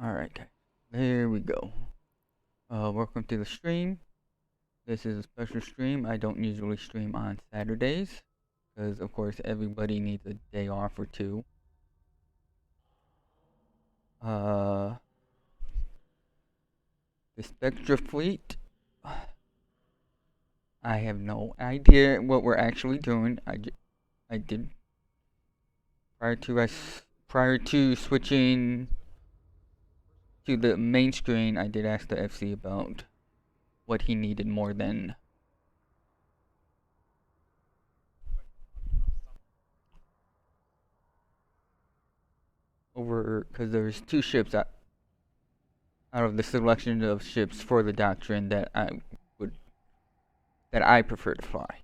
Alright, guys. There we go. Welcome to the stream. This is a special stream. I don't usually stream on Saturdays, because of course everybody needs a day off or two. The Spectre Fleet. I have no idea what we're actually doing. I did prior to switching to the main screen. I did ask the FC about what he needed more than over, because there's two ships out of the selection of ships for the doctrine that I prefer to fly.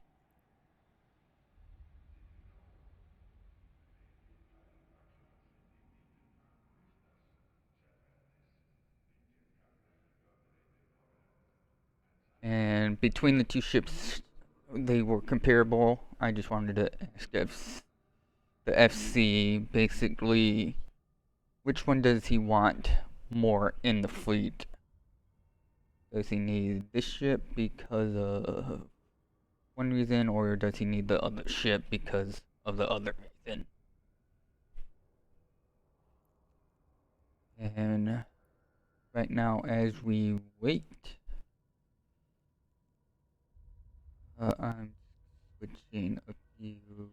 And between the two ships, they were comparable. I just wanted to ask if the FC basically, which one does he want more in the fleet? Does he need this ship because of one reason, or does he need the other ship because of the other reason? And right now, as we wait, I'm switching a few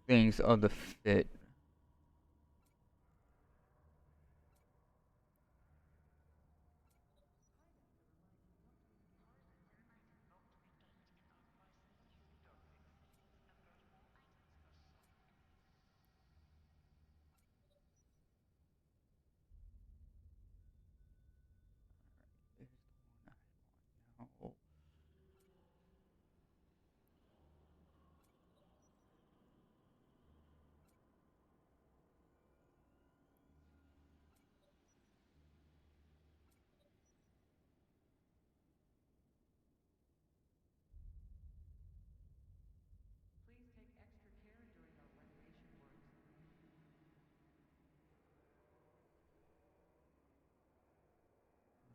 things of the fit.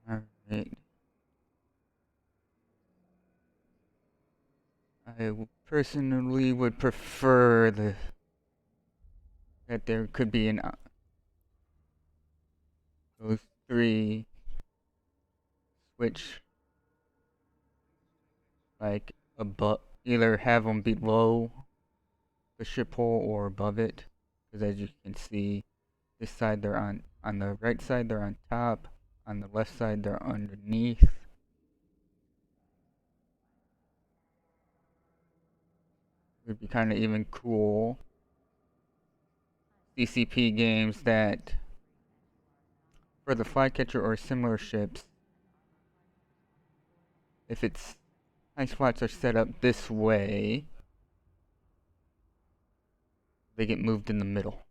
Alright. I personally would prefer that there could be those three switch, like above, either have them below the ship hole or above it, because as you can see, this side they're on the right side they're on top, on the left side they're underneath. It would be kind of even cool. CCP games that, for the Flycatcher or similar ships, if its high spots are set up this way, they get moved in the middle,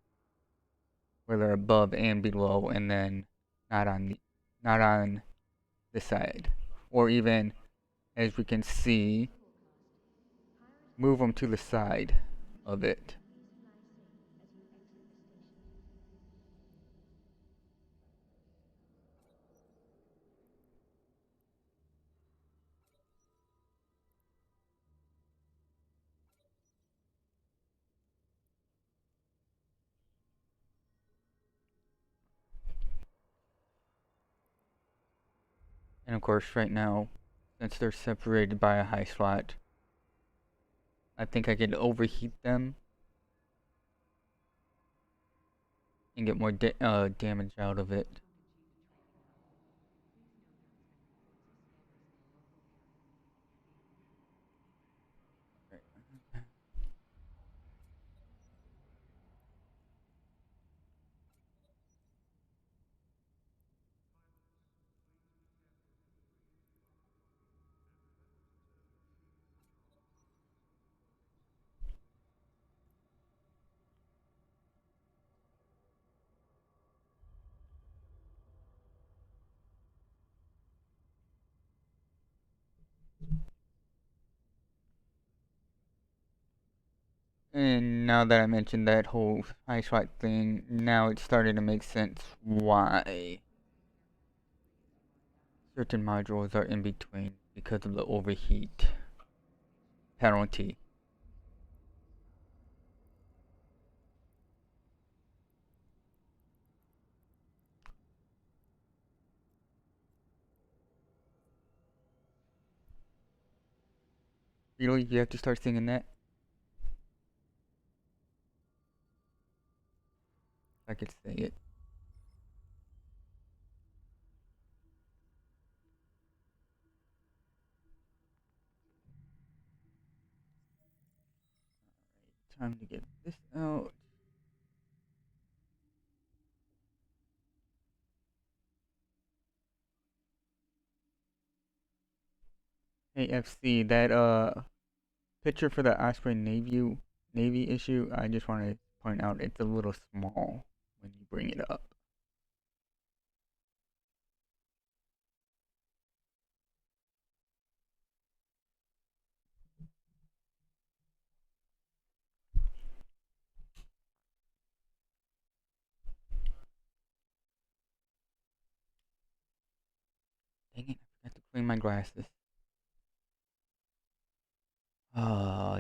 where they're above and below, and then not on this side, or even, as we can see, move them to the side of it. And of course, right now, since they're separated by a high slot, I think I could overheat them and get more damage out of it. And now that I mentioned that whole high swat thing, now it's starting to make sense why certain modules are in between because of the overheat penalty. Really, you have to start singing that? I could say it. Time to get this out. Hey FC, that picture for the Osprey Navy issue, I just want to point out it's a little small when you bring it up. Dang it, I forgot to clean my glasses. Oh,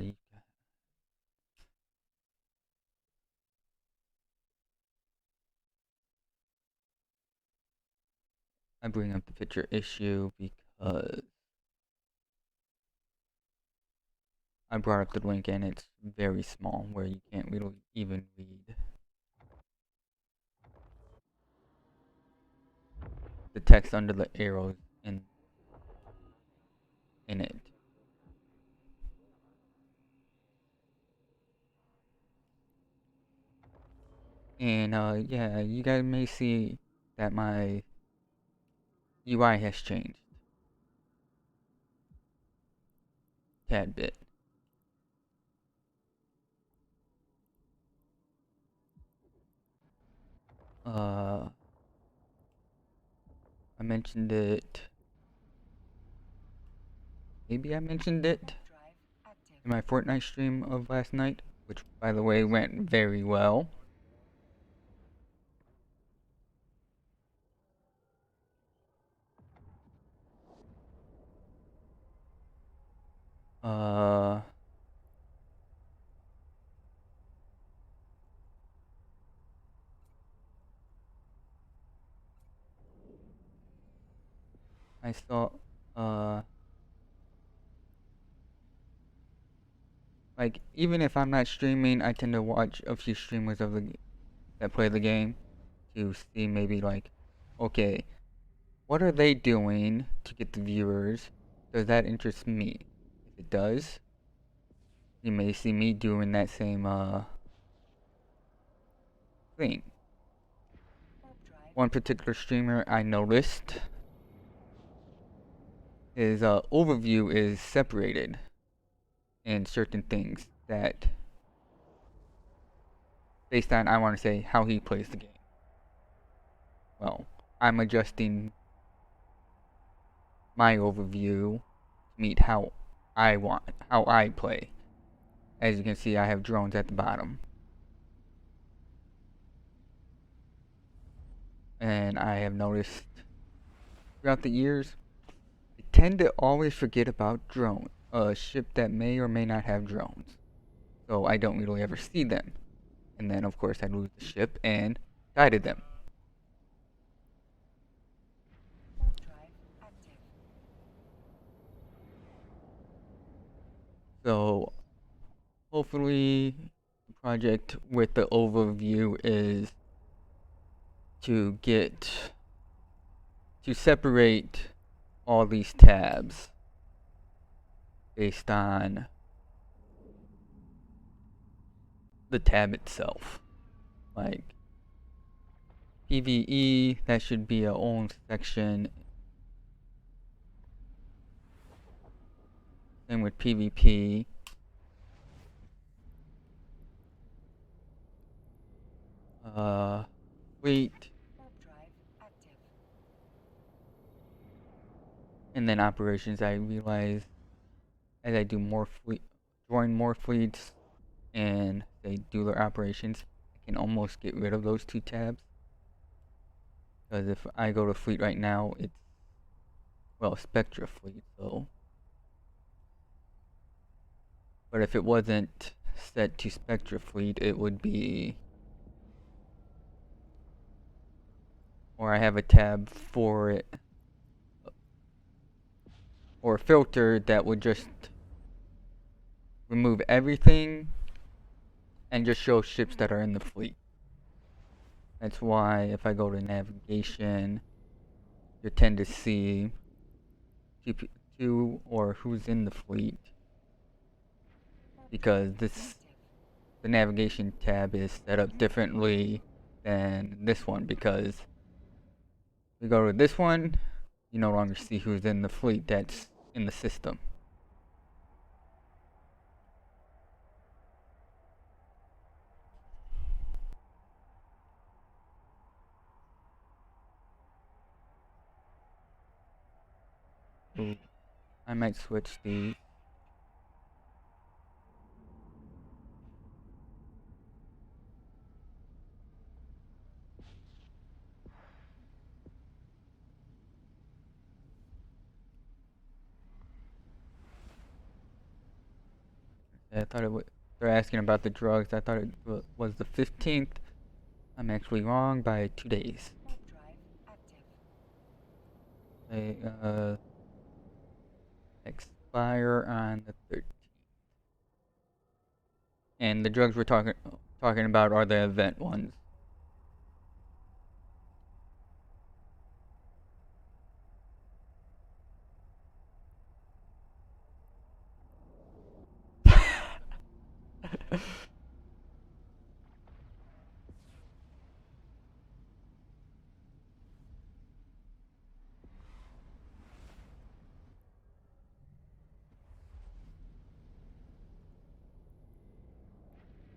I bring up the picture issue because I brought up the link and it's very small where you can't really even read the text under the arrows in it. And yeah, you guys may see that my UI has changed a tad bit. I mentioned it. Maybe I mentioned it in my Fortnite stream of last night, which by the way went very well. Uh, I saw, uh, like even if I'm not streaming, I tend to watch a few streamers of that play the game to see maybe like, okay, what are they doing to get the viewers? Does that interest me? If it does, you may see me doing that same thing. One particular streamer I noticed, his overview is separated in certain things that based on I want to say how he plays the game. Well, I'm adjusting my overview to meet how how I play. As you can see, I have drones at the bottom. And I have noticed throughout the years, I tend to always forget about drones. A ship that may or may not have drones. So I don't really ever see them. And then of course I lose the ship and guided them. So hopefully the project with the overview is to separate all these tabs based on the tab itself. Like PvE, that should be a own section. Same with PvP. Fleet. And then operations, I realize as I do more fleet, join more fleets and they do their operations, I can almost get rid of those two tabs. Because if I go to Fleet right now, it's, well, Spectre Fleet, so. But if it wasn't set to Spectre Fleet, it would be, or I have a tab for it, or a filter that would just remove everything and just show ships that are in the fleet. That's why if I go to navigation, you tend to see two or who's in the fleet, because the navigation tab is set up differently than this one, because we go to this one, you no longer see who's in the fleet that's in the system. Ooh, I might switch these. I thought it was, they're asking about the drugs. I thought it was the 15th. I'm actually wrong by 2 days. They expire on the 13th. And the drugs we're talking about are the event ones.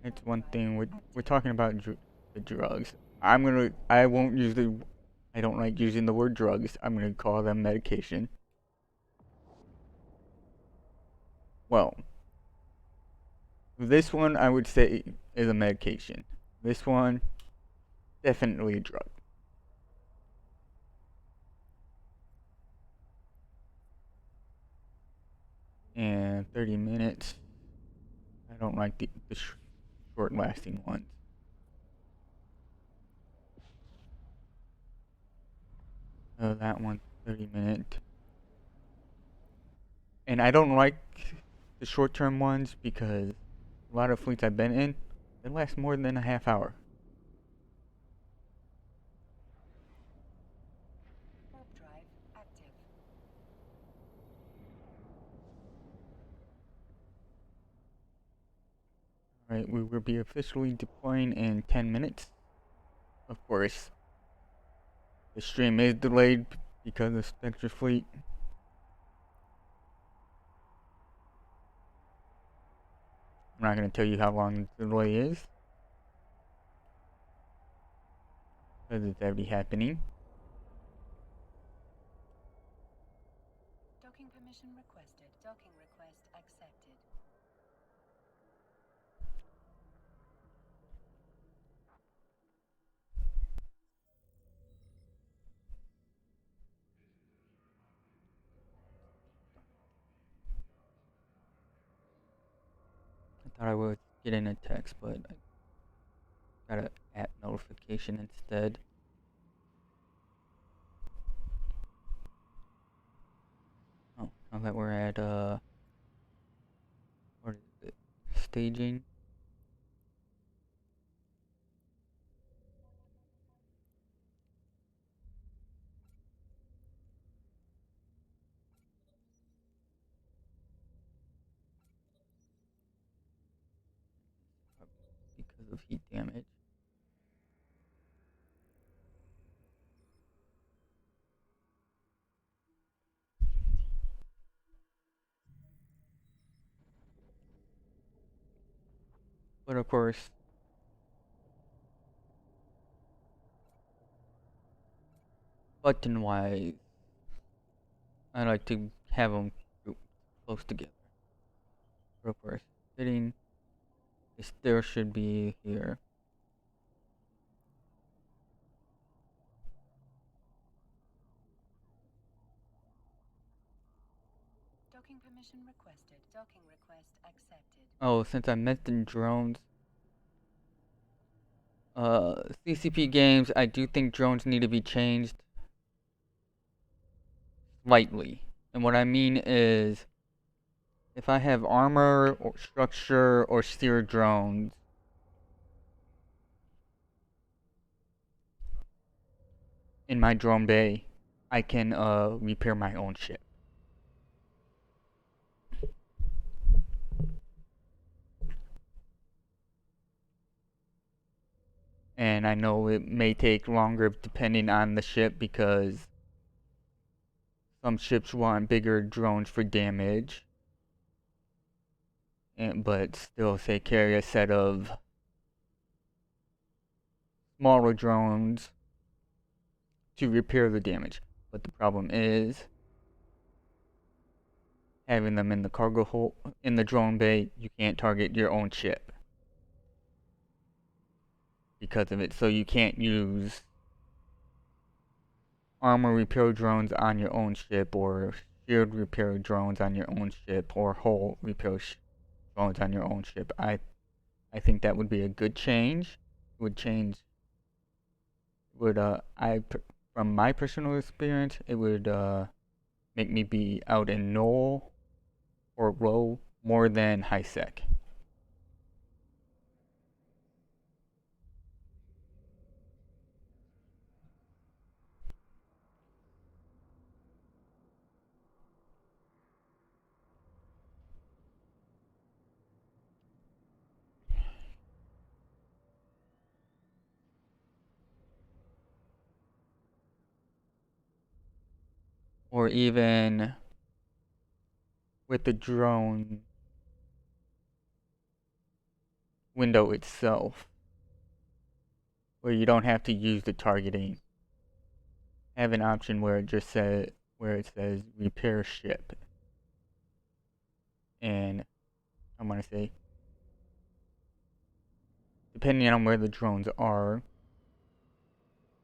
It's one thing we're talking about the drugs. I don't like using the word drugs. I'm gonna call them medication. Well, this one I would say is a medication. This one, definitely a drug. And 30 minutes. I don't like the short lasting ones. That one's 30 minutes. And I don't like the short term ones because a lot of fleets I've been in, they last more than a half hour. Alright, we will be officially deploying in 10 minutes. Of course, the stream is delayed because of Spectre Fleet. I'm not going to tell you how long the delay is, because it's already happening. Docking permission requested. Docking request accepted. I thought I was getting a text, but I got an app notification instead. Oh, now that we're at, what is it? Staging. Because of heat damage. But of course, button wise, I like to have them close together. But of course, fitting It still should be here. Docking permission requested. Docking request accepted. Oh, since I mentioned drones, CCP games, I do think drones need to be changed slightly. And what I mean is, if I have armor or structure or steer drones, in my drone bay, I can repair my own ship. And I know it may take longer depending on the ship because some ships want bigger drones for damage, but still say carry a set of smaller drones to repair the damage. But the problem is having them in the cargo hold in the drone bay, you can't target your own ship because of it. So you can't use armor repair drones on your own ship or shield repair drones on your own ship or hull repair drones on your own ship. I think that would be a good change. It would change would from my personal experience, it would make me be out in null or low more than high sec. Or even with the drone window itself, where you don't have to use the targeting. Have an option where it says repair ship, and I want to say, depending on where the drones are,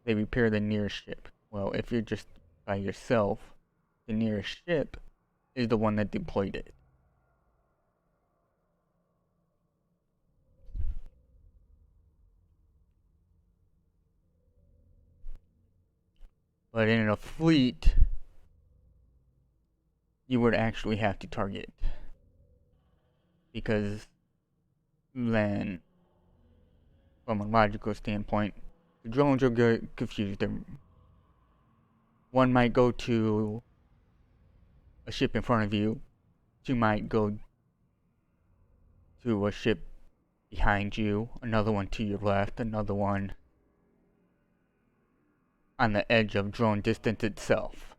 they repair the nearest ship. Well, if you're just by yourself, the nearest ship is the one that deployed it. But in a fleet, you would actually have to target. Because then, from a logical standpoint, the drones will get confused. One might go to a ship in front of you, two might go to a ship behind you, another one to your left, another one on the edge of drone distance itself.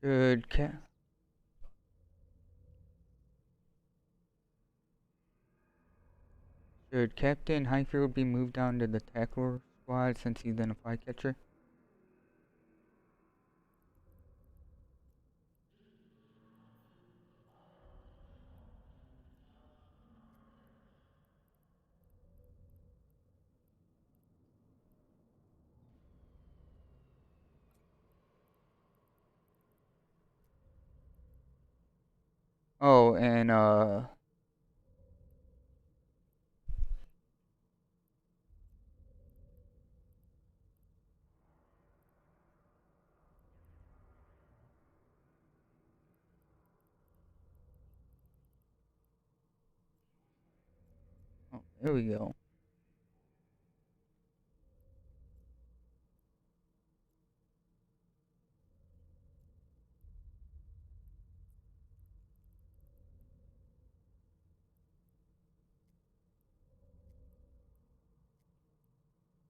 Should should Captain Highfield be moved down to the tackler squad since he's in a flycatcher? Oh, and oh, there we go.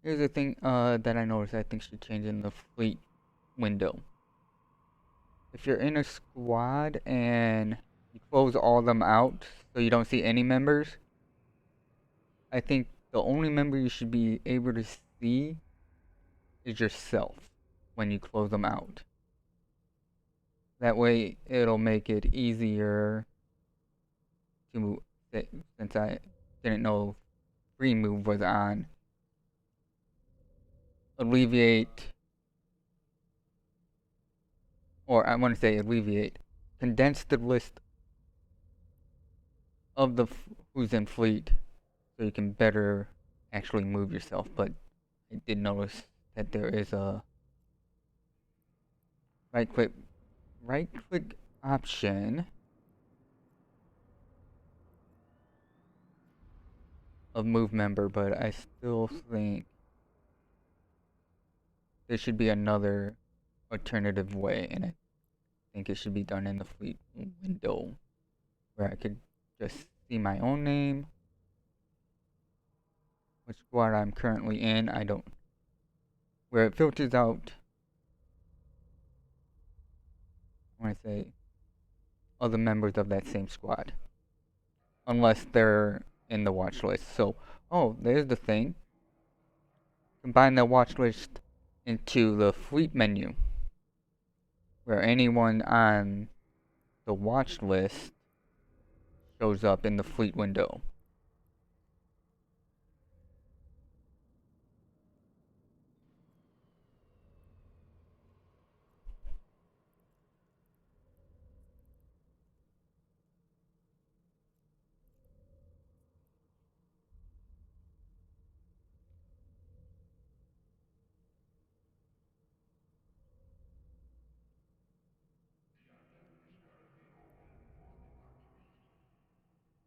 Here's the thing that I noticed I think should change in the fleet window. If you're in a squad and you close all of them out so you don't see any members, I think the only member you should be able to see is yourself when you close them out. That way it'll make it easier to move, since I didn't know free move was on. Alleviate, or I want to say alleviate, condense the list of the who's in fleet so you can better actually move yourself. But I did notice that there is a right click option of move member, but I still think there should be another alternative way, and I think it should be done in the fleet window where I could just see my own name, which squad I'm currently in. I don't, where it filters out, I want to say, other members of that same squad, unless they're in the watch list. So, oh, there's the thing. Combine the watch list into the fleet menu, where anyone on the watch list shows up in the fleet window.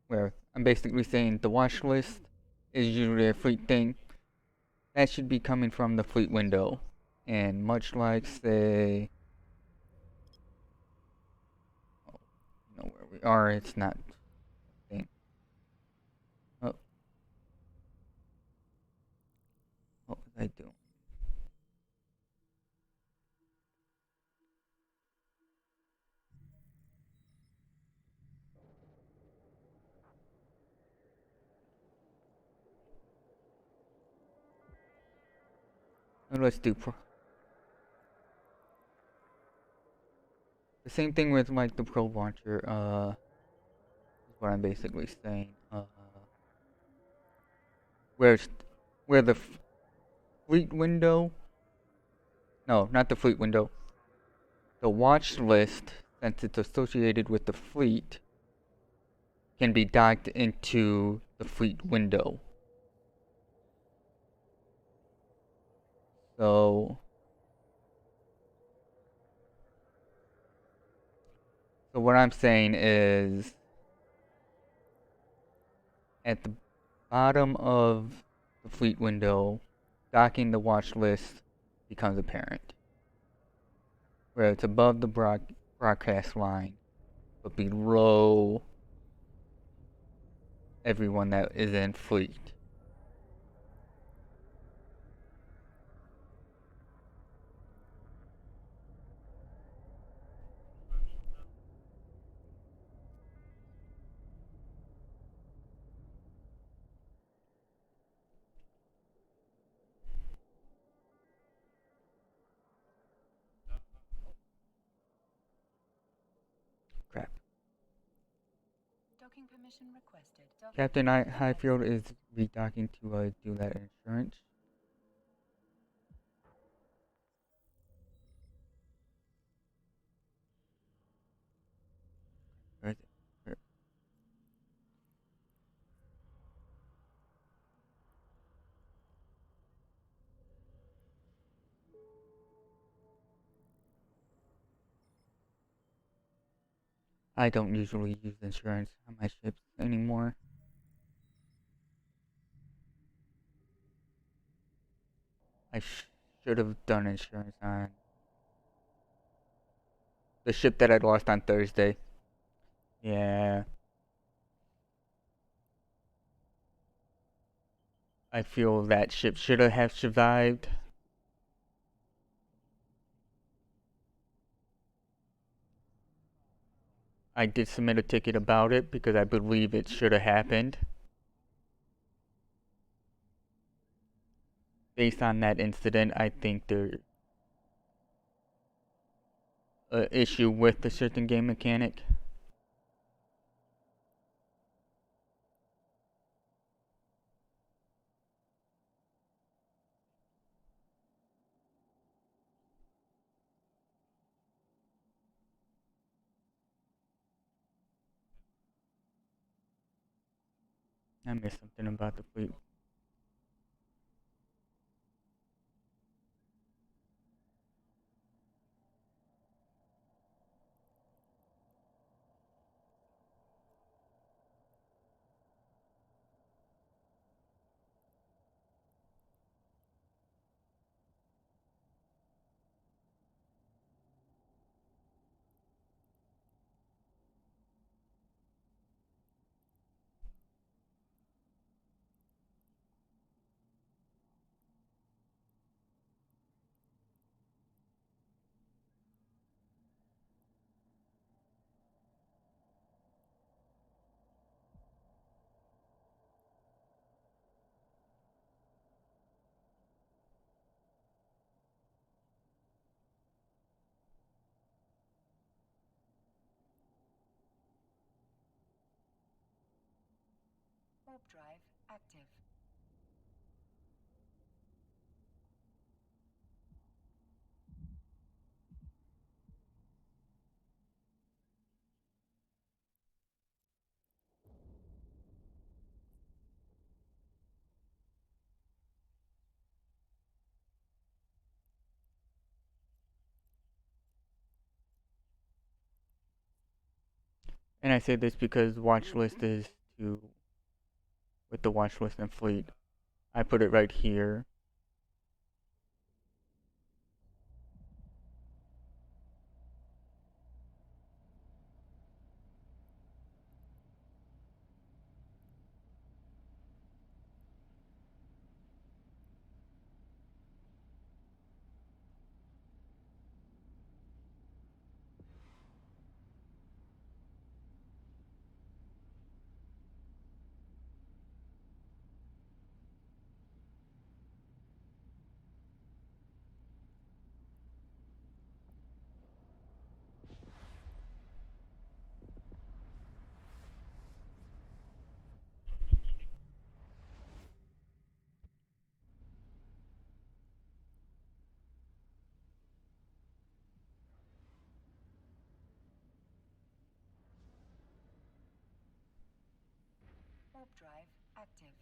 Where I'm basically saying the watch list is usually a fleet thing. That should be coming from the fleet window. And much like, say, oh, you know where we are, it's not a thing. Oh, what was I doing? Let's do the same thing with like the probe launcher. Is what I'm basically saying. Where's where the fleet window? No, not the fleet window. The watch list, since it's associated with the fleet, can be docked into the fleet window. So, what I'm saying is, at the bottom of the fleet window, docking the watch list becomes apparent. Where it's above the broadcast line, but below everyone that is in fleet. Crap. Docking permission requested. Captain Highfield is redocking to do that insurance. Where is it? Where? I don't usually use insurance on my ships anymore. I should have done insurance on the ship that I lost on Thursday. Yeah. I feel that ship should have survived. I did submit a ticket about it because I believe it should have happened. Based on that incident, I think there's an issue with the certain game mechanic. I missed something about the fleet. Warp drive active. And I say this because watch list is to with the watch list and fleet. I put it right here. Warp drive active.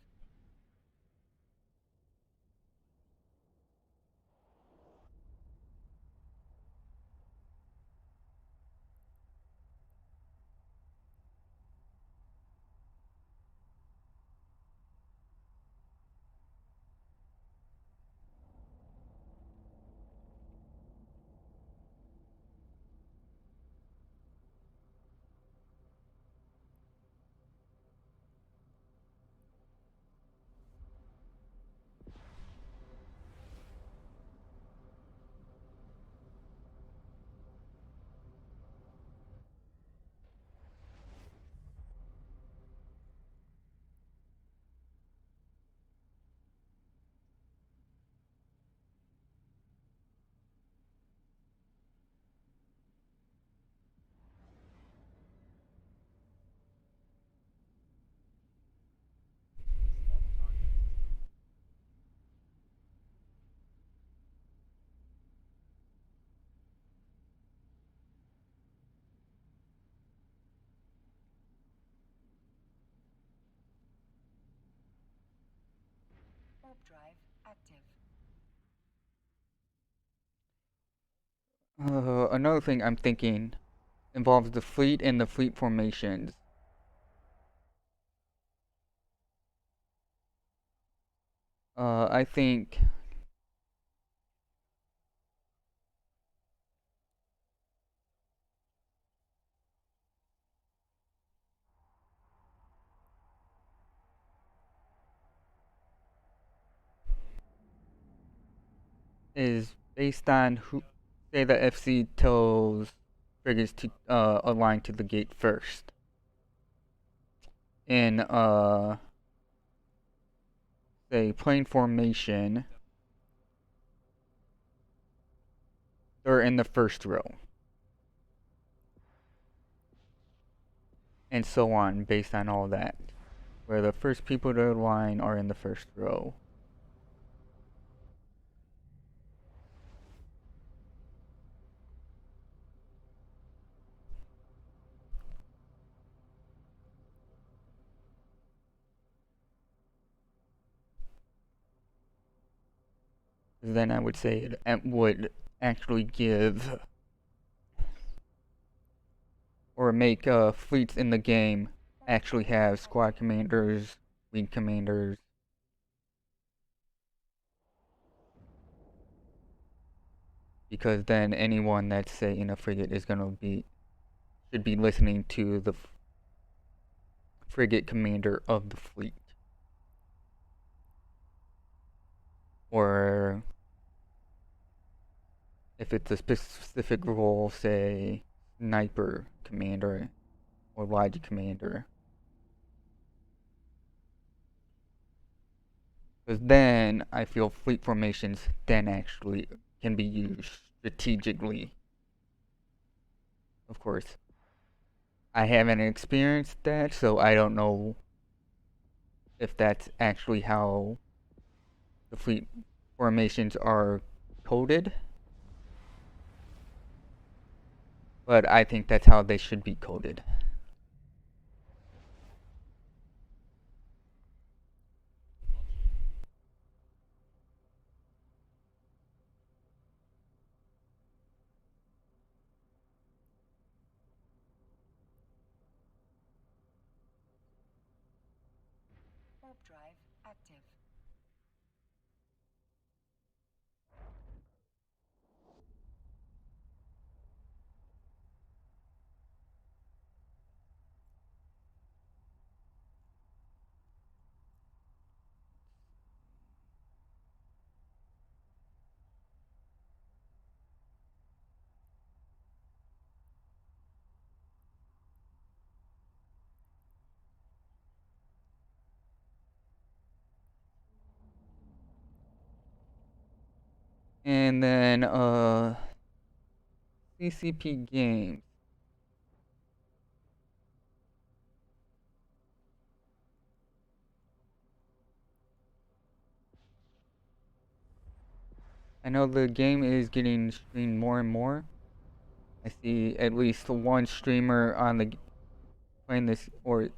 Warp drive active. Another thing I'm thinking involves the fleet and the fleet formations. I think is based on who. Say the FC tells frigates to align to the gate first. In say plane formation, they're in the first row, and so on based on all that. Where the first people to align are in the first row. Then I would say it would actually give or make fleets in the game actually have squad commanders, wing commanders. Because then anyone that's say in a frigate is gonna be should be listening to the frigate commander of the fleet. Or if it's a specific role, say sniper commander or logic commander. Because then I feel fleet formations then actually can be used strategically. Of course, I haven't experienced that, so I don't know if that's actually how the fleet formations are coded. But I think that's how they should be coded. Warp drive active. And then CCP games. I know the game is getting streamed more and more. I see at least one streamer on the playing this, or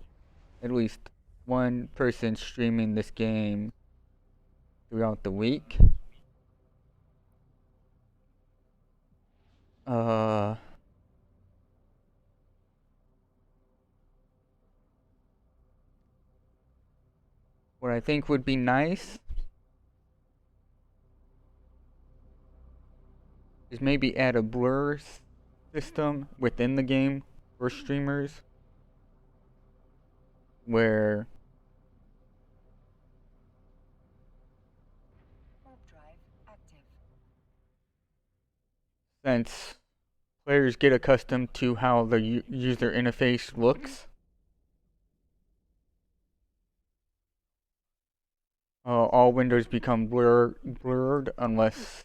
at least one person streaming this game throughout the week. Uh, what I think would be nice is maybe add a blur system within the game for streamers where Warp drive active. since players get accustomed to how the user interface looks, all windows become blurred unless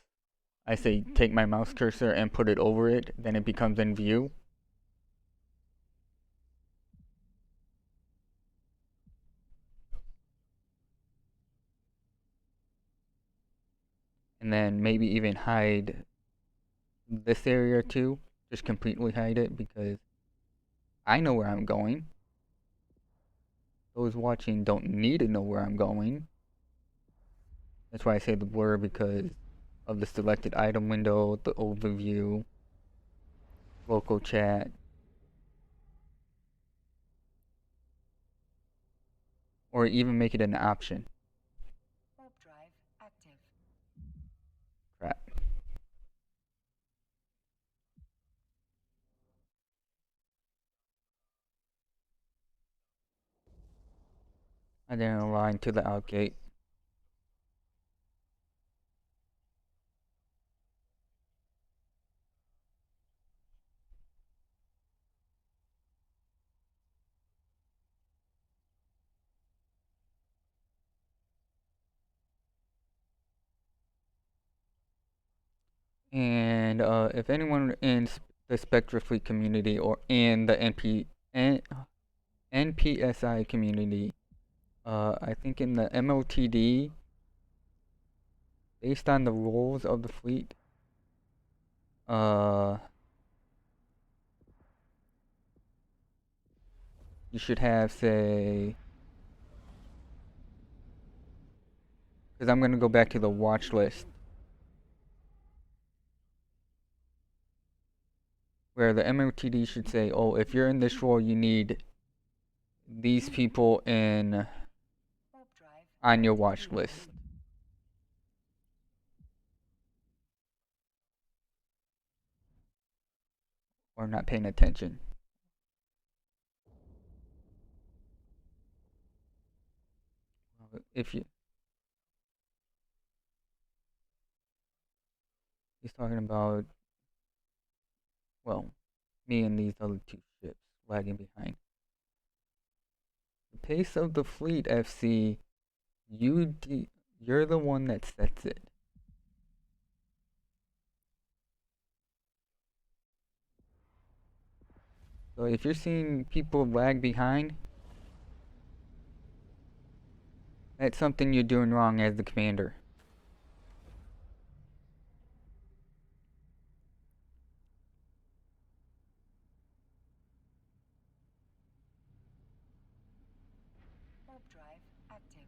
I say take my mouse cursor and put it over it, then it becomes in view. And then maybe even hide this area too. Just completely hide it because I know where I'm going. Those watching don't need to know where I'm going. That's why I say the blur, because of the selected item window, the overview, local chat, or even make it an option. Warp drive active. Crap. I didn't align to the outgate. And if anyone in the Spectre Fleet community or in the NPSI community, I think in the MOTD, based on the rules of the fleet, you should have, say, because I'm going to go back to the watch list, where the MOTD should say, oh, if you're in this role, you need these people on your watch list. Or not paying attention. If you, he's talking about, well, me and these other two ships lagging behind. The pace of the fleet, FC, you're the one that sets it. So if you're seeing people lag behind, that's something you're doing wrong as the commander. Warp drive active.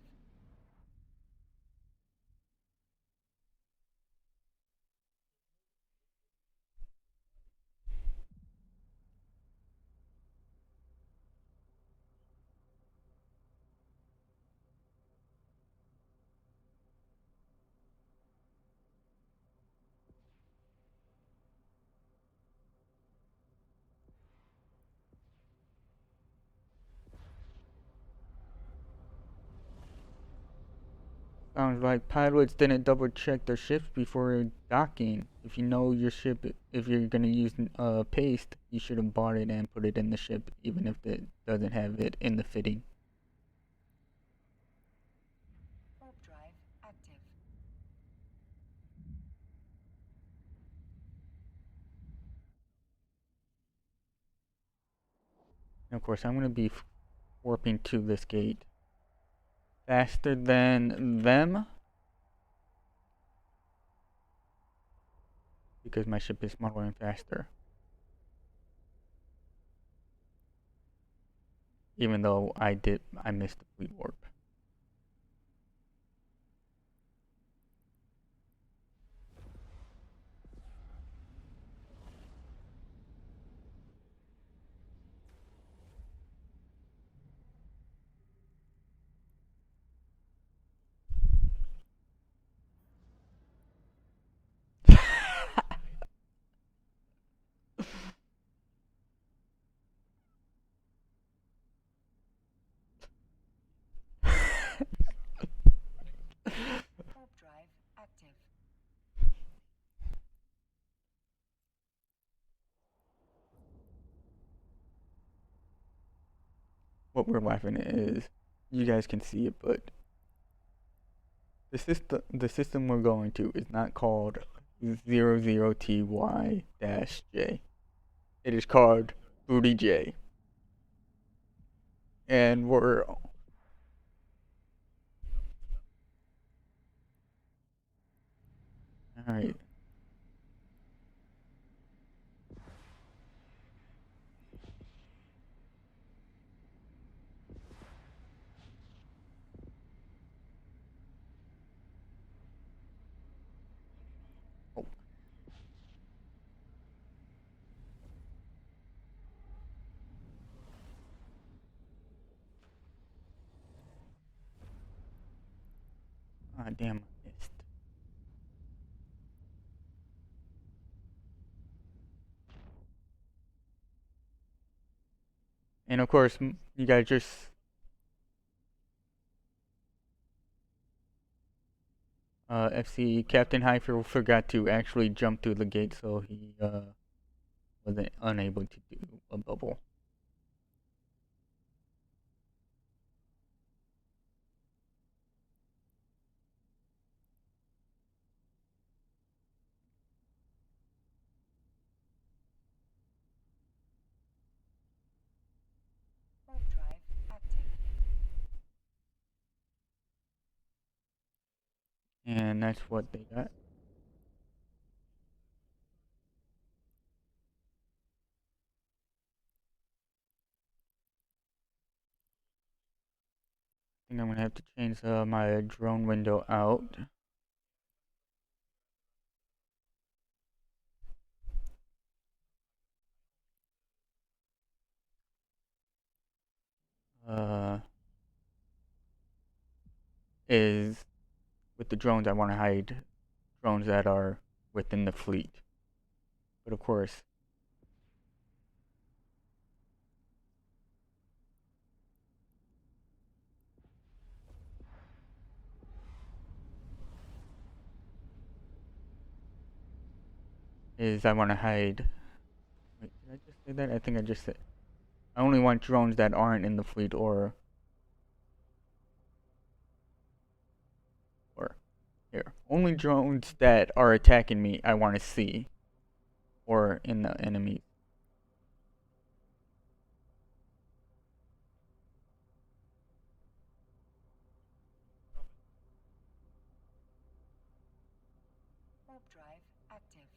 Sounds like pilots didn't double check their ships before docking. If you know your ship, if you're gonna use paste, you should have bought it and put it in the ship, even if it doesn't have it in the fitting. Warp drive active. And of course, I'm gonna be warping to this gate faster than them because my ship is smaller and faster. Even though I missed the fleet warp. Warp drive active. What we're laughing at is, you guys can see it, but the system we're going to is not called 00TY-J. It is called Booty J. And we're alright. Oh. Ah, damn, I missed. And of course, you guys just FC Captain Heifer forgot to actually jump through the gate, so he wasn't unable to do a bubble. And that's what they got. I think I'm gonna have to change my drone window out. Uh, is with the drones, I want to hide drones that are within the fleet. But of course, is I want to hide. Wait, did I just say that? I think I just said. I only want drones that aren't in the fleet or here. Only drones that are attacking me I want to see or in the enemy. Warp drive active.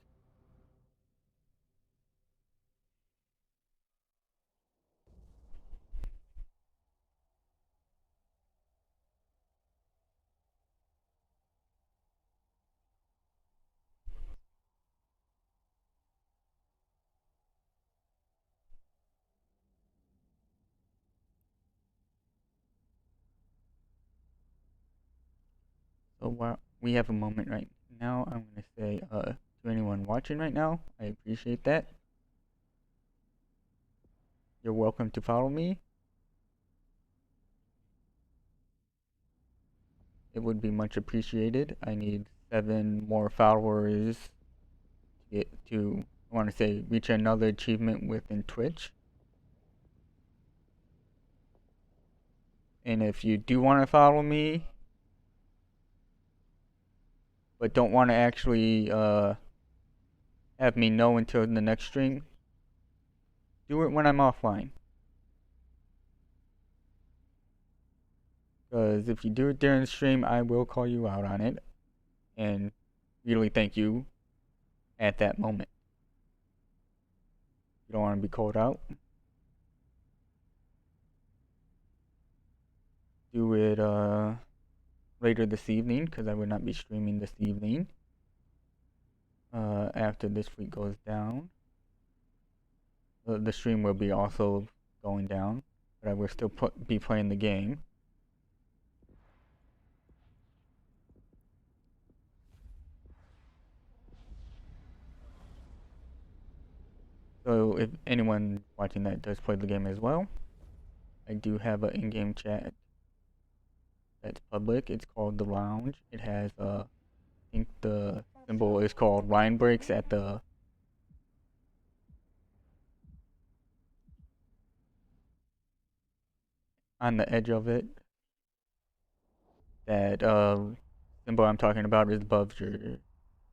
So while we have a moment right now, I'm gonna say to anyone watching right now, I appreciate that. You're welcome to follow me. It would be much appreciated. I need 7 more followers to get to, I want to say, reach another achievement within Twitch. And if you do want to follow me, but don't want to actually have me know until the next stream, do it when I'm offline. Because if you do it during the stream, I will call you out on it and really thank you at that moment. You don't want to be called out. Do it later this evening because I would not be streaming this evening after this week goes down. The stream will be also going down, but I will still be playing the game. So if anyone watching that does play the game as well, I do have an in-game chat that's public. It's called the Lounge. It has I think the symbol is called line breaks at the on the edge of it. That symbol I'm talking about is above your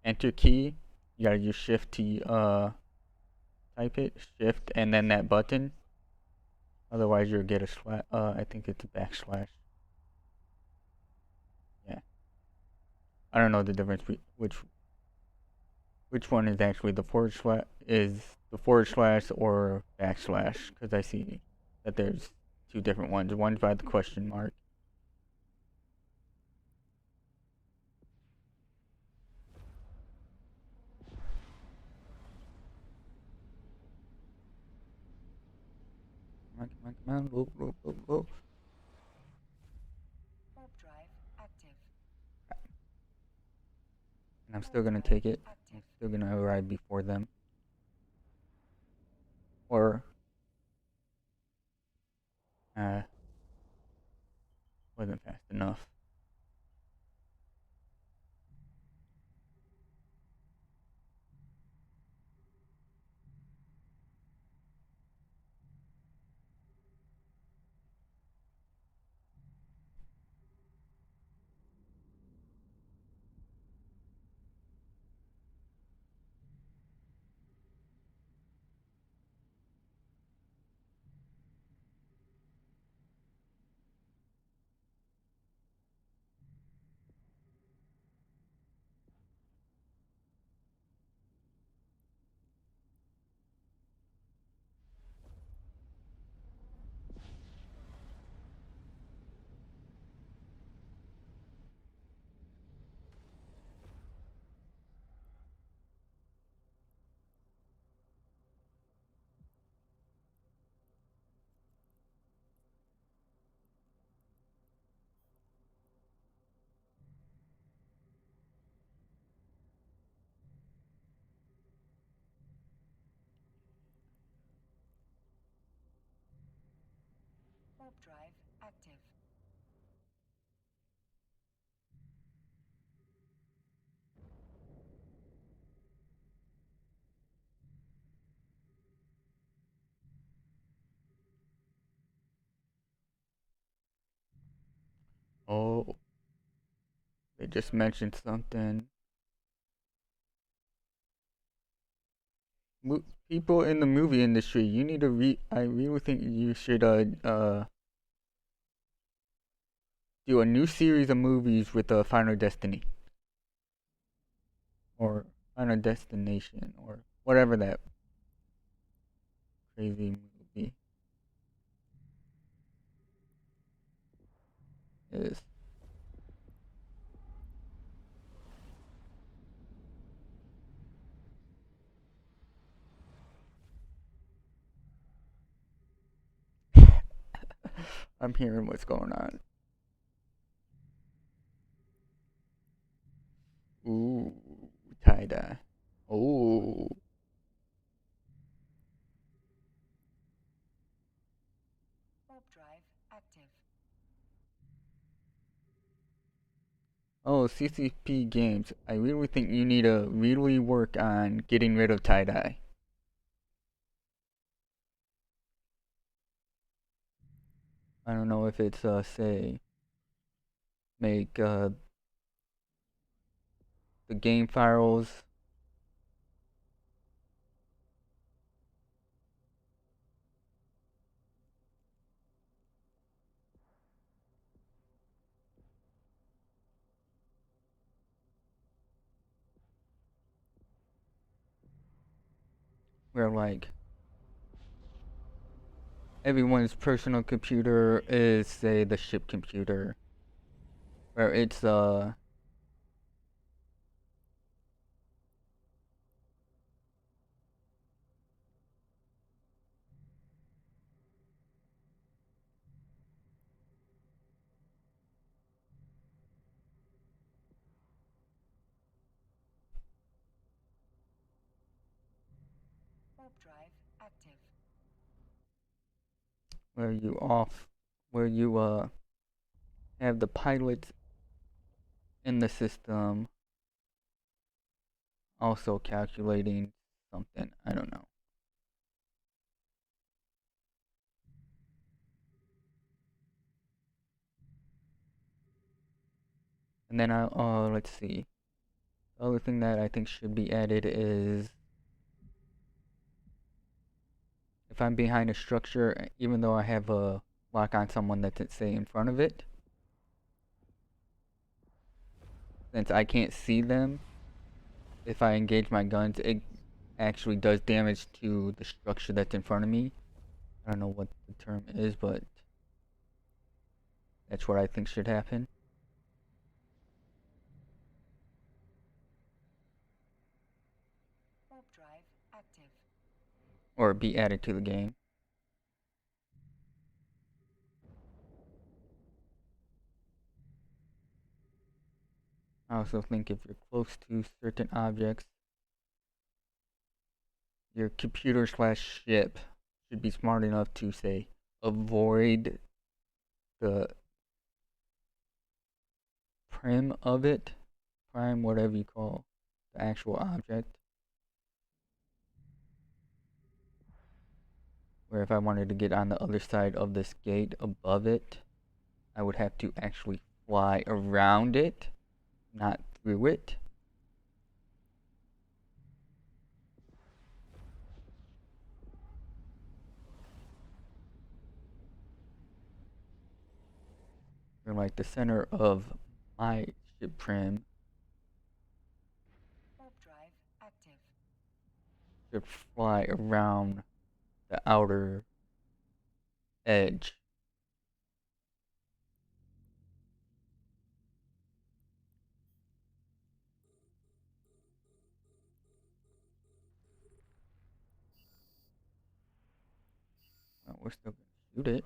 enter key. You gotta use shift to type it, shift and then that button. Otherwise you'll get a slash, I think it's a backslash. Yeah. I don't know the difference which one is actually the forward slash or backslash, because I see that there's 2 different ones. One's by the question mark. Come on, whoa. Warp drive active. And I'm still gonna take it. I'm still gonna arrive before them. Or wasn't fast enough. Warp drive active. Oh, they just mentioned something. People in the movie industry, you need to I really think you should do a new series of movies with Final Destiny or Final Destination or whatever that crazy movie is. I'm hearing what's going on. Ooh, tie dye. Oh, Warp drive active. oh, CCP games. I really think you need to really work on getting rid of tie dye. I don't know if it's say make the game files where like everyone's personal computer is say the ship computer where it's Warp drive active. where you off where you have the pilots in the system also calculating something. I don't know. And then I let's see. The other thing that I think should be added is if I'm behind a structure, even though I have a lock on someone that's say in front of it, since I can't see them, if I engage my guns, it actually does damage to the structure that's in front of me. I don't know what the term is, but that's what I think should happen. Warp drive active. Or be added to the game. I also think if you're close to certain objects, your computer slash ship should be smart enough to say avoid the prim of it, prime, whatever you call the actual object. Where if I wanted to get on the other side of this gate above it, I would have to actually fly around it, not through it. Or like the center of my ship prim Warp drive active. should fly around the outer edge. We're still gonna shoot it.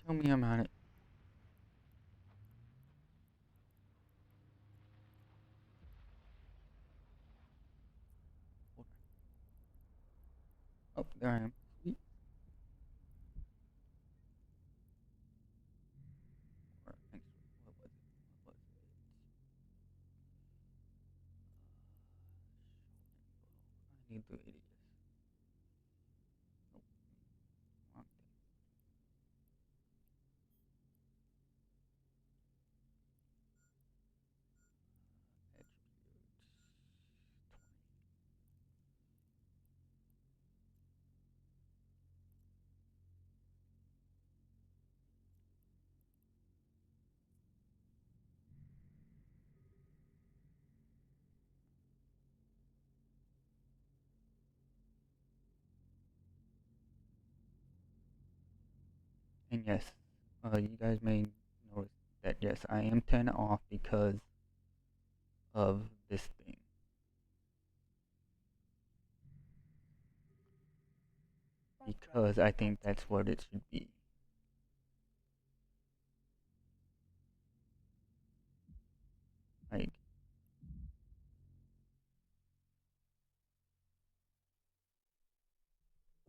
Tell me I'm on it. Oh, there I am. Sweet. Alright, thanks. What was it? What was it? I need the idiot. Nope, wrong thing. Attributes. 20. And yes, you guys may notice that yes, I am 10 off because of this thing. Because I think that's what it should be. Like,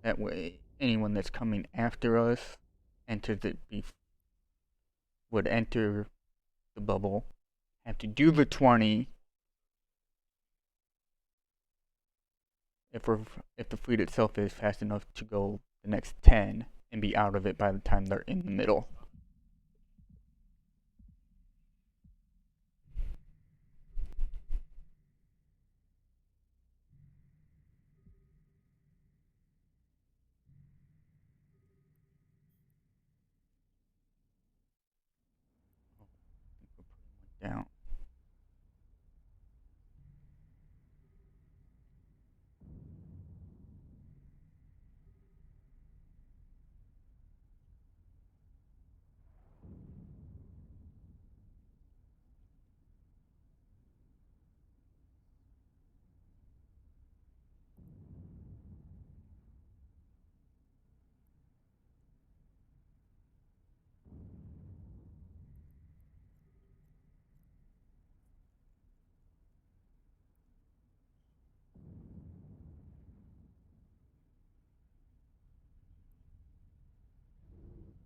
that way, anyone that's coming after us enters it would enter the bubble, have to do the 20 if the fleet itself is fast enough to go the next 10 and be out of it by the time they're in the middle. I think we're putting one down.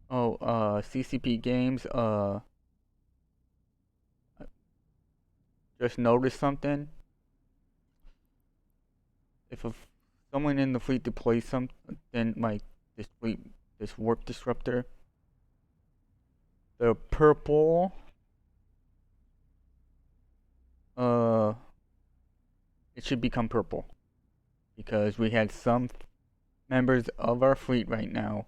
Oh, CCP Games, just noticed something. If someone in the fleet deploys something like this warp disruptor, the purple, uh, it should become purple. Because we had some members of our fleet right now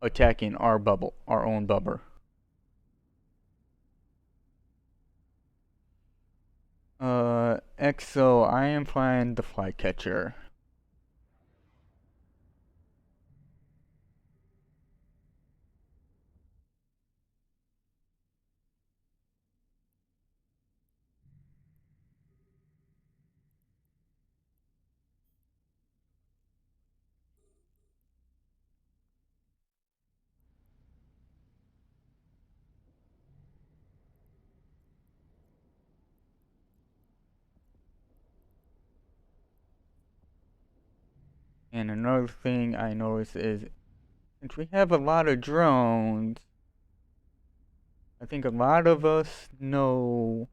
attacking our bubble, our own bubble. EXO, I am flying the flycatcher. And another thing I noticed is, since we have a lot of drones, I think a lot of us know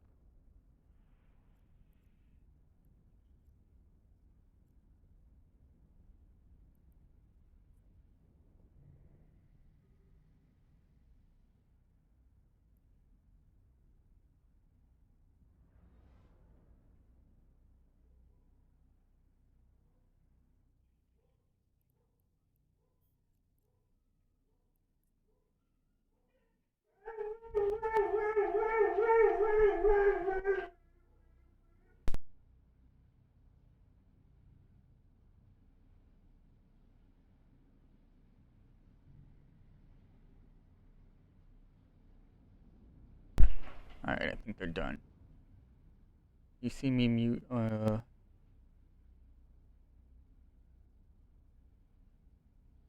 Alright, I think they're done. You see me mute,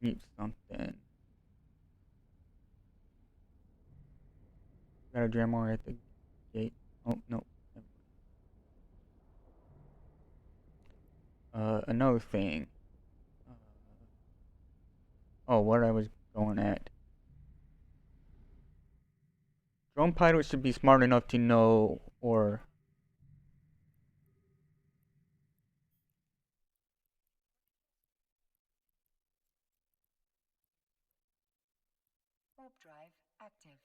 mute something. Got a jammer at the gate. Oh, no. Another thing. Uh, oh, what I was going at. Drone pilots should be smart enough to know or Warp drive active.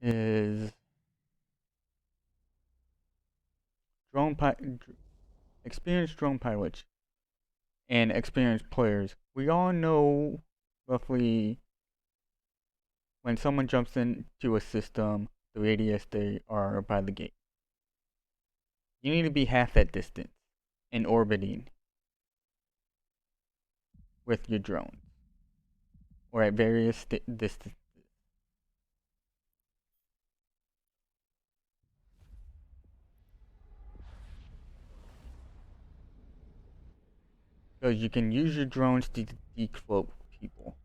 is experienced drone pilots and experienced players. We all know roughly when someone jumps into a system, the radius they are by the gate. You need to be half that distance and orbiting with your drones or at various distances. Because you can use your drones to decloak people.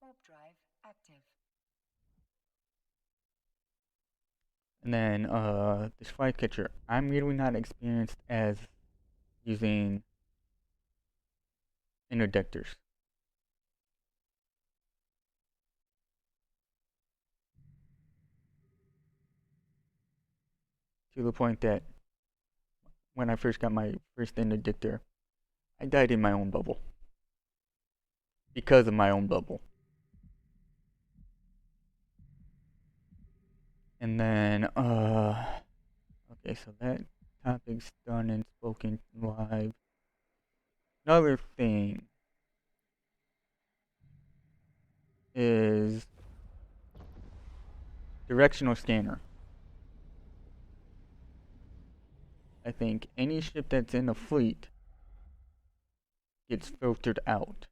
Warp drive active. And then this flycatcher, I'm really not experienced as using interdictors. To the point that when I first got my first interdictor, I died in my own bubble. Because of my own bubble. And then, okay, so that topic's done and spoken live. Another thing is directional scanner. I think any ship that's in a fleet gets filtered out.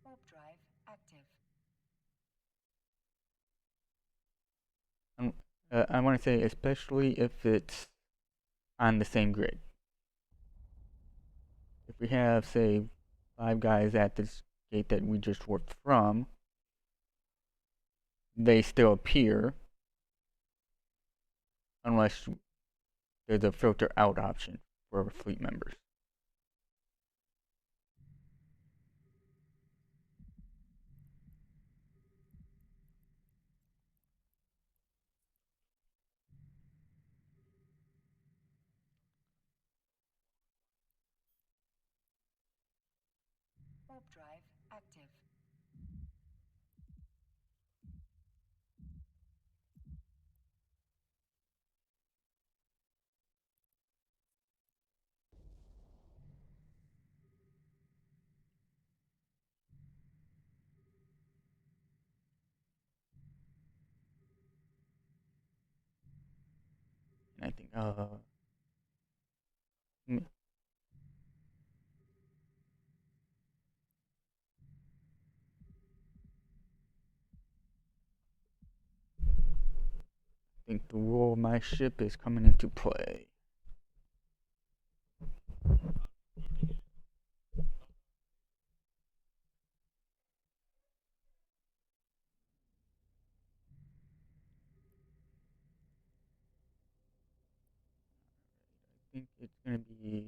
Warp drive active. I want to say especially if it's on the same grid. If we have, say, 5 guys at this gate that we just warped from, they still appear unless there's a filter out option for fleet members. Warp drive active. And I think, the role of my ship is coming into play. I think it's going to be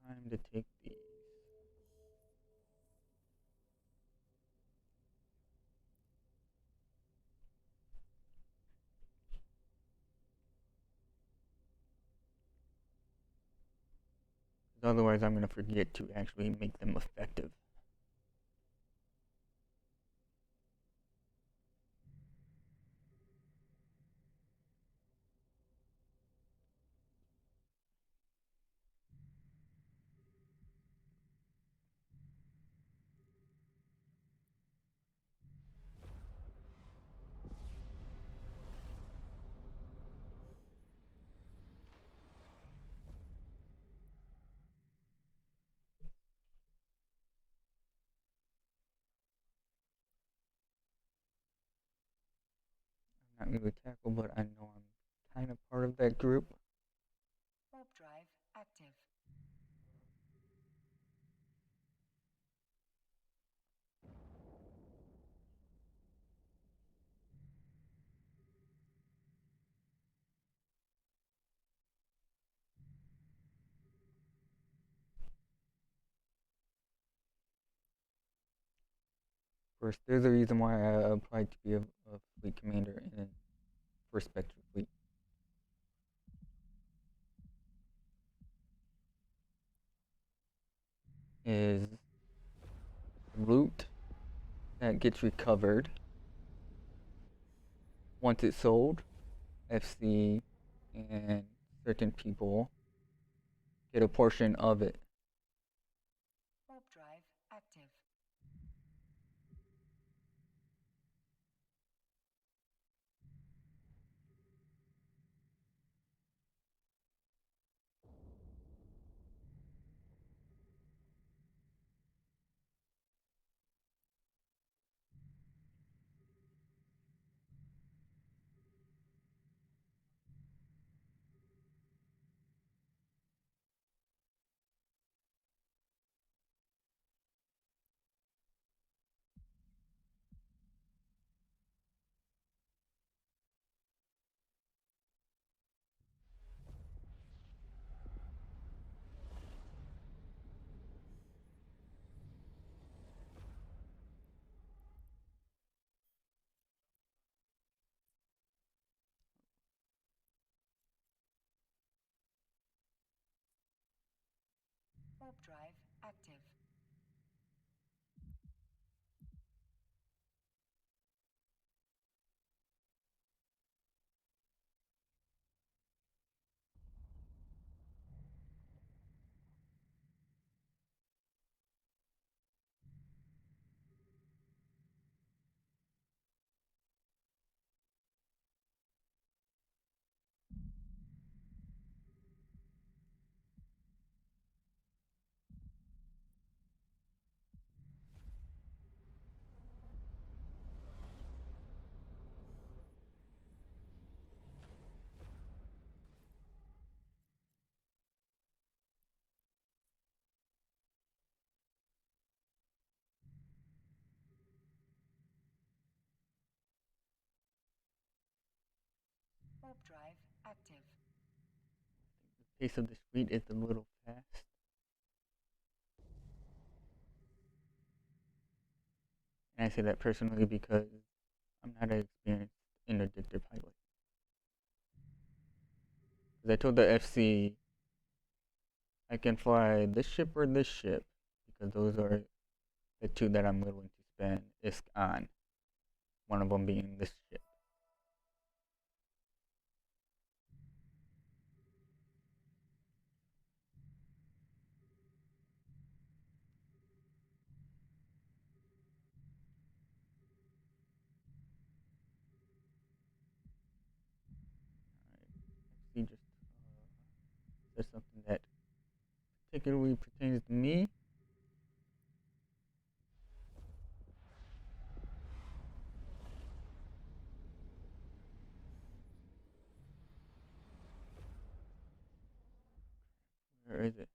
time to take these. Otherwise, I'm going to forget to actually make them effective. not really tackle, but I know I'm kind of part of that group. Warp drive active. Of course, there's a reason why I applied to be a fleet commander in for Spectre Fleet. Is loot that gets recovered once it's sold. FC and certain people get a portion of it. Warp drive active. Warp drive active. Warp drive active. The pace of this fleet is a little fast. And I say that personally because I'm not an experienced interdictor pilot. Because I told the FC I can fly this ship or this ship because those are the two that I'm willing to spend ISK on. One of them being this ship. FC just says something that particularly pertains to me. Where is it?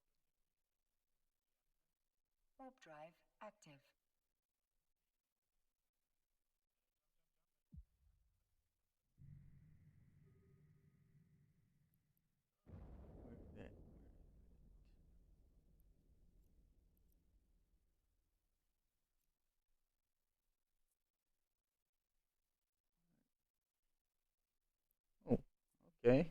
Warp drive active. Where is that? Oh, okay.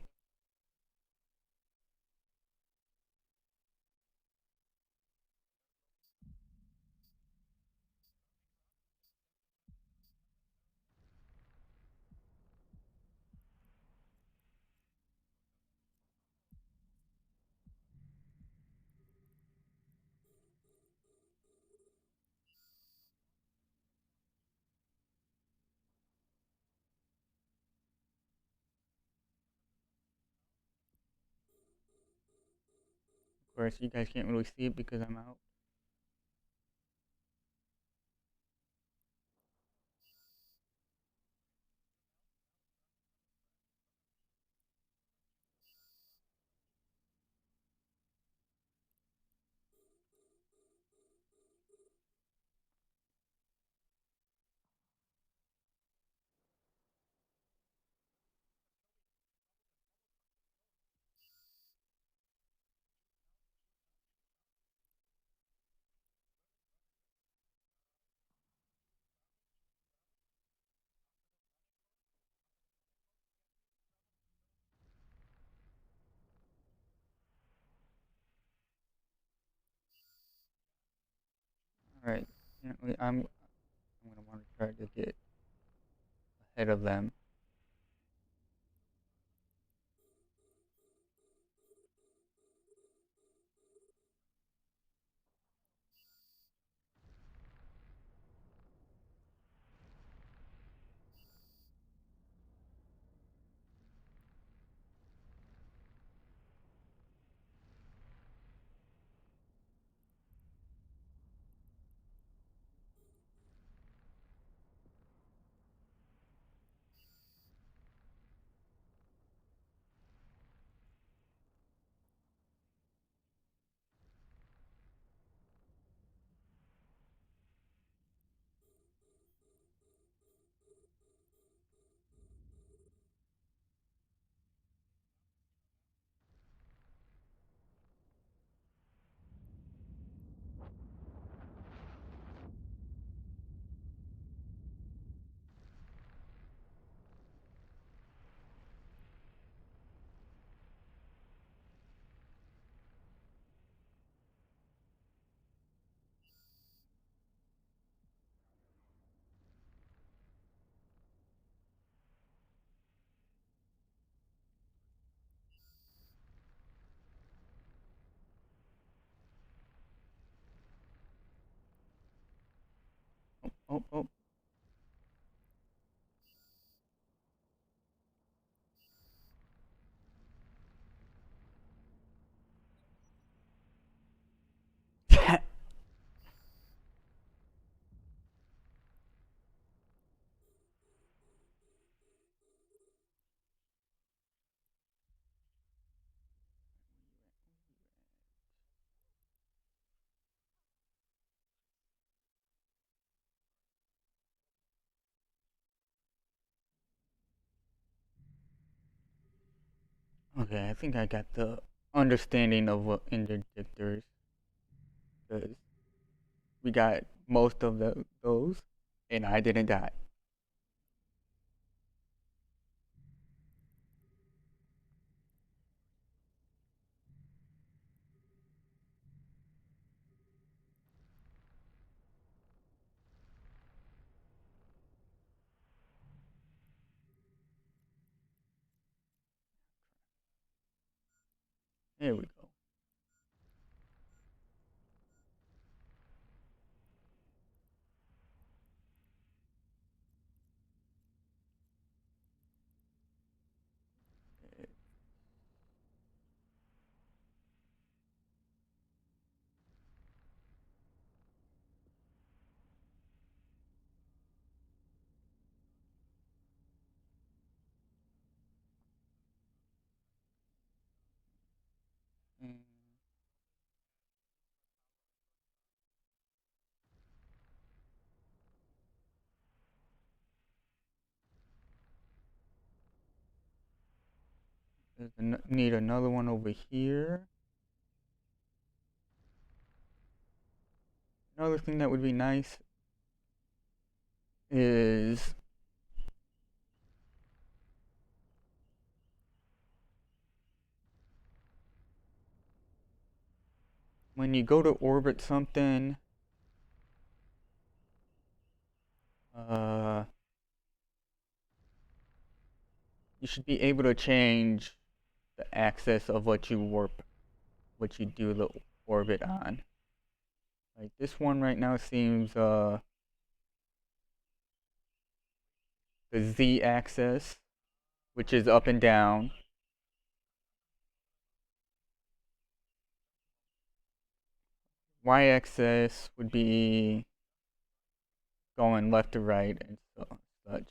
Of course, you guys can't really see it because I'm out. Apparently, I'm gonna want to try to get ahead of them. Oh, oh, oh. Okay, I think I got the understanding of what interdictors, because we got most of those, and I didn't die. There we go. And need another one over here. Another thing that would be nice is when you go to orbit something, uh, you should be able to change the axis of what you do the orbit on. Like this one right now seems the Z axis, which is up and down. Y axis would be going left to right and such.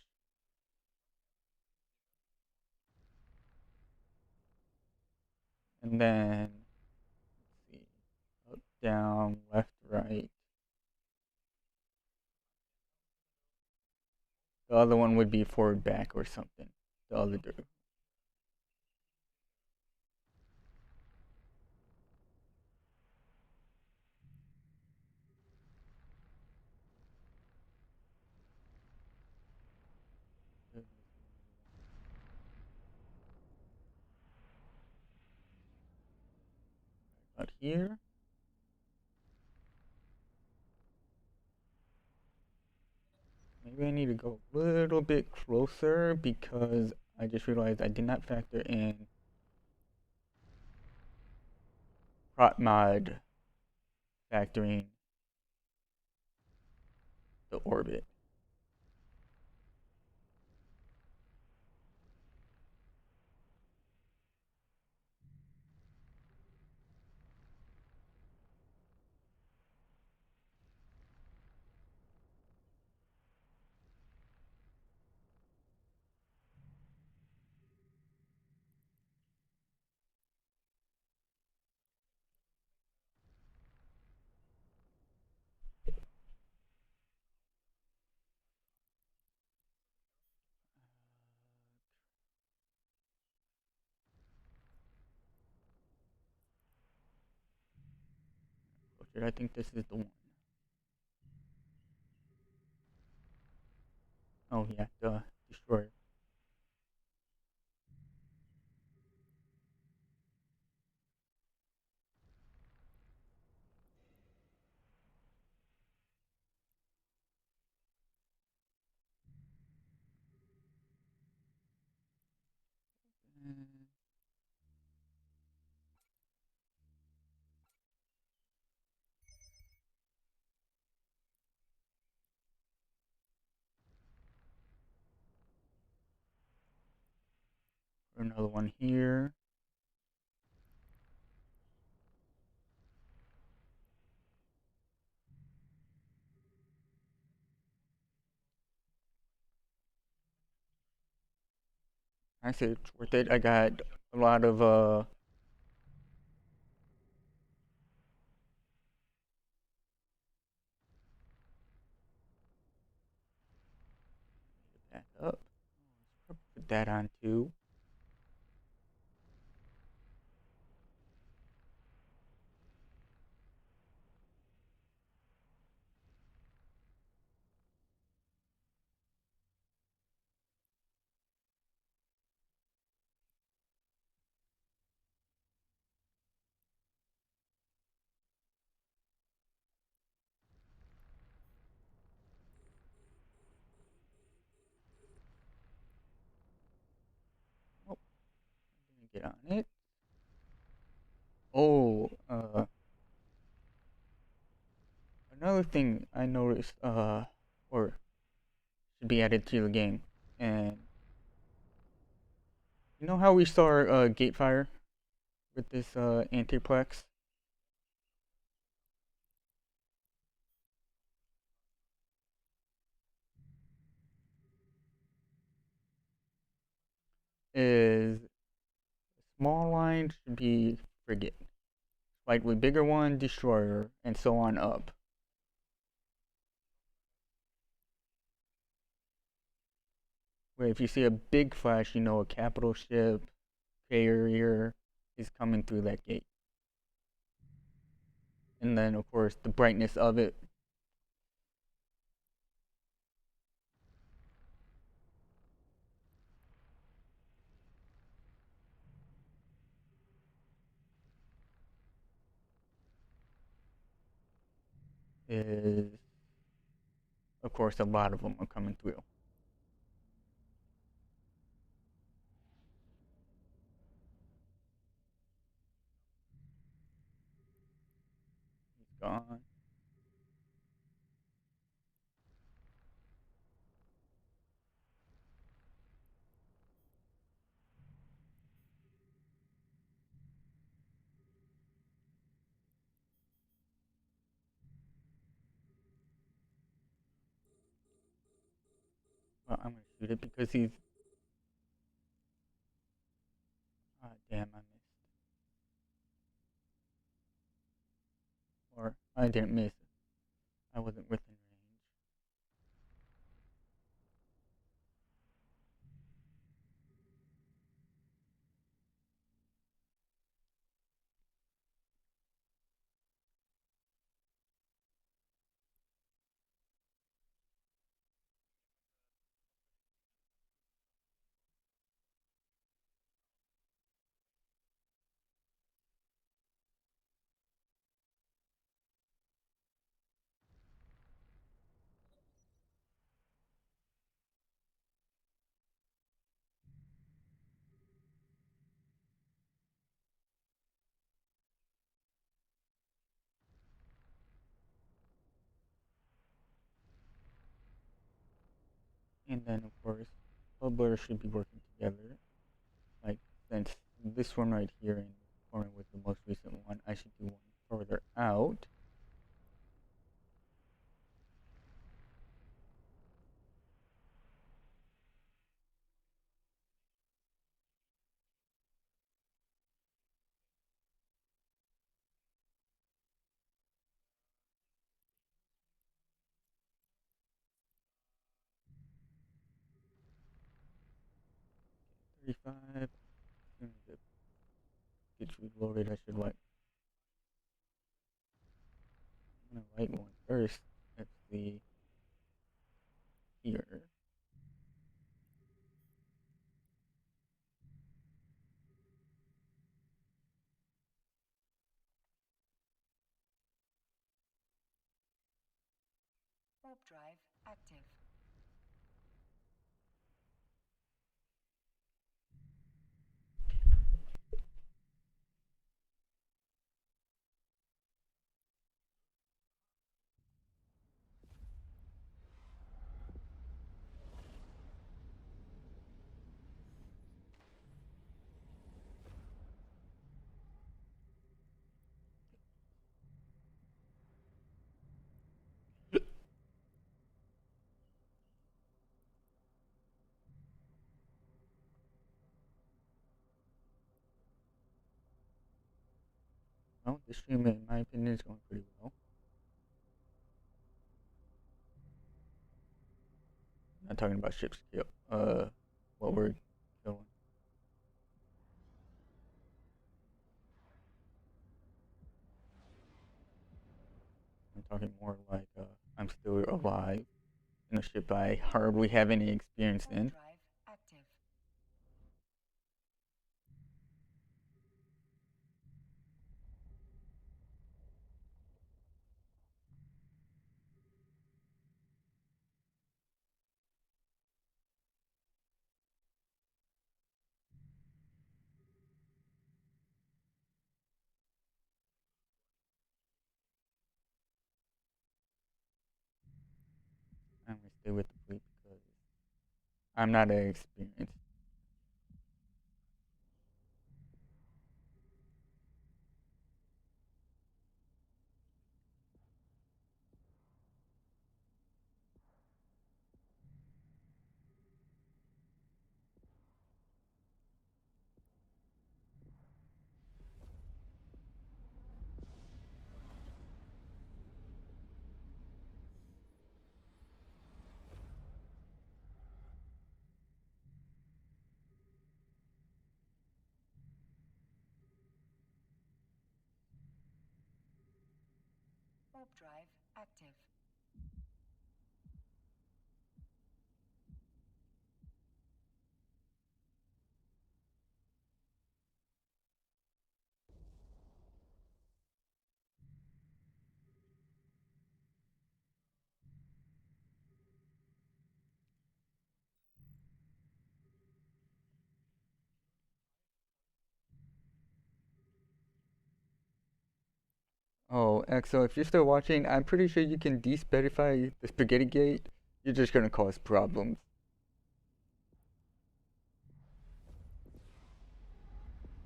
And then let's see, up, down, left, right. The other one would be forward, back, or something. The other direction. Out here. Maybe I need to go a little bit closer because I just realized I did not factor in prop mod factoring the orbit. I think this is the one. Oh yeah, the destroyer. Mm, Another one here. I say it's worth it. I got a lot of back up. Put that on too. Oh, didn't get on it. Oh, another thing I noticed, or should be added to the game, and you know how we saw gate fire with this antiplex is small line should be frigate, slightly bigger one destroyer, and so on up. Where if you see a big flash, you know a capital ship carrier is coming through that gate. And then of course the brightness of it is, of course, a lot of them are coming through. He's gone. Well, I'm gonna shoot it because he's. Ah, damn, I missed. Or I didn't miss. I wasn't within range. And then of course, Hubler should be working together. Like since this one right here in the corner was the most recent one, I should do one further out. Okay, 35. As soon as it gets reloaded, I should like. I'm gonna light one first. Let's see here. Warp drive active. Well, this stream, in my opinion, is going pretty well. I'm not talking about ship skill. What we're killing. I'm talking more like I'm still alive in a ship I hardly have any experience Warp in. drive active. I'm gonna stay with the fleet because I'm not an experienced. Warp drive active. Oh, Exo, if you're still watching, I'm pretty sure you can despecify the spaghetti gate. You're just gonna cause problems.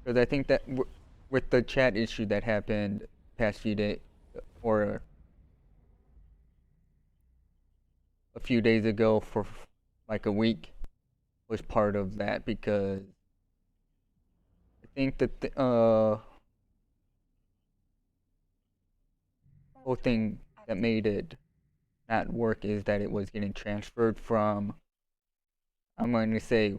Because I think that with the chat issue that happened past few days, or a few days ago for like a week, was part of that because I think that the whole thing that made it not work is that it was getting transferred from, I'm going to say,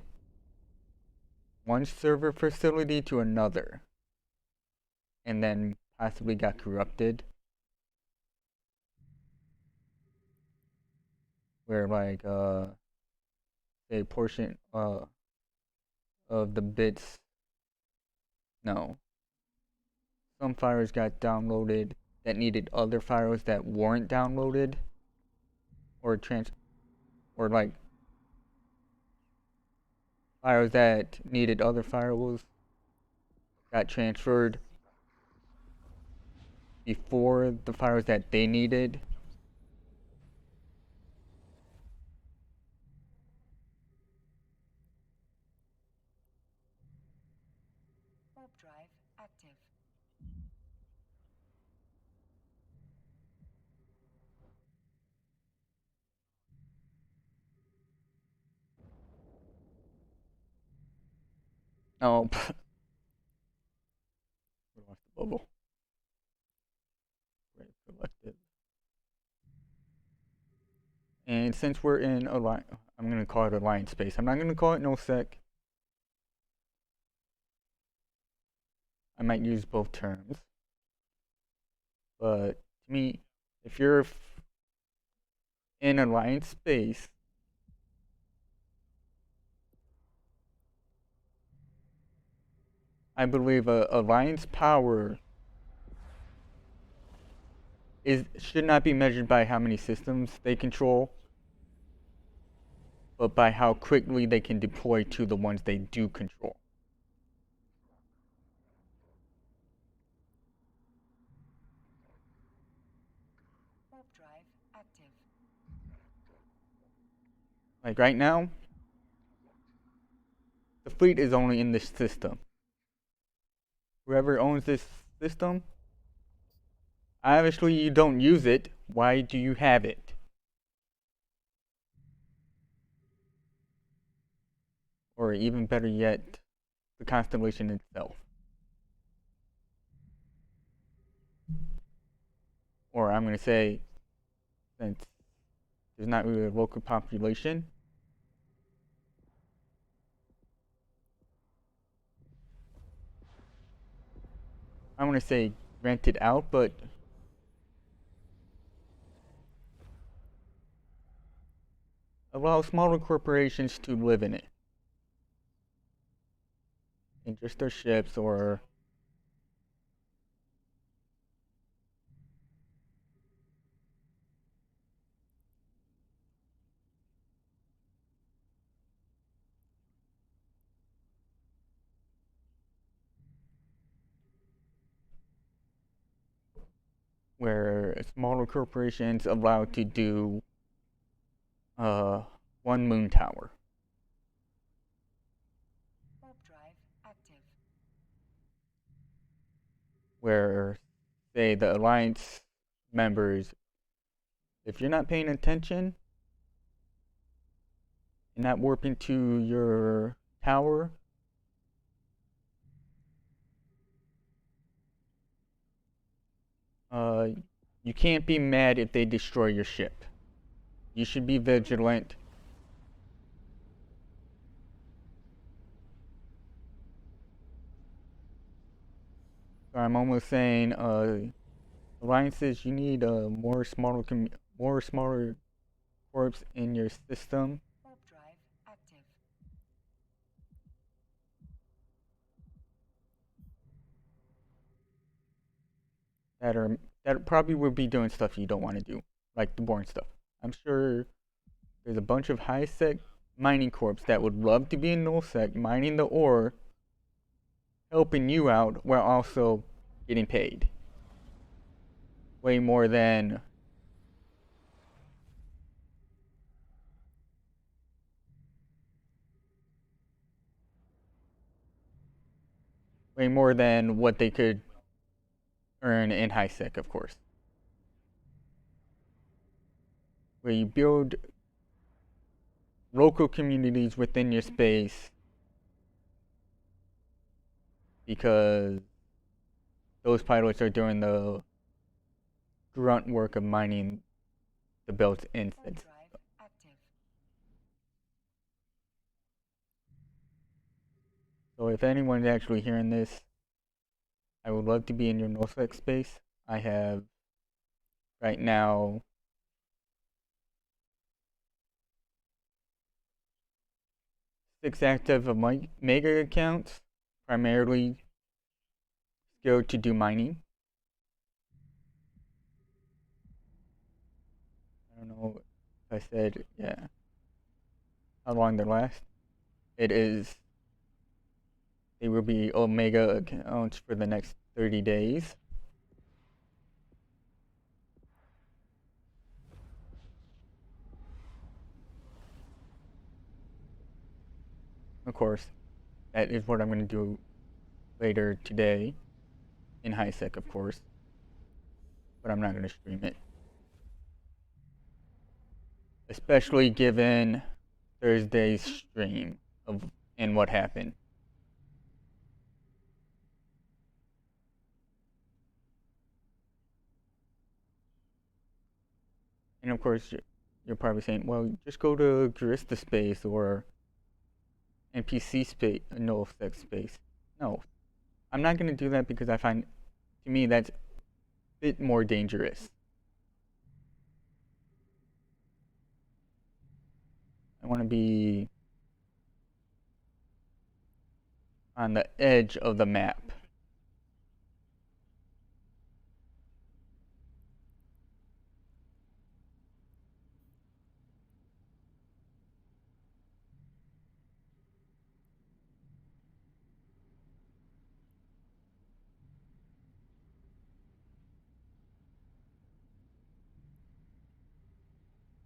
one server facility to another, and then possibly got corrupted, where like a portion of the bits, no, some files got downloaded that needed other files that weren't downloaded, or or like files that needed other firewalls got transferred before the files that they needed. Warp drive active. Oh, we lost the bubble. Right, selected. And since we're in I'm gonna call it Alliance space. I'm not gonna call it NullSec. I might use both terms. But to me, if you're in Alliance space, I believe Alliance power should not be measured by how many systems they control, but by how quickly they can deploy to the ones they do control. Warp drive active. Like right now, the fleet is only in this system. Whoever owns this system, obviously you don't use it. Why do you have it? Or even better yet, the constellation itself. Or I'm going to say, since there's not really a local population, I'm going to say rent it out, but allow smaller corporations to live in it. In just their ships or where smaller corporations allowed to do one moon tower. Warp drive active. Where, say, the Alliance members, if you're not paying attention and not warping to your tower, you can't be mad if they destroy your ship. You should be vigilant. So I'm almost saying, alliances, you need more smaller corps in your system. Warp drive active. That probably would be doing stuff you don't want to do, like the boring stuff. I'm sure there's a bunch of high sec mining corps that would love to be in nullsec mining the ore, helping you out while also getting paid way more than what they could earn in high sec, of course. Where you build local communities within your space because those pilots are doing the grunt work of mining the built instance. Warp drive active. So if anyone's actually hearing this, I would love to be in your nullsec space. I have right now 6 active mega accounts, primarily skilled to do mining. I don't know if I said, yeah, how long they last. They will be Omega accounts for the next 30 days. Of course, that is what I'm going to do later today in high sec, of course, but I'm not going to stream it, especially given Thursday's stream of and what happened. And of course, you're probably saying, well, just go to Garista space or NPC space, no sex space. No, I'm not going to do that because I find, to me, that's a bit more dangerous. I want to be on the edge of the map.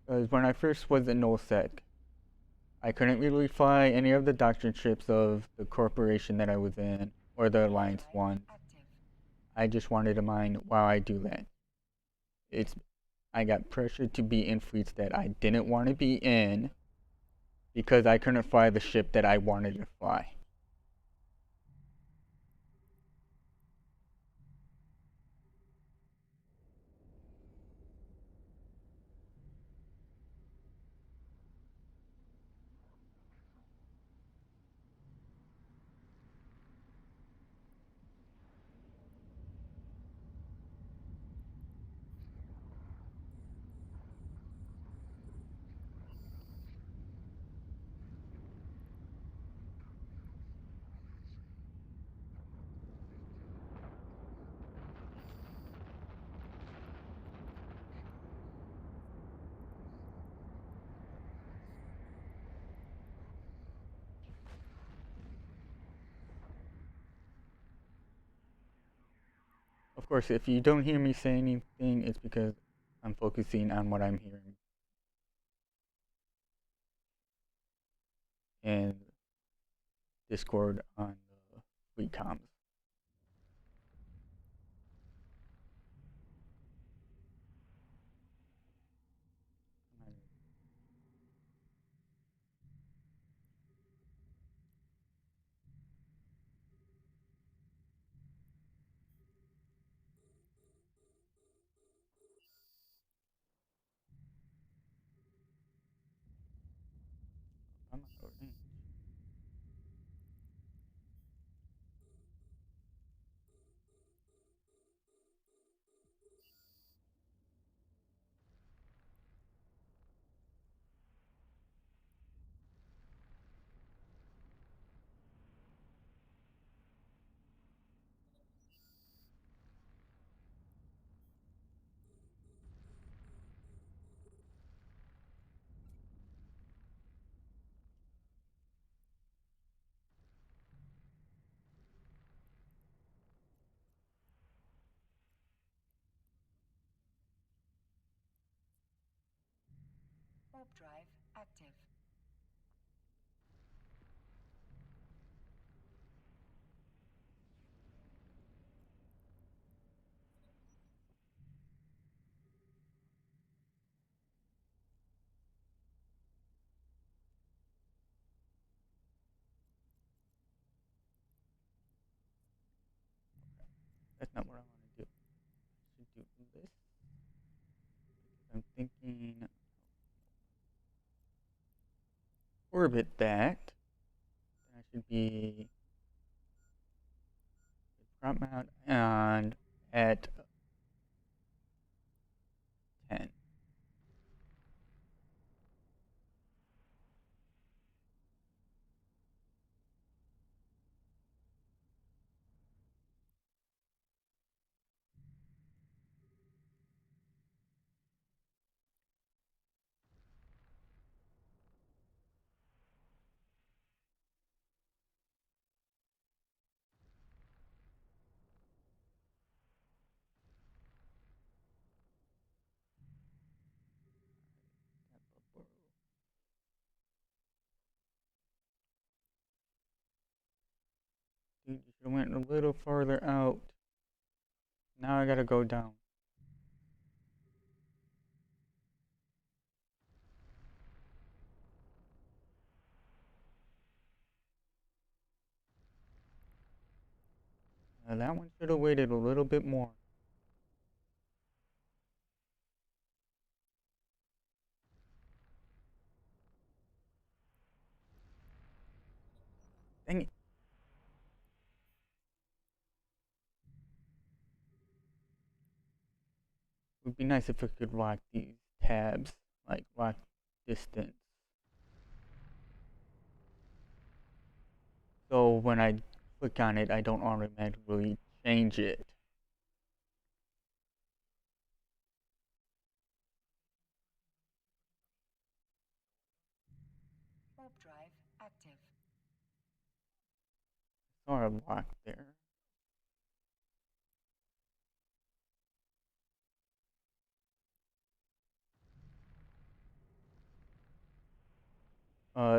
Because when I first was in nullsec, I couldn't really fly any of the doctrine ships of the corporation that I was in, or the Alliance one. I just wanted to mine while I do that. I got pressured to be in fleets that I didn't want to be in because I couldn't fly the ship that I wanted to fly. Of course, if you don't hear me say anything, it's because I'm focusing on what I'm hearing. And Discord on the fleet comms. I'm not loading. Warp drive active. That's not what I want to do. I should do this. I'm thinking orbit that. Then I should be prop mount and at 10. You should have went a little farther out. Now I gotta go down. That one should have waited a little bit more. Dang it. It would be nice if I could lock these tabs, like lock distance. So when I click on it, I don't automatically change it. Warp drive active. Sort of locked there.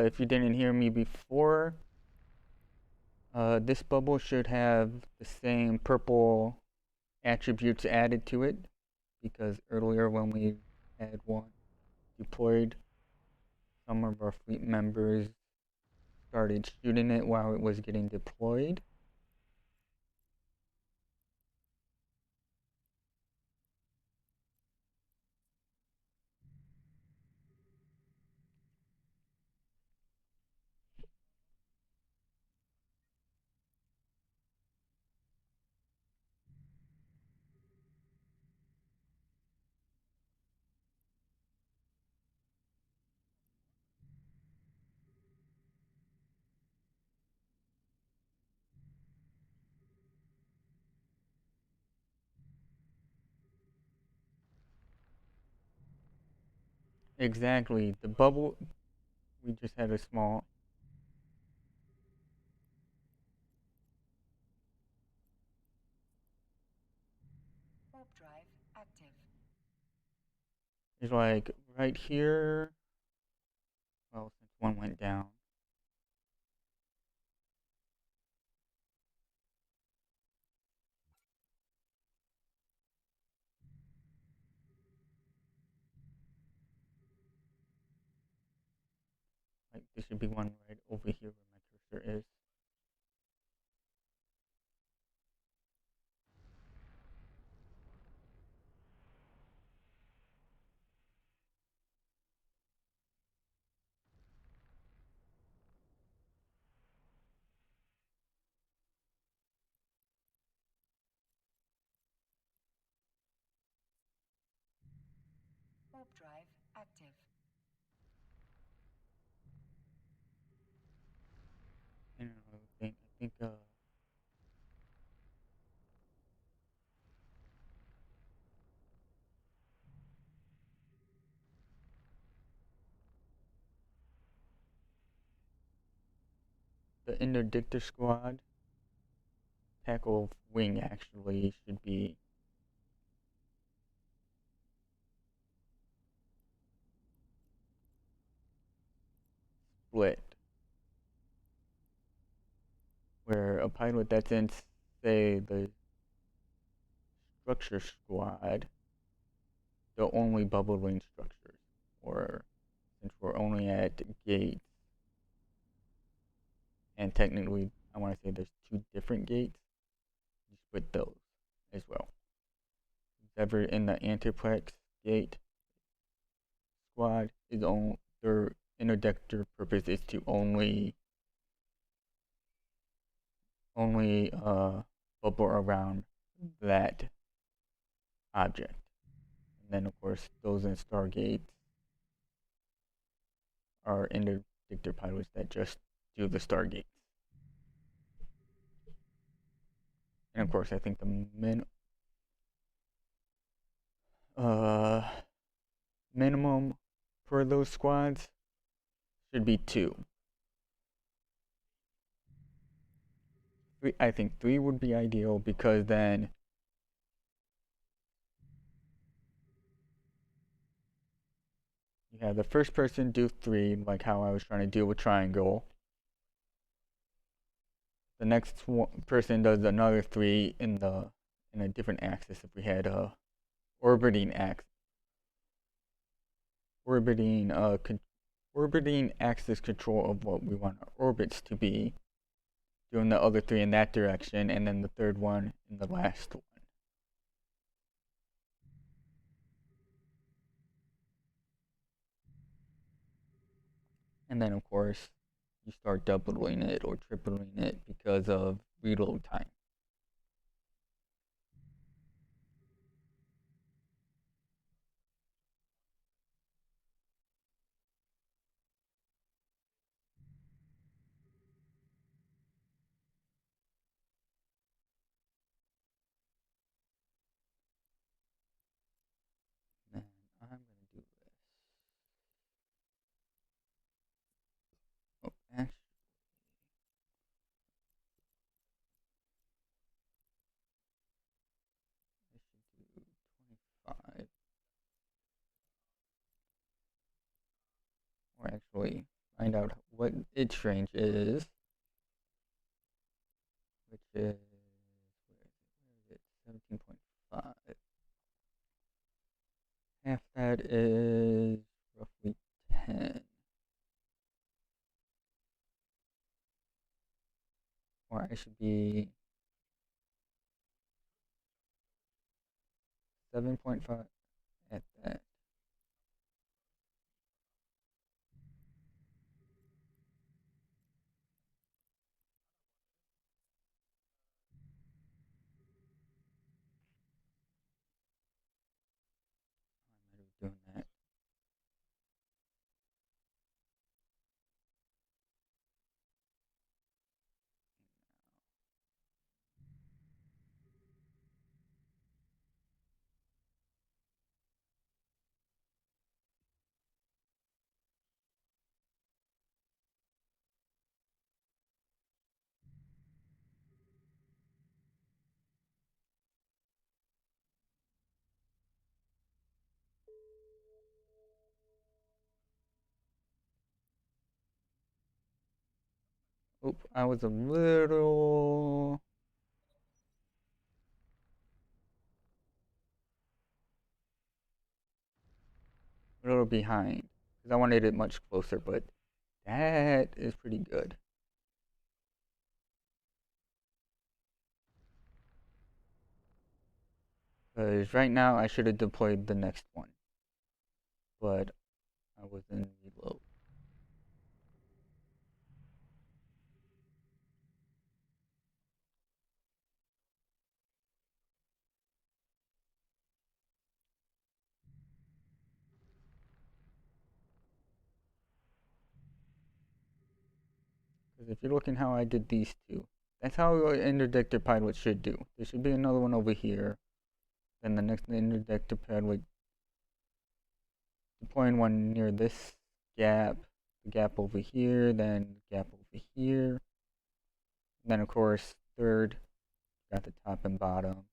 If you didn't hear me before, this bubble should have the same purple attributes added to it, because earlier when we had one deployed, some of our fleet members started shooting it while it was getting deployed. Exactly, the bubble, we just had a small, Warp drive active. it's like right here, well, since one went down. Like, there should be one right over here where my cursor is. Warp drive active. And another thing, I think, the interdictor squad tackle wing actually should be split, where a pilot that's in, say, the structure squad, they'll only bubble wing structures, or since we're only at gates, and technically I want to say there's two different gates, you split those as well. Whoever in the antiplex gate squad is on their interdictor purpose is to only bubble around that object. And then of course those in Stargate are interdictor pilots that just do the Stargates. And of course I think the minimum for those squads should be two. I think three would be ideal, because then you have the first person do three, like how I was trying to deal with Triangle. the next person does another 3 in a different axis. If we had a orbiting axis, orbiting orbiting axis control of what we want our orbits to be, doing the other 3 in that direction, and then the third one in the last one. And then of course you start doubling it or tripling it because of reload time. And I'm gonna do this. Oh, actually, I should do 25. Or actually find out what its range is, which is, where is it? 17.5. Half that is roughly 10. Or I should be 7.5 at that. I might be doing that. Oop, I was a little behind because I wanted it much closer, but that is pretty good. Because right now I should have deployed the next one, but I was in reload. Because if you're looking how I did these two, that's how an interdictor pilot should do. There should be another one over here. Then the next interdictor pilot deploying one near this gap, the gap over here, then gap over here. And then of course third, got the top and bottom.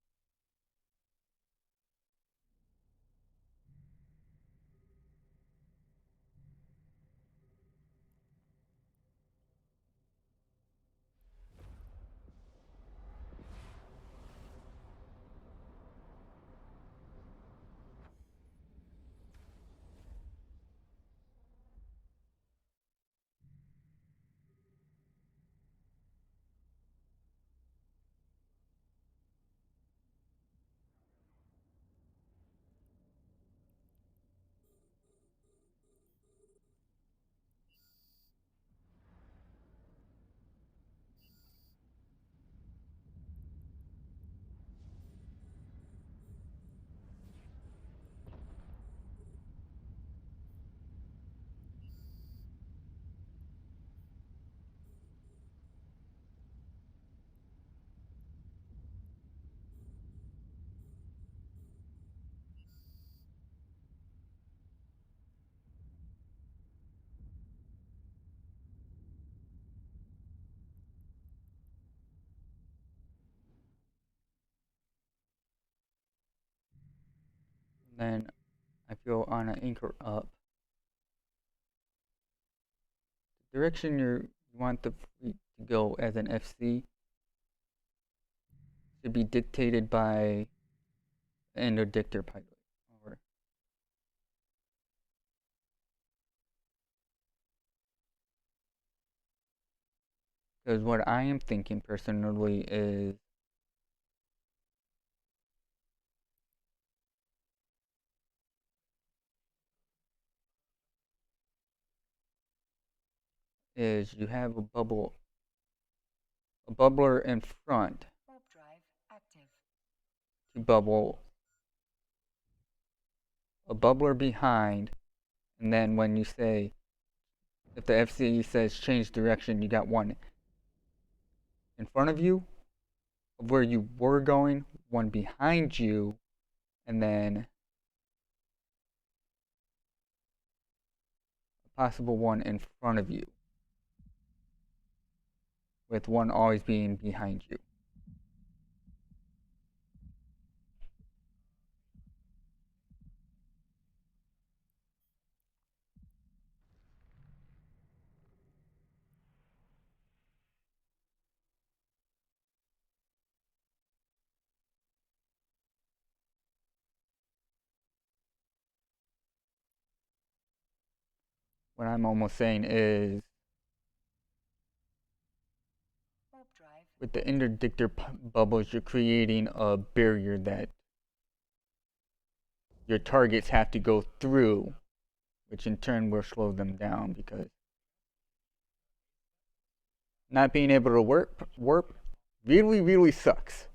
And then I feel on an anchor up. The direction you want the fleet to go as an FC to be dictated by an interdictor pilot. Because what I am thinking personally is you have a bubbler in front Warp drive active. to bubble, a bubbler behind, and then when you say, if the FCE says change direction, you got one in front of you, of where you were going, one behind you, and then a possible one in front of you, with one always being behind you. What I'm almost saying is, Warp drive. with the interdictor bubbles, you're creating a barrier that your targets have to go through, which in turn will slow them down, because not being able to warp really, really sucks.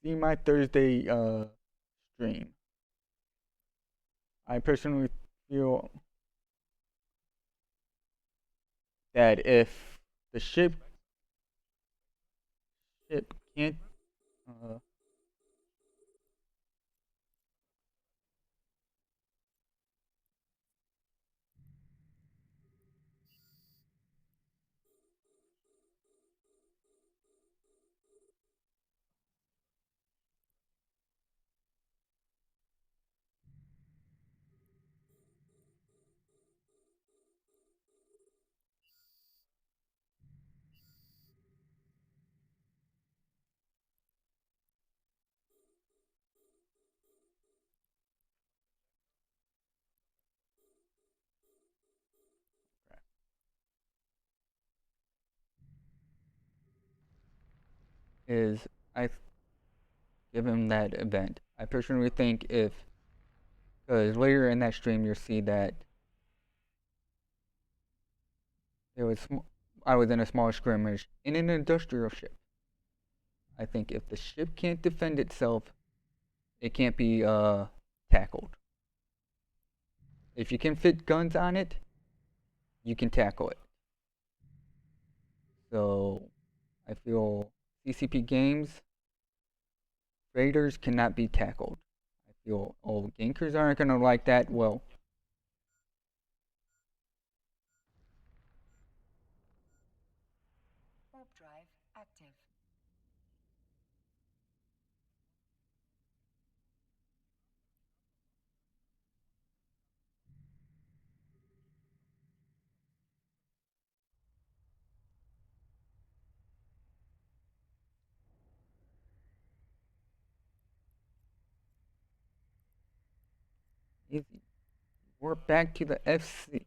See my Thursday stream. I personally feel that if the ship can't is I give him that event. I personally think if, because later in that stream you'll see that there was I was in a small skirmish in an industrial ship. I think if the ship can't defend itself, it can't be tackled. If you can fit guns on it, you can tackle it. So I feel CCP games, raiders cannot be tackled. I feel, oh, gankers aren't gonna like that. Well, Warp drive active. easy. We're back to the FC.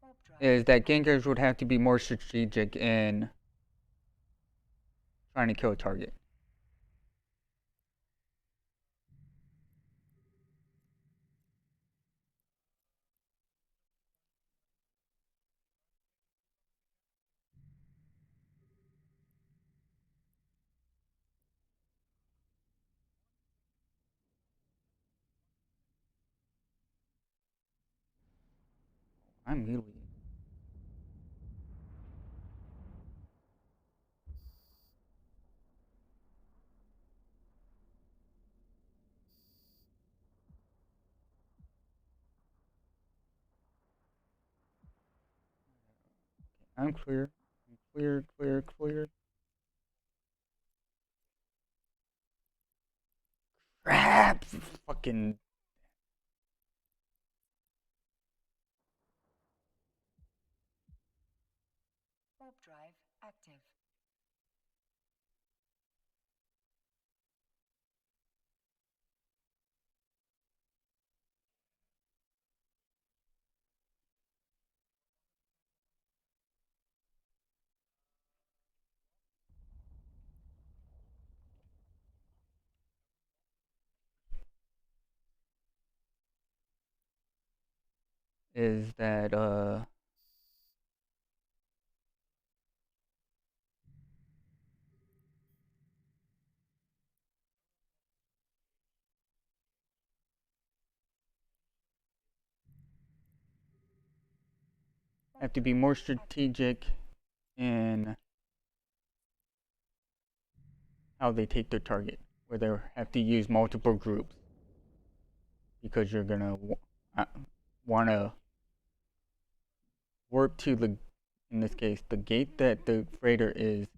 Warp drive. Is that gankers would have to be more strategic in trying to kill a target. I'm really. I'm clear. I'm clear, clear, clear. Crap! Fucking. Warp drive active. is that have to be more strategic in how they take their target, where they have to use multiple groups because you're gonna want to warp to the, in this case, the gate that the freighter is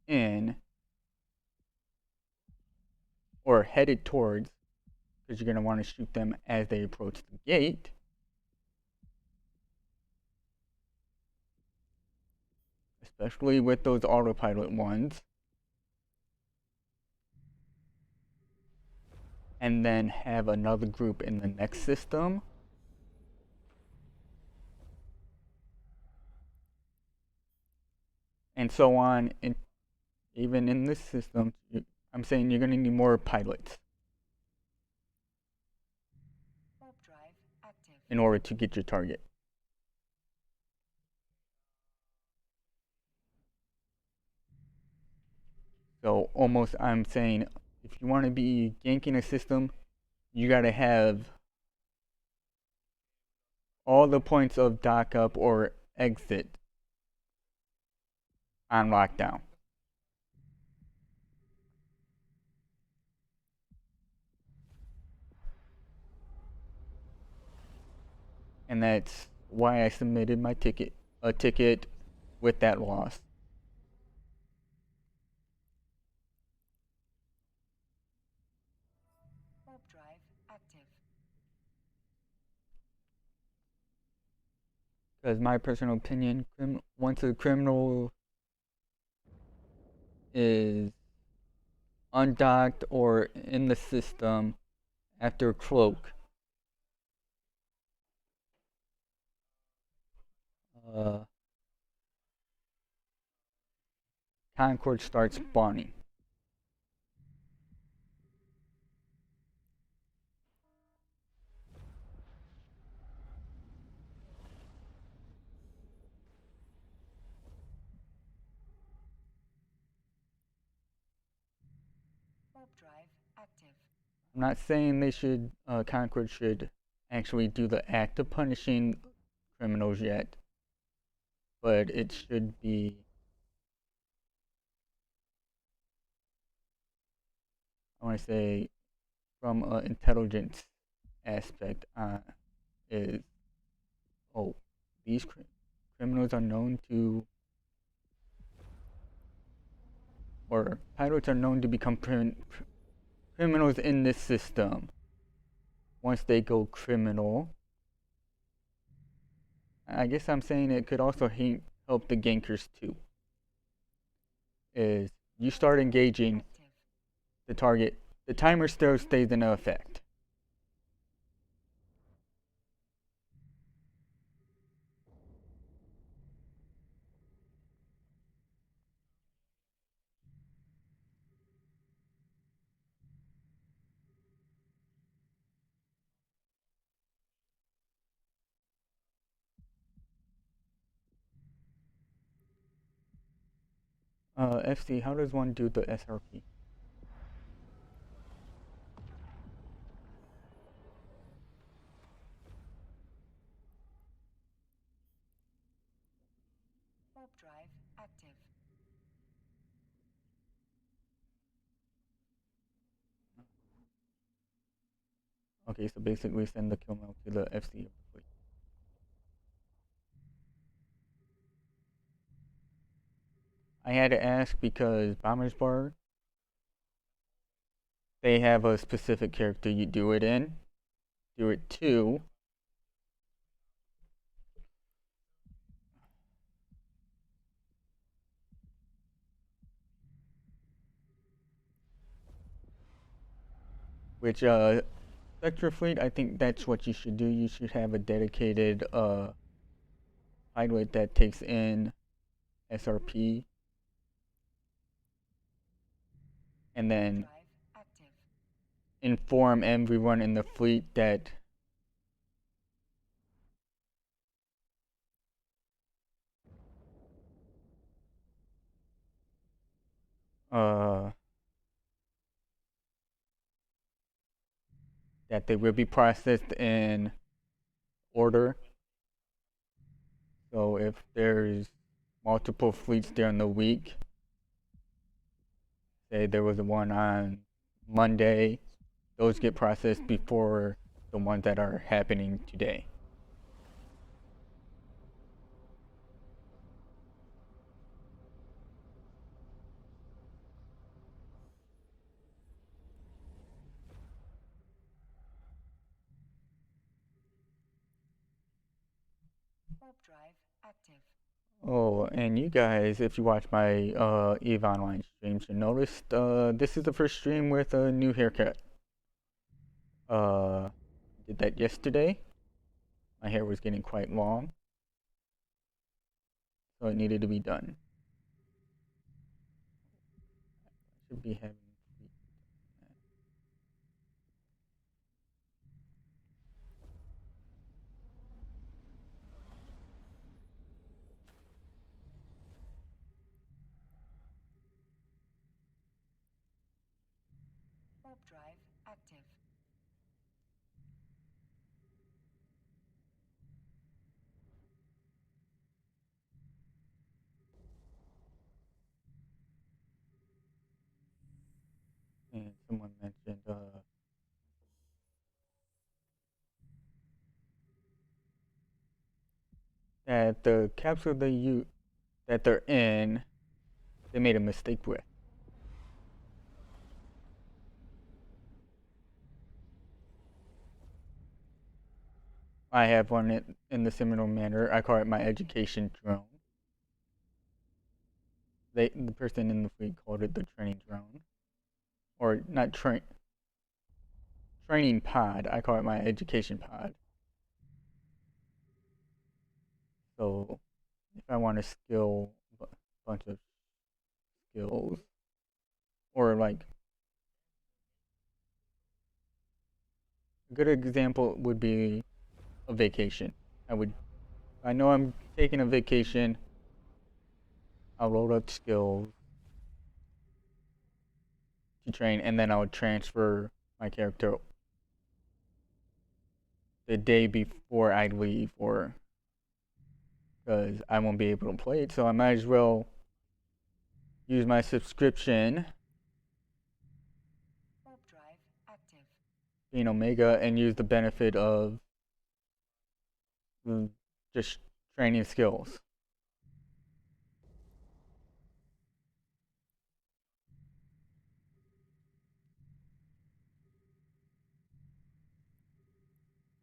in or headed towards, because you're gonna want to shoot them as they approach the gate. Especially with those autopilot ones. And then have another group in the next system. And so on. And even in this system, I'm saying you're going to need more pilots Warp drive active. in order to get your target. So almost I'm saying if you want to be ganking a system, you got to have all the points of dock up or exit on lockdown. And that's why I submitted my a ticket with that loss. Warp drive active. Because my personal opinion, once a criminal is undocked or in the system after cloak, Concord starts spawning. Warp drive active. I'm not saying they should, Concord should actually do the act of punishing criminals yet, but it should be, I want to say, from an intelligence aspect, is, oh, these criminals are known to, or pilots are known to become criminals in this system. Once they go criminal, I guess I'm saying it could also help the gankers too. Is you start engaging Active. the target, the timer still stays in effect. FC, how does one do the SRP? Warp drive active. Okay, so basically send the kill mail to the FC. I had to ask because Bomber's Bar, they have a specific character you do it in, do it to. Which Spectre Fleet, I think that's what you should do. You should have a dedicated pilot that takes in SRP and then inform everyone in the fleet that uh that they will be processed in order. So if there's multiple fleets during the week, say there was one on Monday, those get processed before the ones that are happening today. Warp drive active. Oh, and you guys, if you watch my EVE Online streams, you noticed this is the first stream with a new haircut. Uh, did that yesterday. My hair was getting quite long, so it needed to be done. Should be having. Warp drive active. And someone mentioned that the capsule that they're in, they made a mistake with. I have one in the similar manner. I call it my education drone. The person in the fleet called it the training drone, or not training pod. I call it my education pod. So if I want to skill a bunch of skills, or like a good example would be a vacation. I know I'm taking a vacation. I'll load up skills to train, and then I would transfer my character the day before I leave, or because I won't be able to play it. So I might as well use my subscription, Warp drive active. being Omega, and use the benefit of just training skills.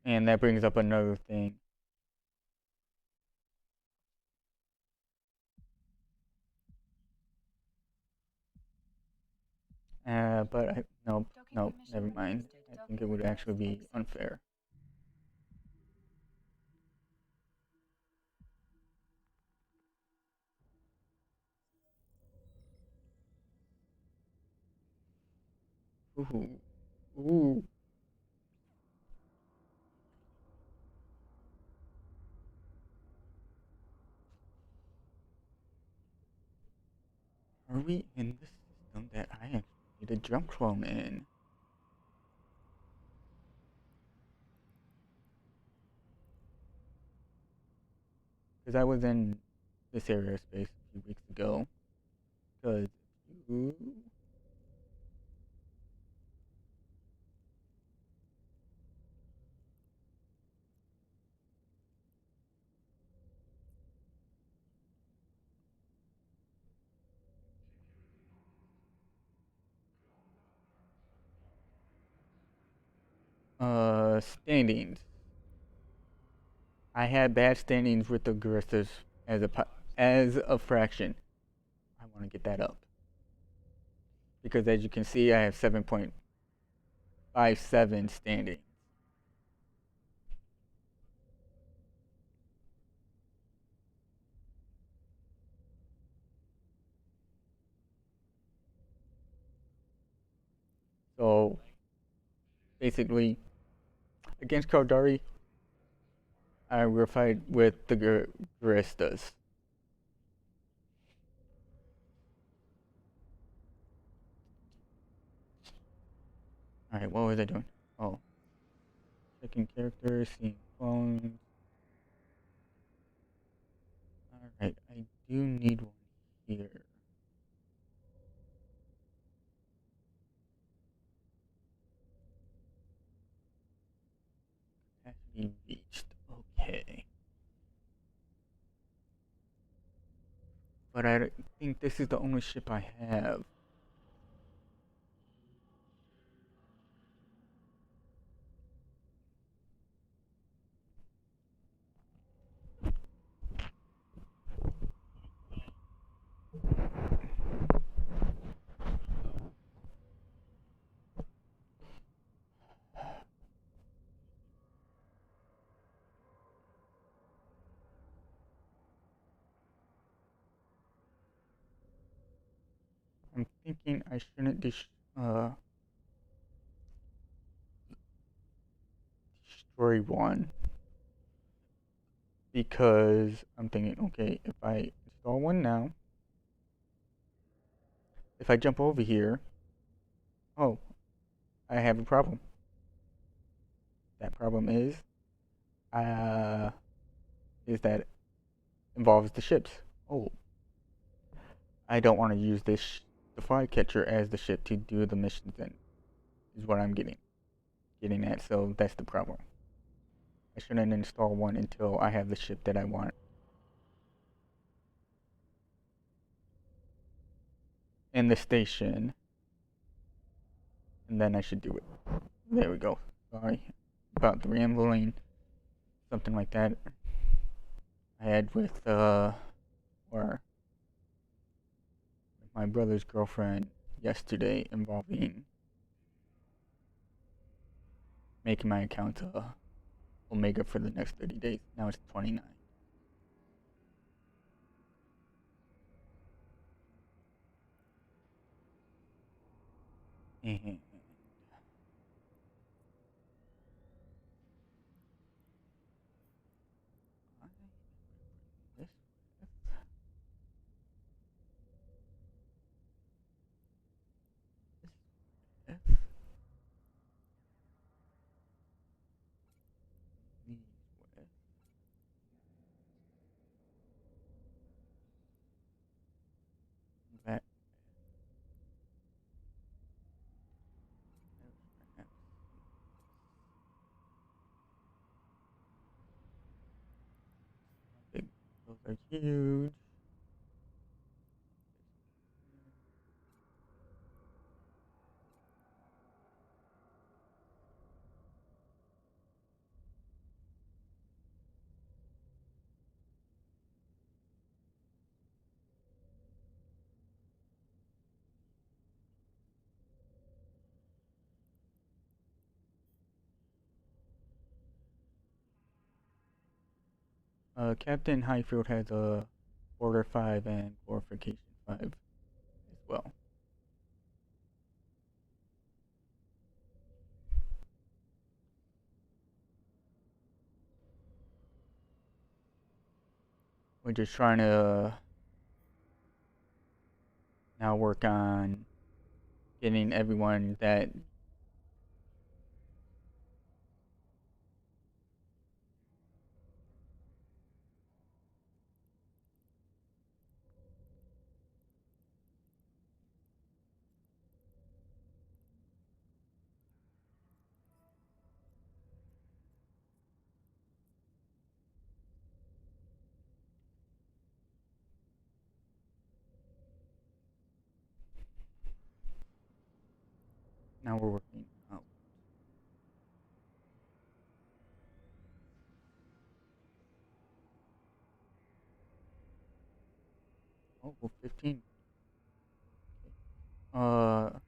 And that brings up another thing. But nope, never mind. I think it would actually be unfair. Ooh, ooh. Are we in the system that I actually need a jump clone in? Because I was in this area space a few weeks ago. Because standings. I had bad standings with the aggressors as a fraction. I want to get that up because as you can see, I have 7 point. 5-7 standing. So basically, against Kaldari, I will fight with the Guristas. Alright, what was I doing? Oh, checking characters, seeing clones. Alright, I do need one here. Capacity reached. Okay. But I think this is the only ship I have. I'm thinking I shouldn't destroy one. Because I'm thinking, okay, if I install one now, if I jump over here, oh, I have a problem. That problem uh, is that involves the ships. Oh, I don't want to use the flycatcher as the ship to do the missions in, is what I'm getting at, so that's the problem. I shouldn't install one until I have the ship that I want. And the station. And then I should do it. There we go. Sorry about the rambling. Something like that. I had with my brother's girlfriend yesterday involving making my account Omega for the next 30 days. Now it's 29. And this F these with that F. Big, those are huge. Captain Highfield has a Order 5 and Glorification 5 as well. We're just trying to now work on getting everyone that now we're working out. Oh, well, 15. Okay.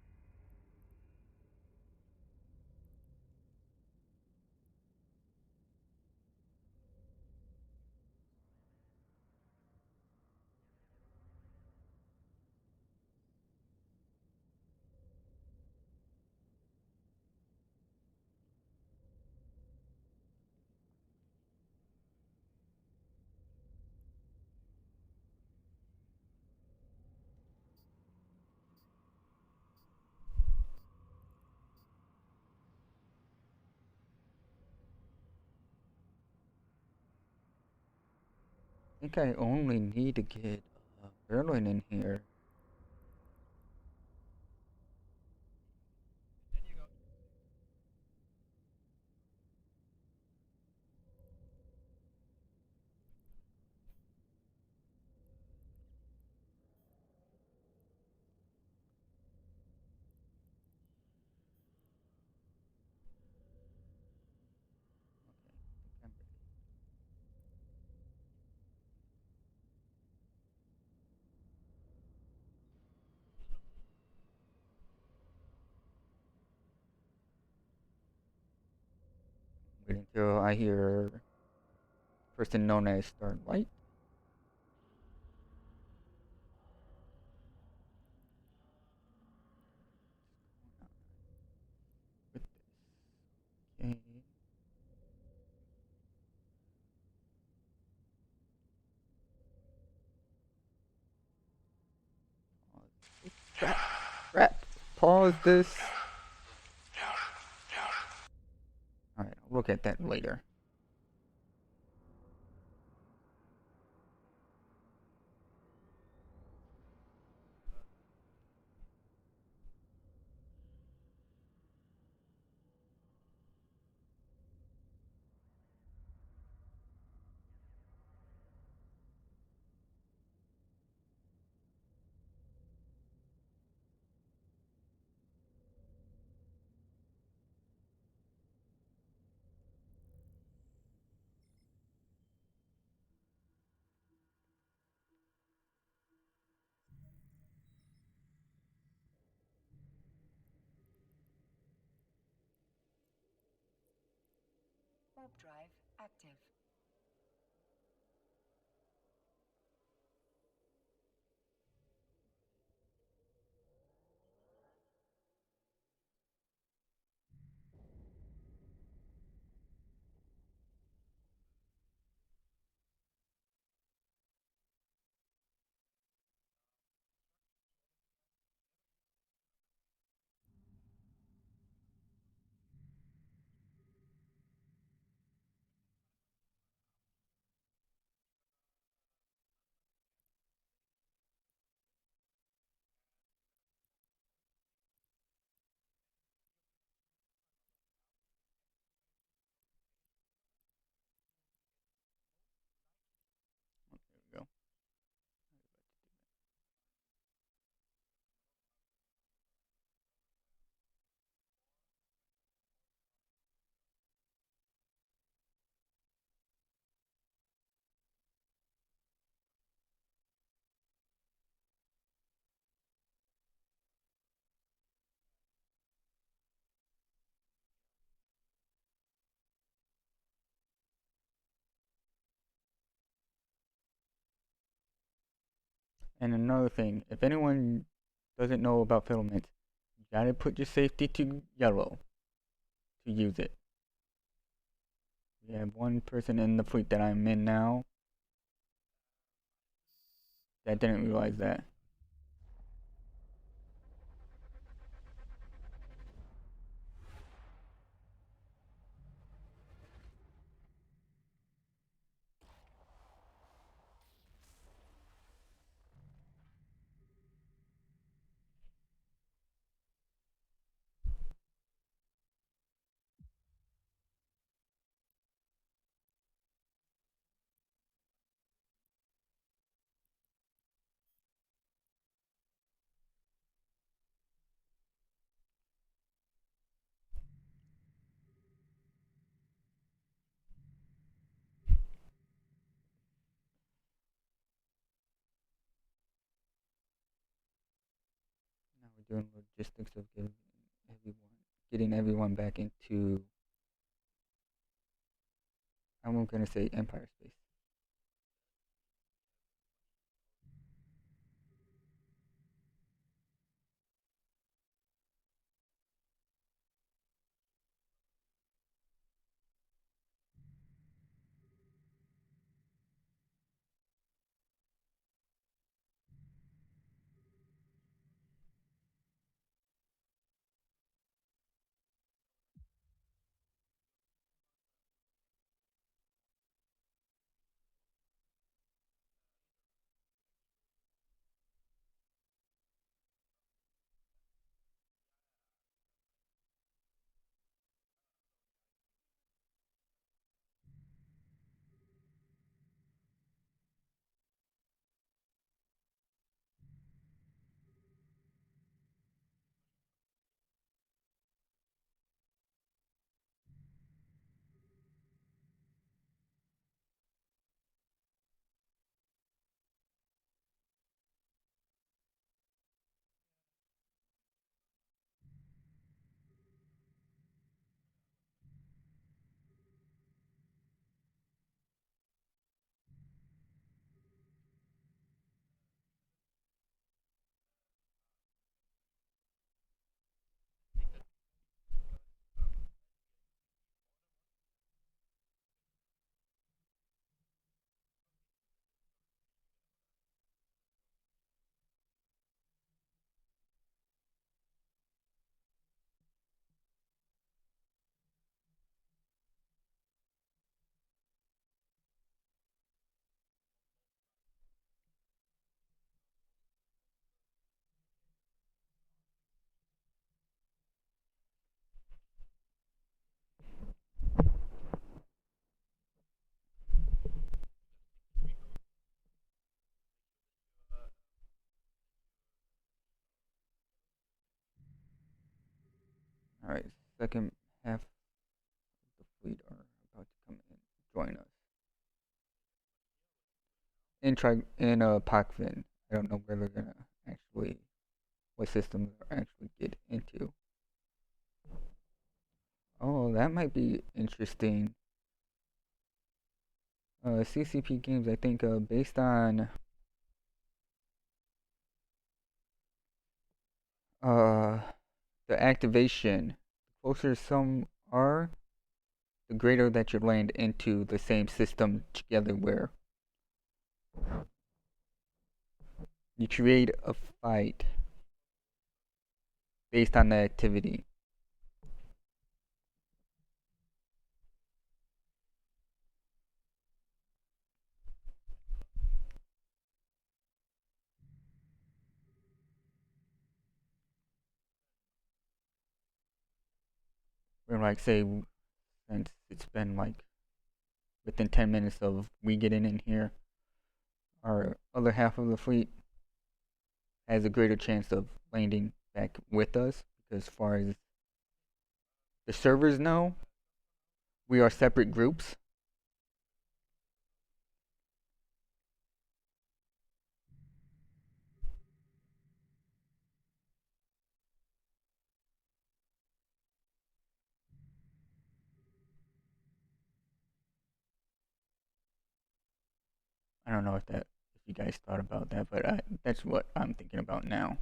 think I only need to get Berlin in here. Okay, I think I'm ready. Wait until I hear person known as Starlight. With this. Okay. Crap. Crap. Pause this. Alright, I'll look at that later. Warp drive active. There we go. And another thing, if anyone doesn't know about filaments, you gotta put your safety to yellow to use it. We have one person in the fleet that I'm in now that didn't realize that. Now we're doing logistics of getting everyone back into, I'm gonna say Empire space. second half of the fleet are about to come in, join us. In Pakvin. I don't know where they're gonna actually, what system they'll actually get into. Oh, that might be interesting. CCP games, I think, based on uh the activation, the closer some are, the greater that you land into the same system together, where you create a fight based on the activity. Where, like, say, since it's been like within 10 minutes of we getting in here, our other half of the fleet has a greater chance of landing back with us, because as far as the servers know, we are separate groups. I don't know if you guys thought about that, but that's what I'm thinking about now.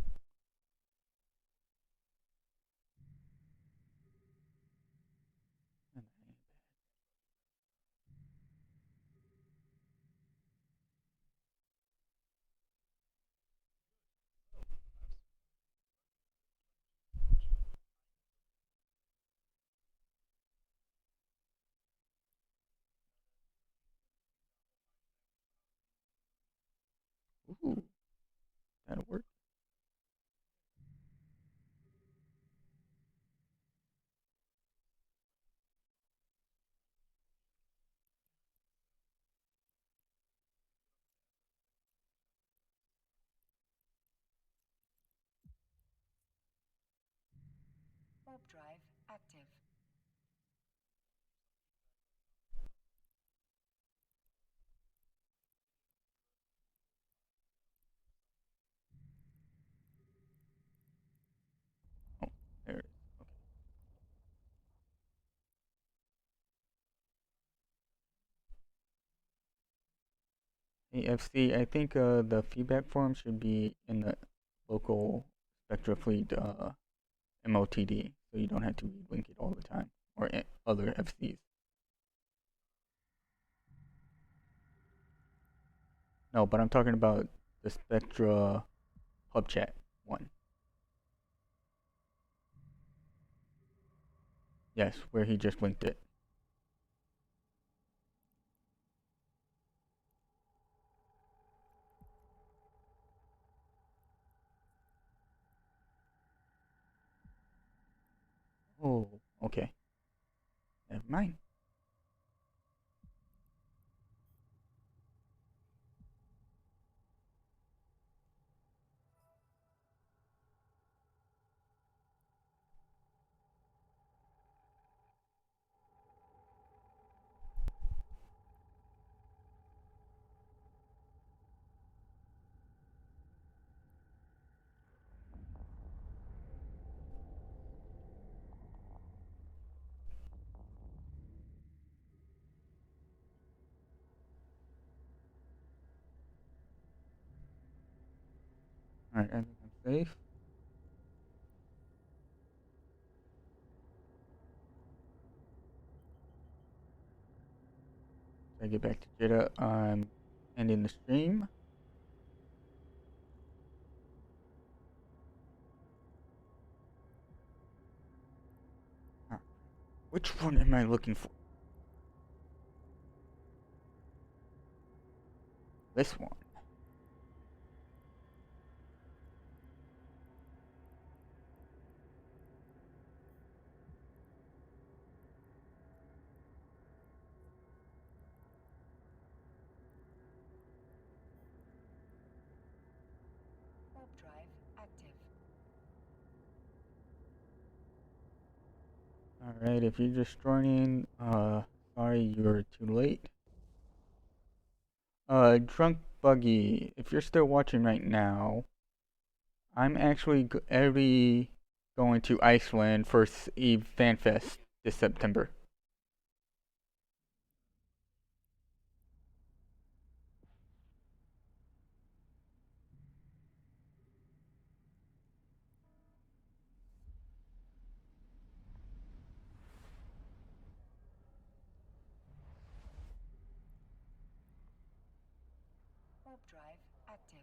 Ooh, that'll work. Warp drive active. Oh, there it is. Okay. AFC, I think the feedback form should be in the local Spectre Fleet MOTD, so you don't have to link it all the time, or other FCs. No, but I'm talking about the Spectra pub chat one. Yes, where he just linked it. Oh, okay. Never mind. Alright, I think I'm safe. So I get back to Jeddah. I'm ending the stream. Huh. Which one am I looking for? This one. Warp drive active. Alright, if you're just joining, sorry you're too late. Drunk Buggy, if you're still watching right now, I'm actually going to Iceland for Eve Fan Fest this September. Warp drive active.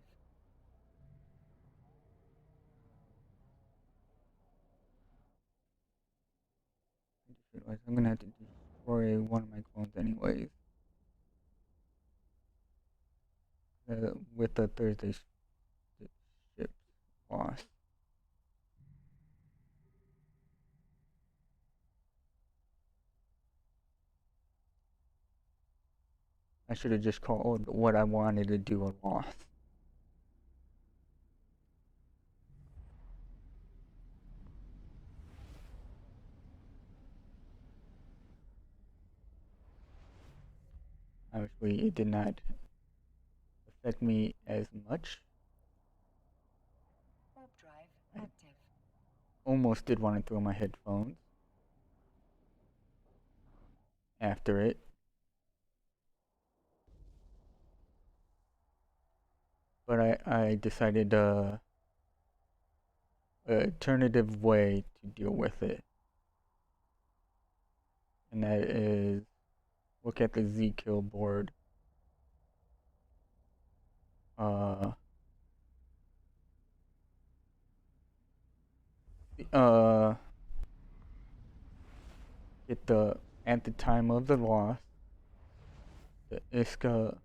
I just realized I'm gonna have to destroy one of my clones anyways. With the Thursday ship loss. I should have just called what I wanted to do a loss. Obviously, it did not affect me as much. Warp drive active. Almost did want to throw my headphones after it. But I decided alternative way to deal with it. And that is look at the Z kill board. Uh, get the at the time of the loss, the ISKA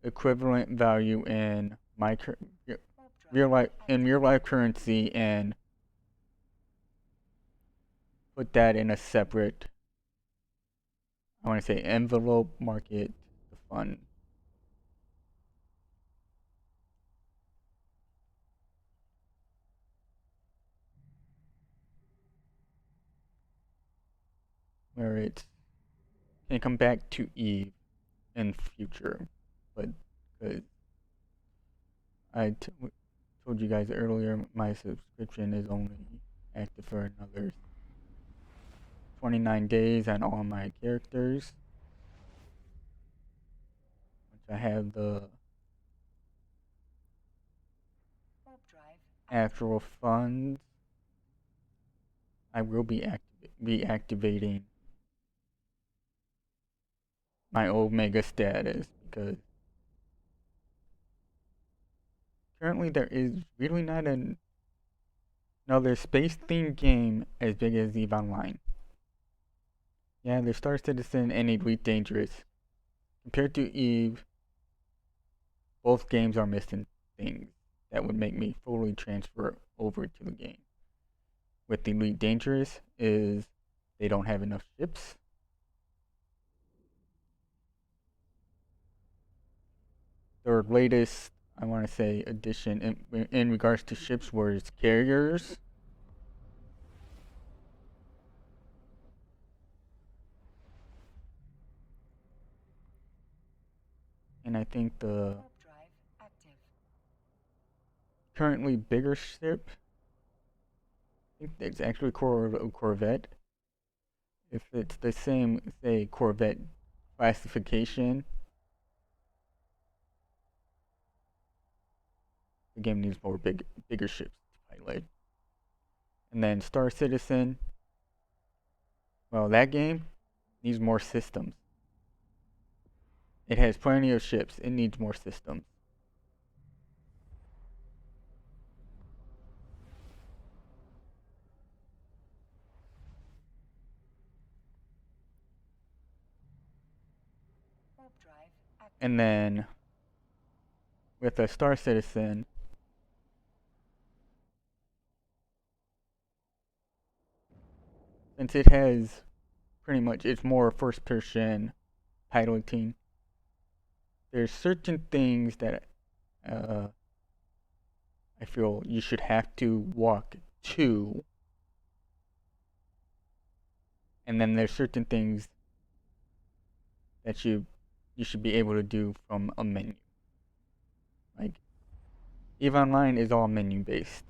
equivalent value in real life currency, and put that in a separate, I want to say, envelope, market the fund. Where it can come back to Eve in future, but because told you guys earlier, my subscription is only active for another 29 days on all my characters. Once I have the actual funds, I will be reactivating my Omega status, because currently there is really not another space-themed game as big as EVE Online. Yeah, there's Star Citizen and Elite Dangerous. Compared to EVE, both games are missing things that would make me fully transfer over to the game. With Elite Dangerous is they don't have enough ships. Their latest, I want to say, addition in regards to ships was carriers. And I think the currently bigger ship, I think it's actually a Corvette. If it's the same, say, Corvette classification, the game needs more bigger ships to pilot. And then Star Citizen, well, that game needs more systems. It has plenty of ships. It needs more systems. And then with a Star Citizen, since it has pretty much, it's more first person piloting, there's certain things that I feel you should have to walk to And then there's certain things that you should be able to do from a menu. Like EVE Online is all menu based.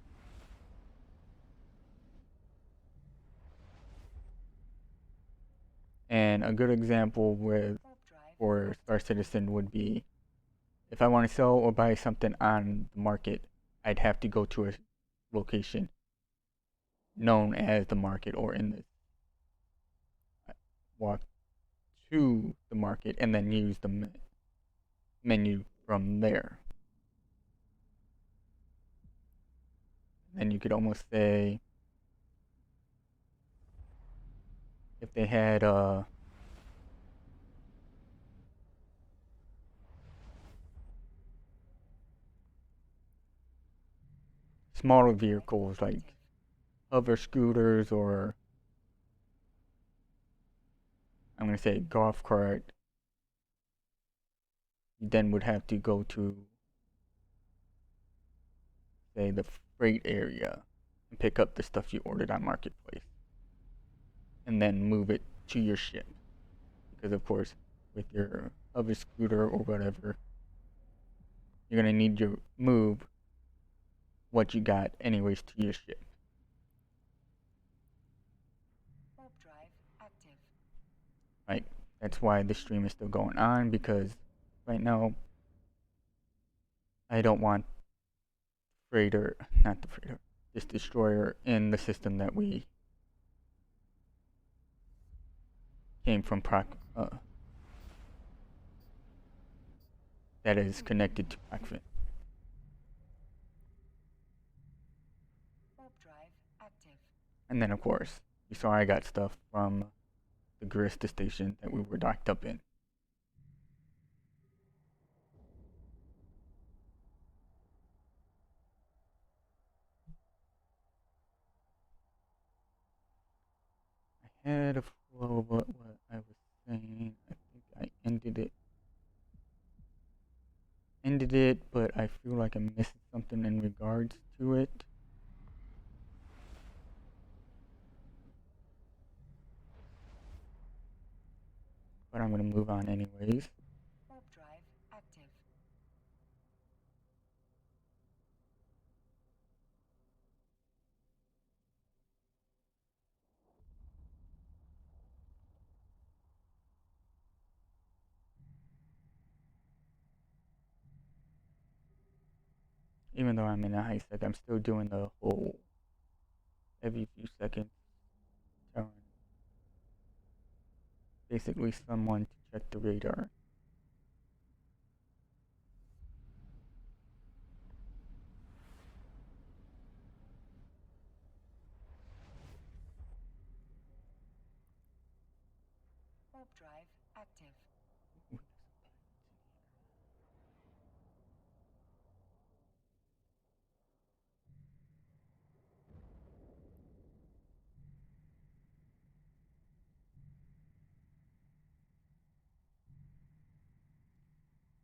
And a good example for Star Citizen would be if I want to sell or buy something on the market, I'd have to go to a location known as the market, or in the walk to the market and then use the menu from there. And you could almost say if they had smaller vehicles like hover scooters, or I'm going to say golf cart, you then would have to go to, say, the freight area and pick up the stuff you ordered on Marketplace and then move it to your ship. Because, of course, with your hover scooter or whatever, you're going to need to move what you got anyways to your ship. Warp drive active. Right? That's why the stream is still going on, because right now I don't want this destroyer in the system that we came from that is connected to Procfin. Warp drive active. And then, of course, you saw I got stuff from the Garista station that we were docked up in. I had a flow of what I was saying. I think I ended it, but I feel like I'm missing something in regards to it. But I'm gonna move on anyways. Warp drive active. Even though I'm in a high sec, I'm still doing the whole every few seconds telling basically someone to check the radar. Warp drive active.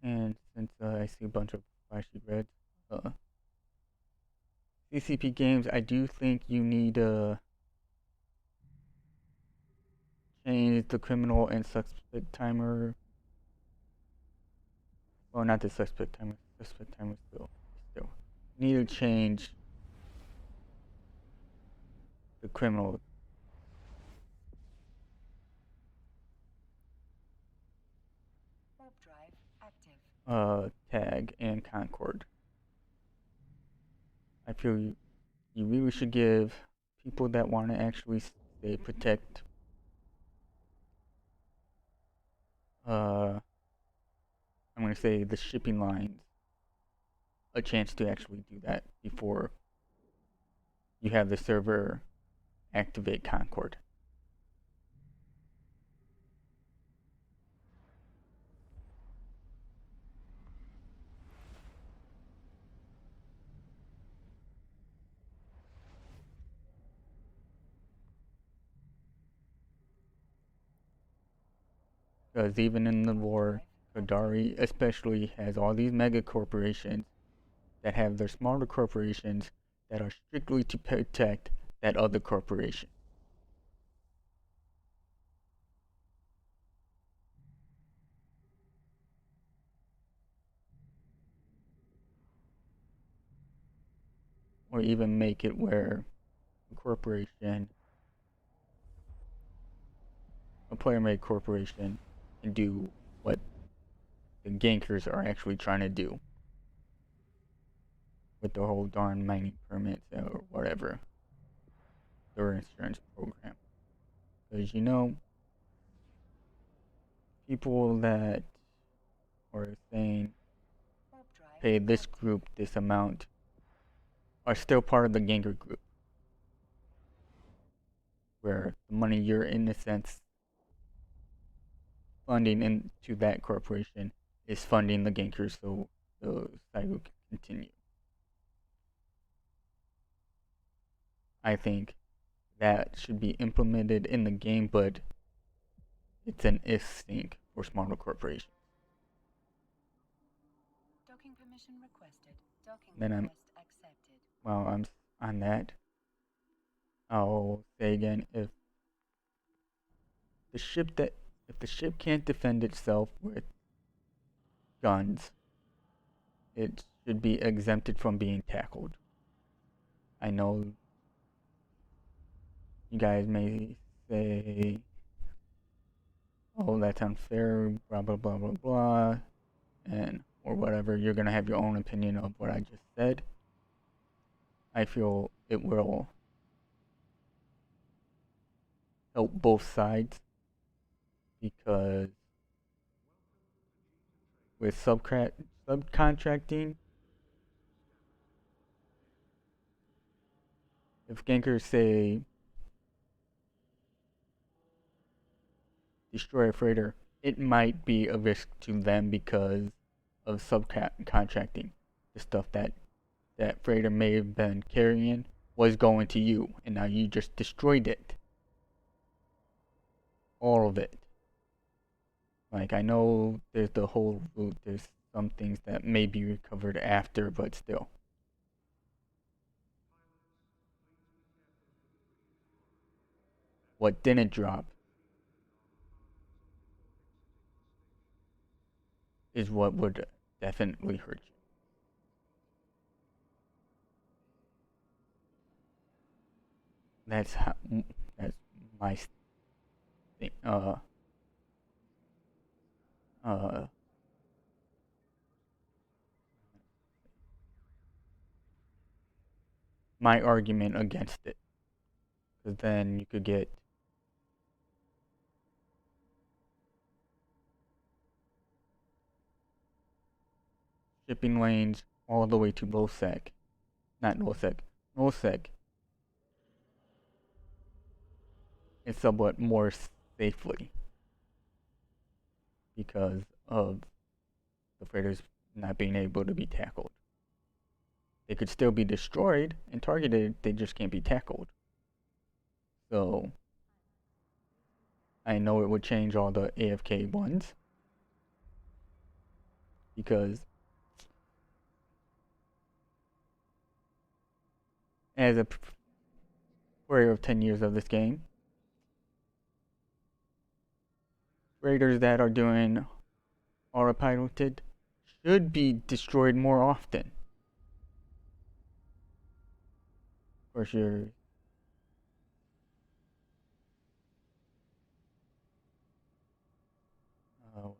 And since I see a bunch of flashy reds, CCP games, I do think you need to change the criminal and suspect timer. Well, not the suspect timer. Suspect timer still. Need to change the criminal Warp drive active. tag and Concord. I feel you really should give people that want to actually say protect I'm going to say the shipping lines a chance to actually do that before you have the server activate Concord. Because even in the war, Kadari especially has all these mega corporations that have their smaller corporations that are strictly to protect that other corporation. or even make it where a player-made corporation, can do what the gankers are actually trying to do with the whole darn mining permits or whatever, their insurance program. Because people that are saying pay this group this amount are still part of the ganker group, where the money you're in a sense funding into that corporation is funding the gankers, so the cycle can continue. I think that should be implemented in the game, but it's an if sync for smaller corporations. Docking permission requested. Docking Then request accepted. While I'm on that, I'll say again, if the ship can't defend itself with guns, it should be exempted from being tackled. I know you guys may say, oh, that's unfair, blah, blah, blah, blah, blah, or whatever. You're going to have your own opinion of what I just said. I feel it will help both sides, because with subcontracting, if gankers say destroy a freighter, it might be a risk to them because of subcontracting. The stuff that freighter may have been carrying was going to you, and now you just destroyed it. All of it. Like, I know there's the whole route, there's some things that may be recovered after, but still. What didn't drop is what would definitely hurt you. That's my thing. My argument against it, because then you could get shipping lanes all the way to LoSec. Not LoSec. LoSec is somewhat more safely because of the freighters not being able to be tackled. They could still be destroyed and targeted, they just can't be tackled. So, I know it would change all the AFK ones, because as a player of 10 years of this game, raiders that are doing autopiloted should be destroyed more often. Of course, oh,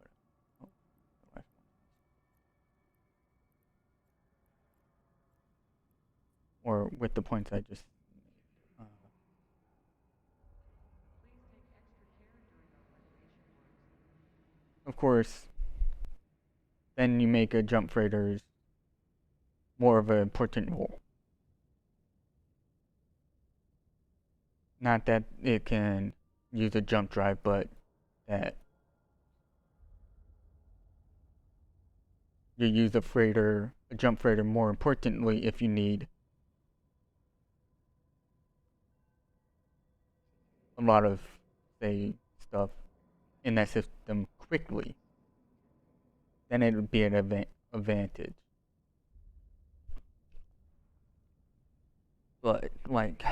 or with the points I just of course, then you make a jump freighters more of an important role. Not that it can use a jump drive, but that you use a jump freighter more importantly if you need a lot of, say, stuff in that system quickly. Then it would be an advantage. But, like,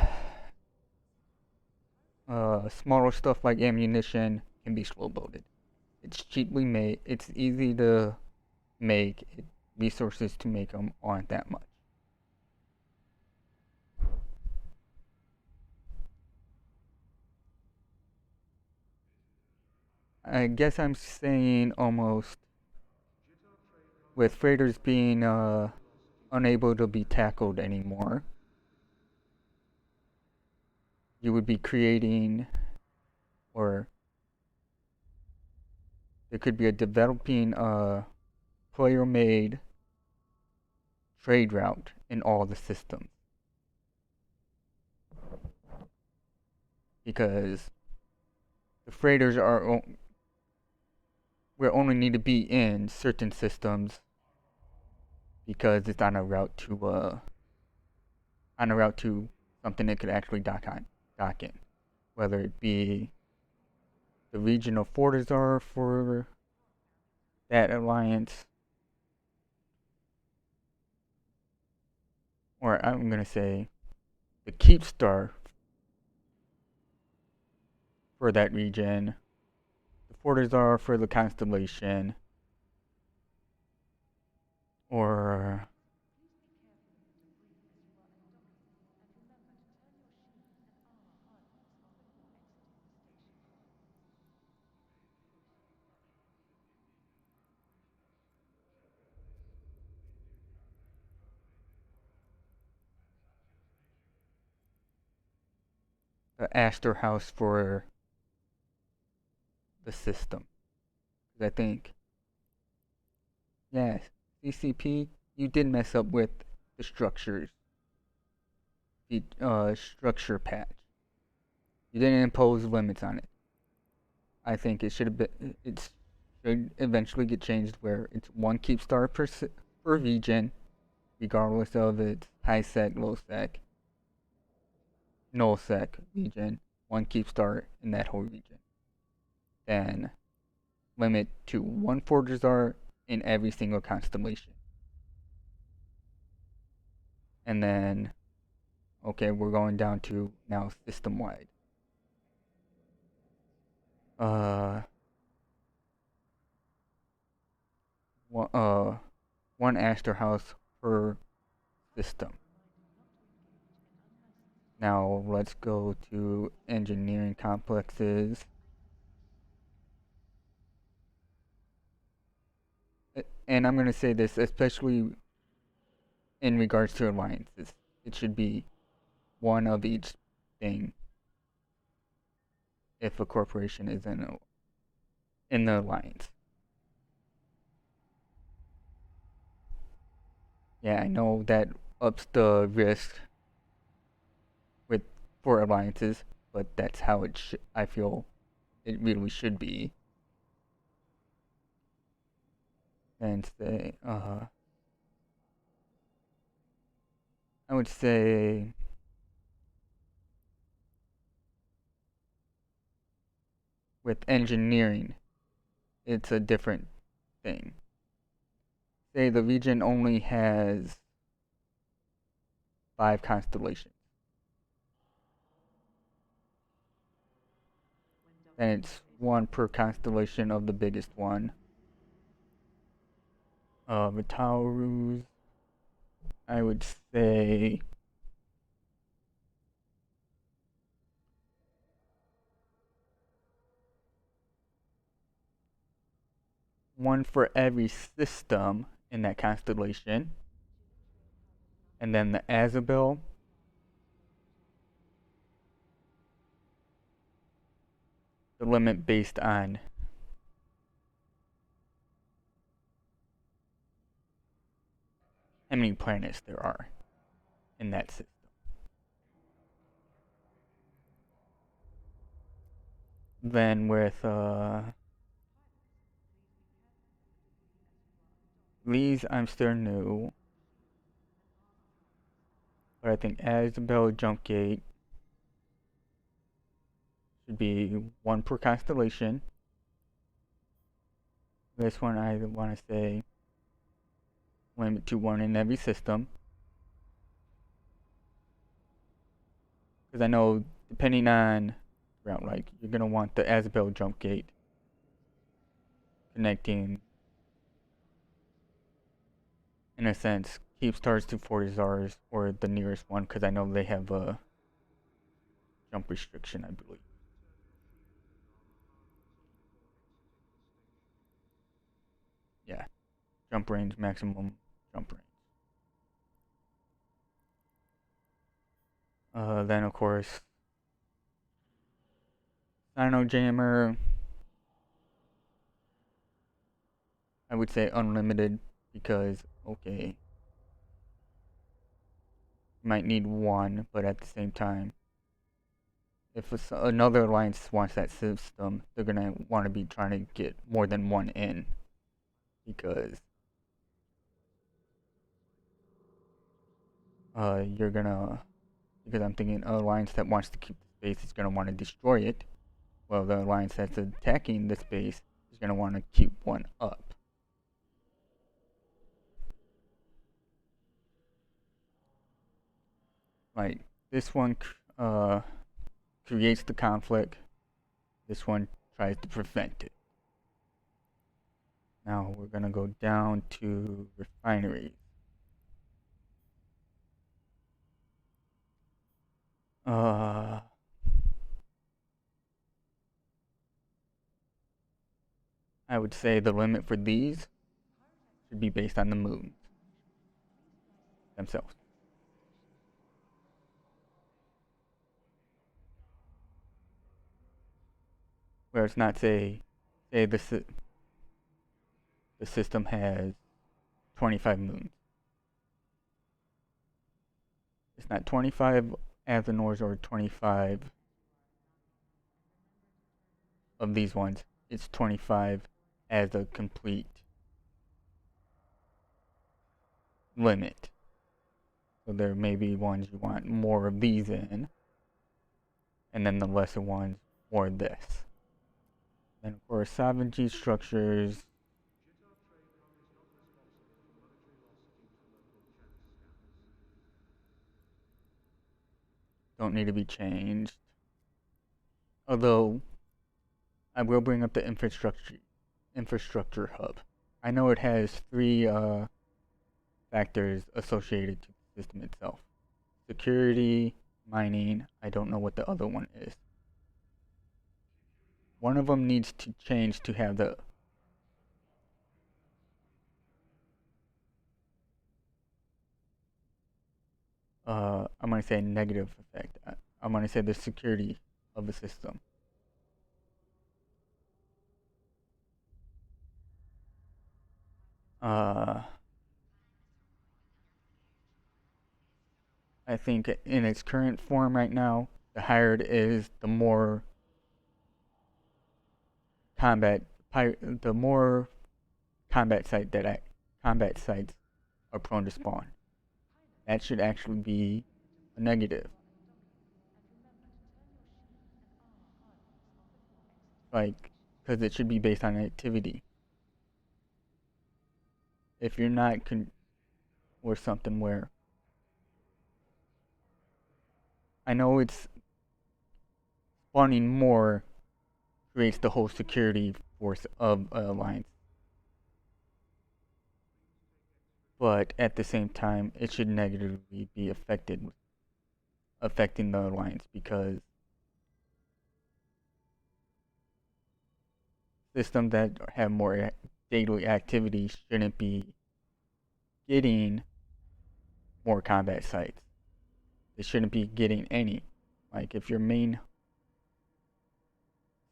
smaller stuff like ammunition can be slow loaded. It's cheaply made, it's easy to make, resources to make them aren't that much. I guess I'm saying almost with freighters being unable to be tackled anymore, you would be creating, or there could be a developing player-made trade route in all the systems, because the freighters will only need to be in certain systems because it's on a route to something that could actually dock in, whether it be the regional Fortizar for that alliance, or I'm gonna say the Keepstar for that region, the Fortizar for the constellation, or the Astor House for the system. Because I think, yeah, CCP, you did mess up with the structures, the structure patch. You didn't impose limits on it. I think it should have been. It should eventually get changed where it's one keep star per region, regardless of its high sec, low sec, null sec region. One keep star in that whole region. Then limit to one Fortizar in every single constellation. And then, okay, we're going down to now system wide. One Astor House per system. Now let's go to engineering complexes. And I'm going to say this, especially in regards to alliances. It should be one of each thing if a corporation is in the alliance. Yeah, I know that ups the risk for alliances, but that's how I feel it really should be. And say, I would say with engineering, it's a different thing. Say the region only has 5 constellations. Then it's 1 per constellation of the biggest one. Vitaurus, I would say one for every system in that constellation. And then the Azabel, the limit based on how many planets there are in that system. Then with these, I'm still new, but I think Azabel Jump Gate should be 1 per constellation. This one I want to say limit to 1 in every system. Because I know depending on route, like you're going to want the Azabel Jump Gate connecting, in a sense, keep stars to Fortizars or the nearest one, because I know they have a jump restriction, I believe. jump range, maximum jump range. Then of course, Sino Jammer, I would say unlimited because, okay, you might need one, but at the same time, if another alliance wants that system, they're gonna want to be trying to get more than one in because you're gonna, because I'm thinking an alliance that wants to keep the space is gonna want to destroy it. Well, the alliance that's attacking the space is gonna want to keep one up. Like this one creates the conflict. This one tries to prevent it. Now we're gonna go down to refineries. I would say the limit for these should be based on the moons themselves. Where it's not say the system has 25 moons. It's not 25 Athenors or 25 of these ones. It's 25 as a complete limit. So there may be ones you want more of these in, and then the lesser ones more of this. And of course, sovereignty structures don't need to be changed. Although I will bring up the infrastructure hub. I know it has three factors associated to the system itself: security, mining. I don't know what the other one is. One of them needs to change to have the I'm gonna say negative effect. I'm gonna say the security of the system. I think in its current form right now, the higher it is, the more combat the more combat sites are prone to spawn. That should actually be a negative. Like, because it should be based on activity. If you're not or something where I know it's spawning more creates the whole security force of an alliance. But at the same time, it should negatively be affecting the alliance because systems that have more daily activity shouldn't be getting more combat sites. They shouldn't be getting any. Like if your main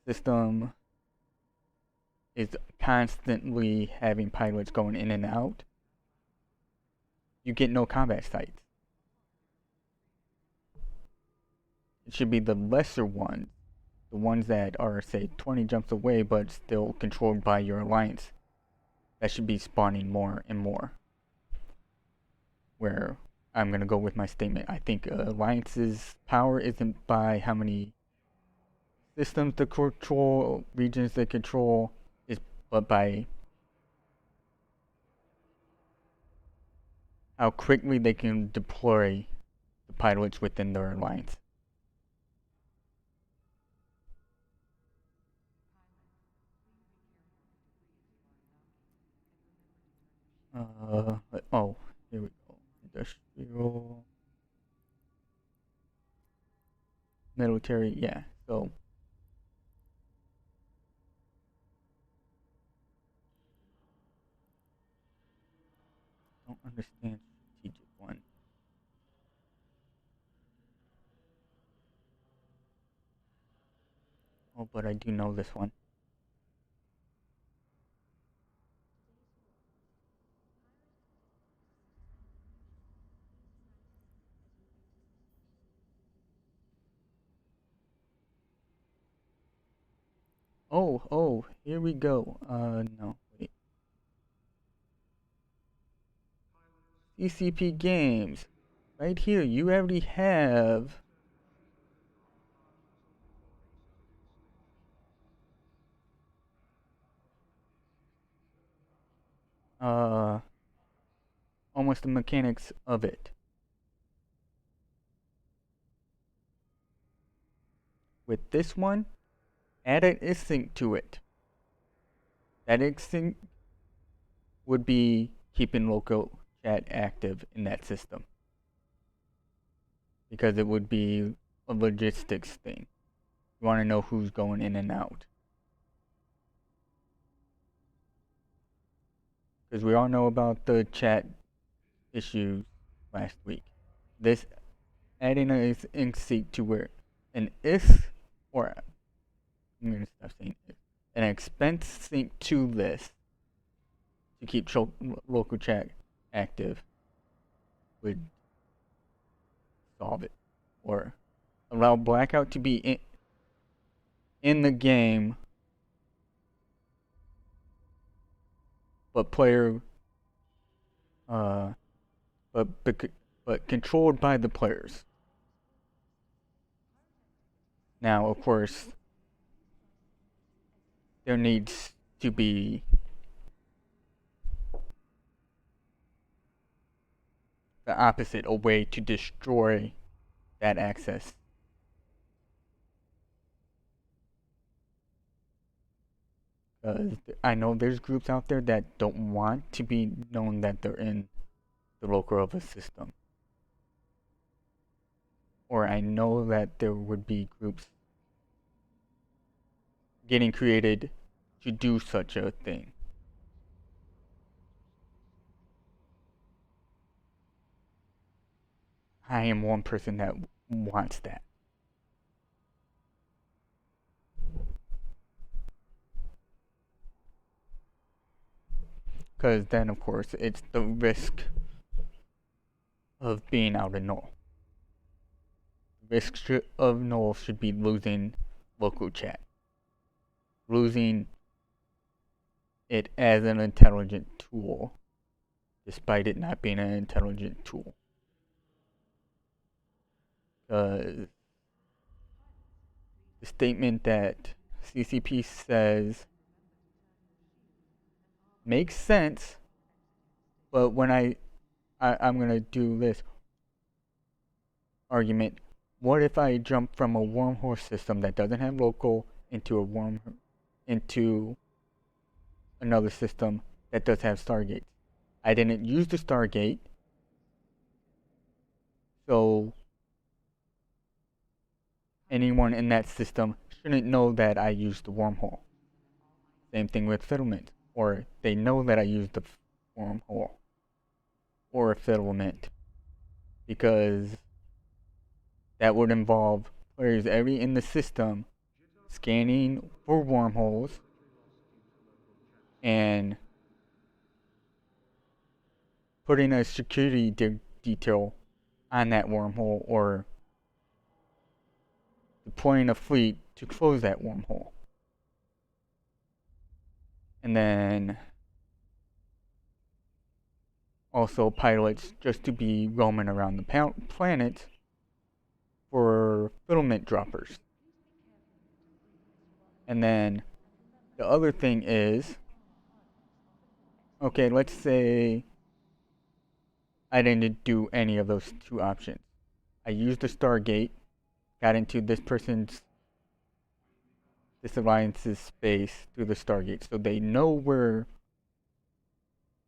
system is constantly having pilots going in and out, you get no combat sites. It should be the lesser ones, the ones that are, say, 20 jumps away but still controlled by your alliance, that should be spawning more and more. Where I'm going to go with my statement. I think alliance's power isn't by how many systems they control, regions they control, but by how quickly they can deploy the pilots within their alliance. Oh, here we go. Industrial, military, yeah. So understand strategic one. Oh, but I do know this one. Oh, here we go. No, wait. CCP games. Right here, you already have almost the mechanics of it. With this one, add an async to it. That async would be keeping local chat active in that system. Because it would be a logistics thing. You want to know who's going in and out. Because we all know about the chat issues last week. This adding an async to where an if, or I'm going to stop saying if, an expense sync to this to keep local chat active would solve it. Or allow blackout to be in the game, but player, but controlled by the players. Now, of course, there needs to be the opposite, a way to destroy that access. I know there's groups out there that don't want to be known that they're in the local of a system. Or I know that there would be groups getting created to do such a thing. I am one person that wants that. Because then, of course, it's the risk of being out of null. The risk of null should be losing local chat. Losing it as an intelligent tool, despite it not being an intelligent tool. The statement that CCP says makes sense, but when I'm gonna do this argument, what if I jump from a wormhole system that doesn't have local into another system that does have Stargate? I didn't use the Stargate, so anyone in that system shouldn't know that I used the wormhole. Same thing with Fiddlement. Or they know that I used the wormhole or a Fiddlement, because that would involve players every in the system scanning for wormholes and putting a security detail on that wormhole or deploying a fleet to close that wormhole. And then also pilots just to be roaming around the planet for filament droppers. And then the other thing is, okay, let's say I didn't do any of those two options. I used the Stargate, got into this alliance's space through the Stargate, so they know where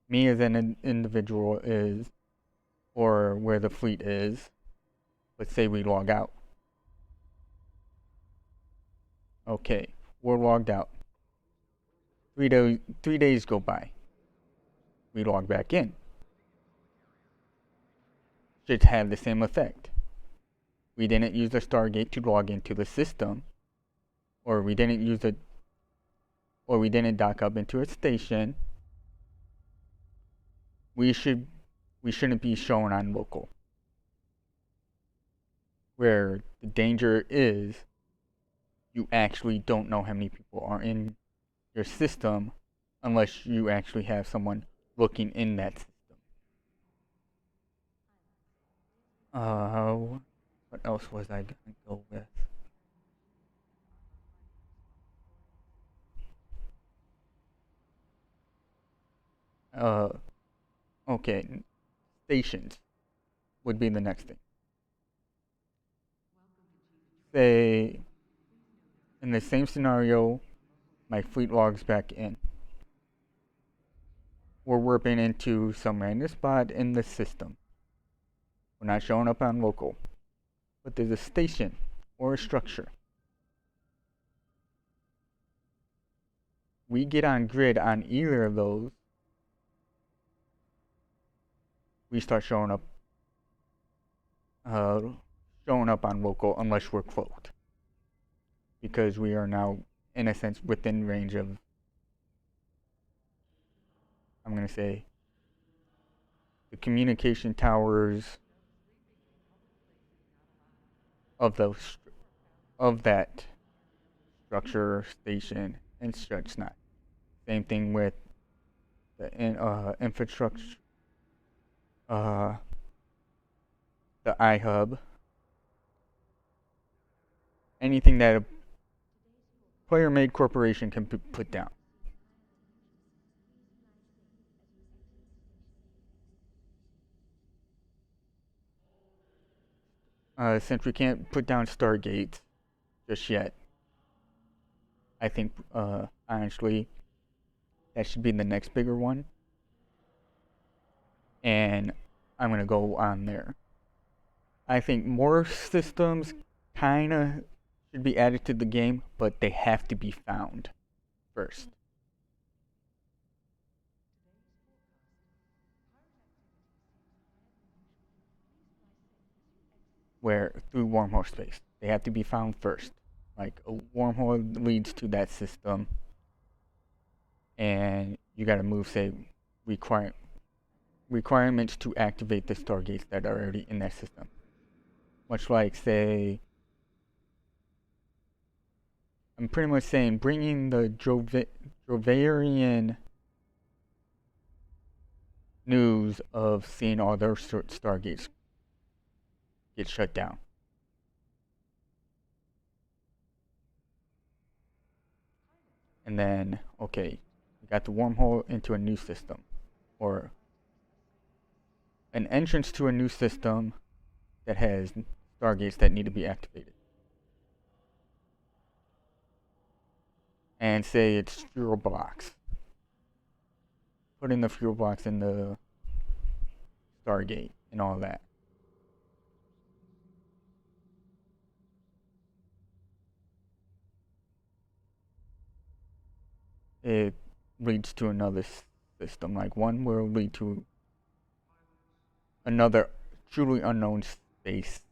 me as an individual is, or where the fleet is. Let's say we log out. Okay, we're logged out. 3 days go by. We log back in. should have the same effect. We didn't use the Stargate to log into the system, or we didn't dock up into a station. We shouldn't be shown on local. Where the danger is, you actually don't know how many people are in your system unless you actually have someone looking in that system. What else was I gonna go with? Okay, stations would be the next thing. Say, in the same scenario, my fleet logs back in. We're warping into some random spot in the system. We're not showing up on local. But there's a station or a structure. We get on grid on either of those, we start showing up on local unless we're cloaked. Because we are now, in a sense, within range of, I'm going to say, the communication towers of that structure, station, and such not. Same thing with the infrastructure, the iHub, anything that a player-made corporation can put down. Since we can't put down Stargate just yet, I think, honestly, that should be the next bigger one. And I'm going to go on there. I think more systems kind of should be added to the game, but they have to be found first. Where through wormhole space, they have to be found first. Like a wormhole leads to that system, and you got to move, say, requirements to activate the Stargates that are already in that system. Much like, say, I'm pretty much saying bringing the Drovarian news of seeing all their Stargates get shut down. And then, okay, you got the wormhole into a new system, or an entrance to a new system that has Stargates that need to be activated. And say it's fuel blocks. Putting the fuel blocks in the Stargate and all that. It leads to another system. Like one will lead to another truly unknown space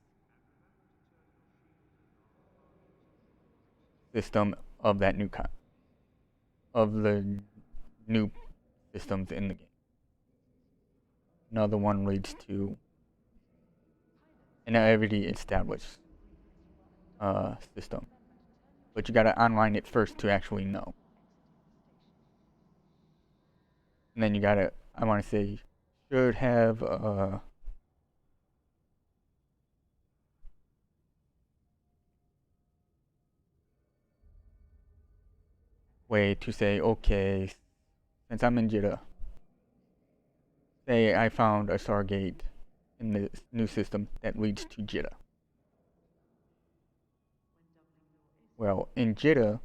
system of that new of the new systems in the game. Another one leads to an already established system, but you gotta online it first to actually know. And then you gotta, I want to say, should have way to say, okay, since I'm in Jeddah, say I found a Stargate in the new system that leads to Jeddah. Well, in Jeddah,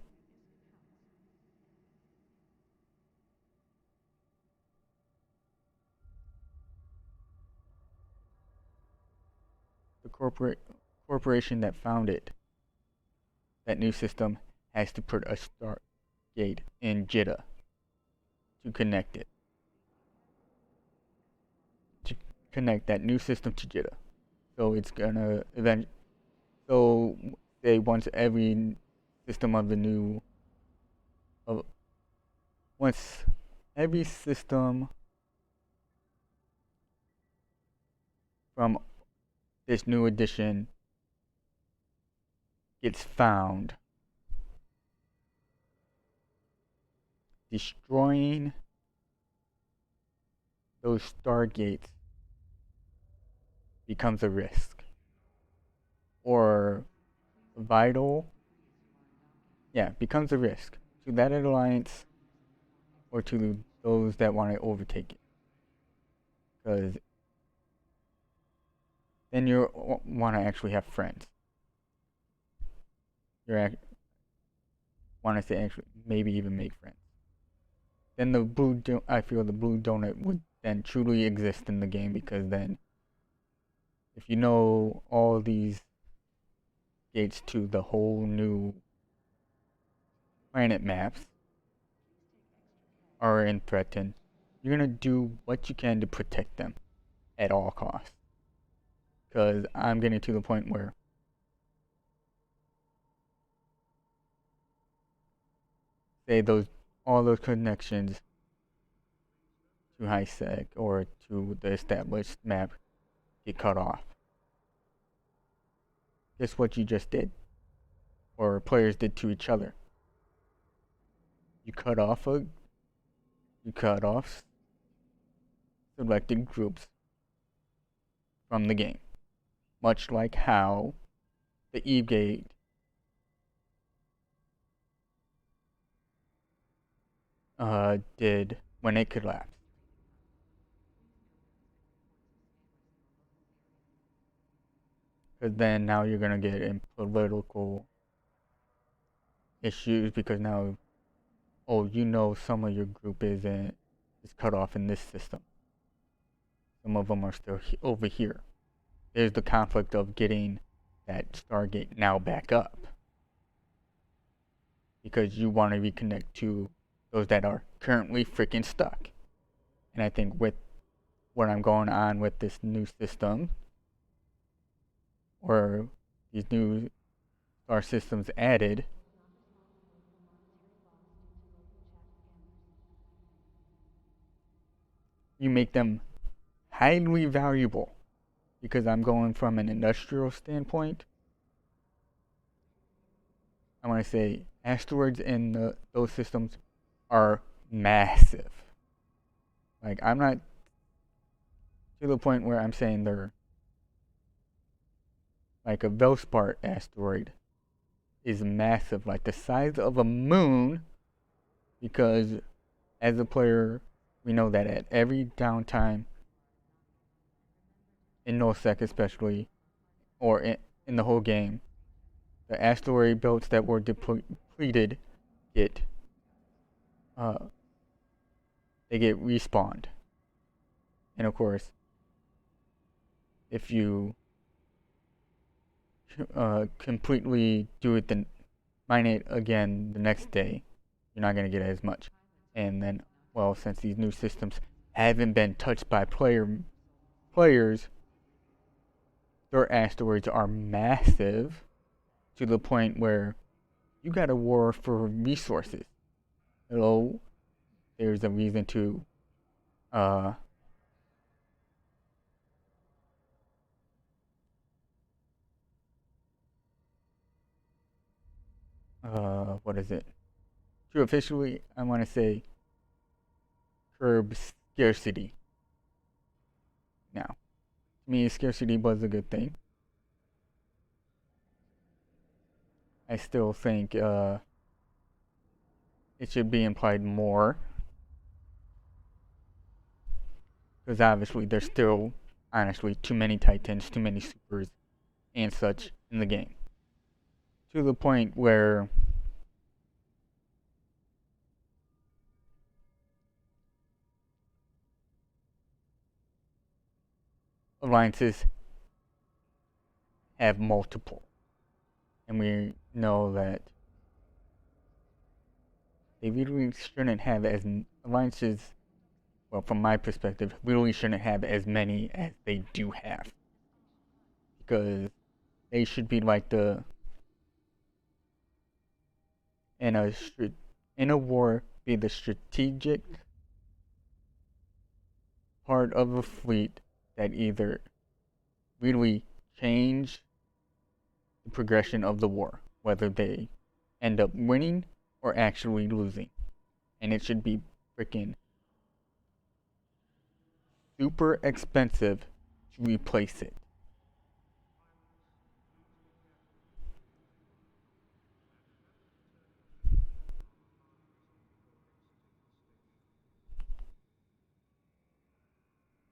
the corporation that found it, that new system, has to put a Stargate in Jeddah to connect it. connect that new system to Jitta. So it's gonna so say once every system of the new of once every system from this new edition gets found, destroying those stargates becomes a risk. Or vital, becomes a risk to that alliance or to those that want to overtake it. Because then you want to actually have friends. You want to say actually maybe even make friends. Then I feel the blue donut would then truly exist in the game, because then if you know all these gates to the whole new planet maps are in threatened, you're gonna do what you can to protect them at all costs. Because I'm getting to the point where say all those connections to high sec or to the established map get cut off. Guess what you just did, or players did to each other. You cut off selected groups from the game, much like how the Eve Gate did when it collapsed. Because then now you're gonna get in political issues, because now, some of your group is cut off in this system. Some of them are still over here. There's the conflict of getting that Stargate now back up, because you want to reconnect to those that are currently freaking stuck. And I think with what I'm going on with this new system, or these new star systems added, you make them highly valuable. Because I'm going from an industrial standpoint, I want to say asteroids in those systems are massive. Like, I'm not to the point where I'm saying they're like a Velspart asteroid is massive, like the size of a moon, because as a player, we know that at every downtime, in NullSec especially, or in the whole game, the asteroid belts that were depleted get they get respawned. And of course, if you completely do it, then mine it again the next day, you're not going to get as much. And then, well, since these new systems haven't been touched by players, their asteroids are massive to the point where you got a war for resources. Hello, there's a reason to what is it? To officially, I want to say, curb scarcity. Now, to me, scarcity was a good thing. I still think it should be implied more, because obviously there's still, honestly, too many Titans, too many supers, and such in the game. To the point where alliances have multiple. And we know that they really shouldn't have as alliances well, from my perspective, really shouldn't have as many as they do have. Because they should be like in a war, be the strategic part of a fleet that either really change the progression of the war, whether they end up winning or actually losing. And it should be freaking super expensive to replace it.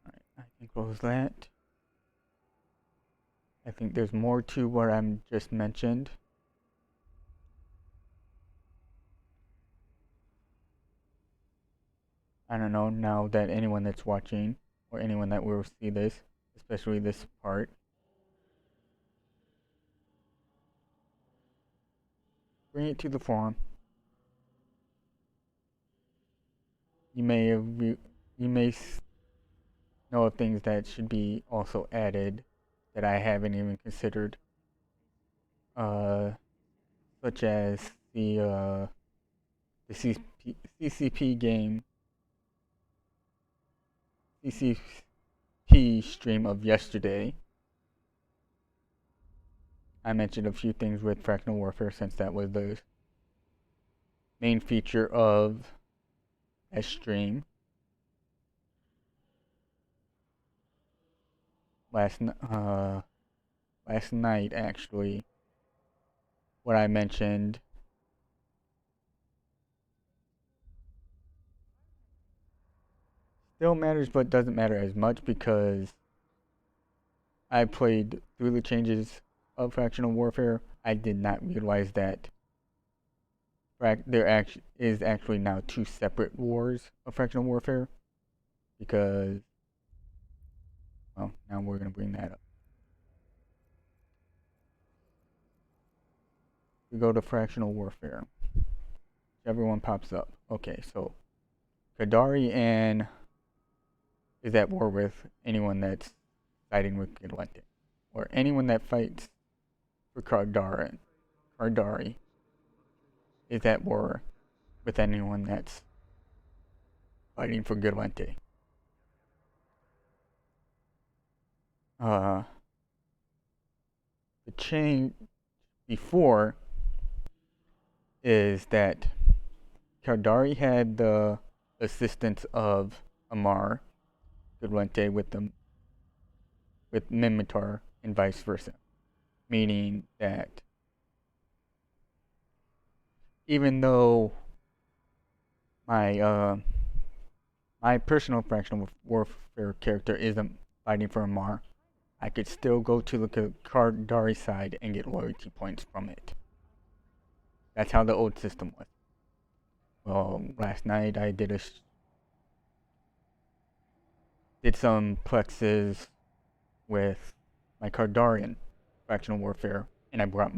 Alright, I can close that. I think there's more to what I'm just mentioned. I don't know, now that anyone that's watching, or anyone that will see this, especially this part, bring it to the forum. You may know of things that should be also added that I haven't even considered, such as the CCP game, CCP stream of yesterday. I mentioned a few things with fractional warfare since that was the main feature of a stream. Last night, actually, what I mentioned still matters, but doesn't matter as much because I played through the changes of fractional warfare. I did not realize that there is actually now two separate wars of fractional warfare, because, well, now we're going to bring that up. We go to fractional warfare. Everyone pops up. Okay, so Kadari is at war with anyone that's siding with Galente, or anyone that fights for Kardari is at war with anyone that's fighting for Galente. The change before is that Kardari had the assistance of Amar Galente with Mimitar and vice versa, meaning that even though my personal fractional warfare character isn't fighting for Amar, I could still go to the Kardari side and get loyalty points from it. That's how the old system was. Well, last night I did some plexes with my Kardarian fractional warfare, and I brought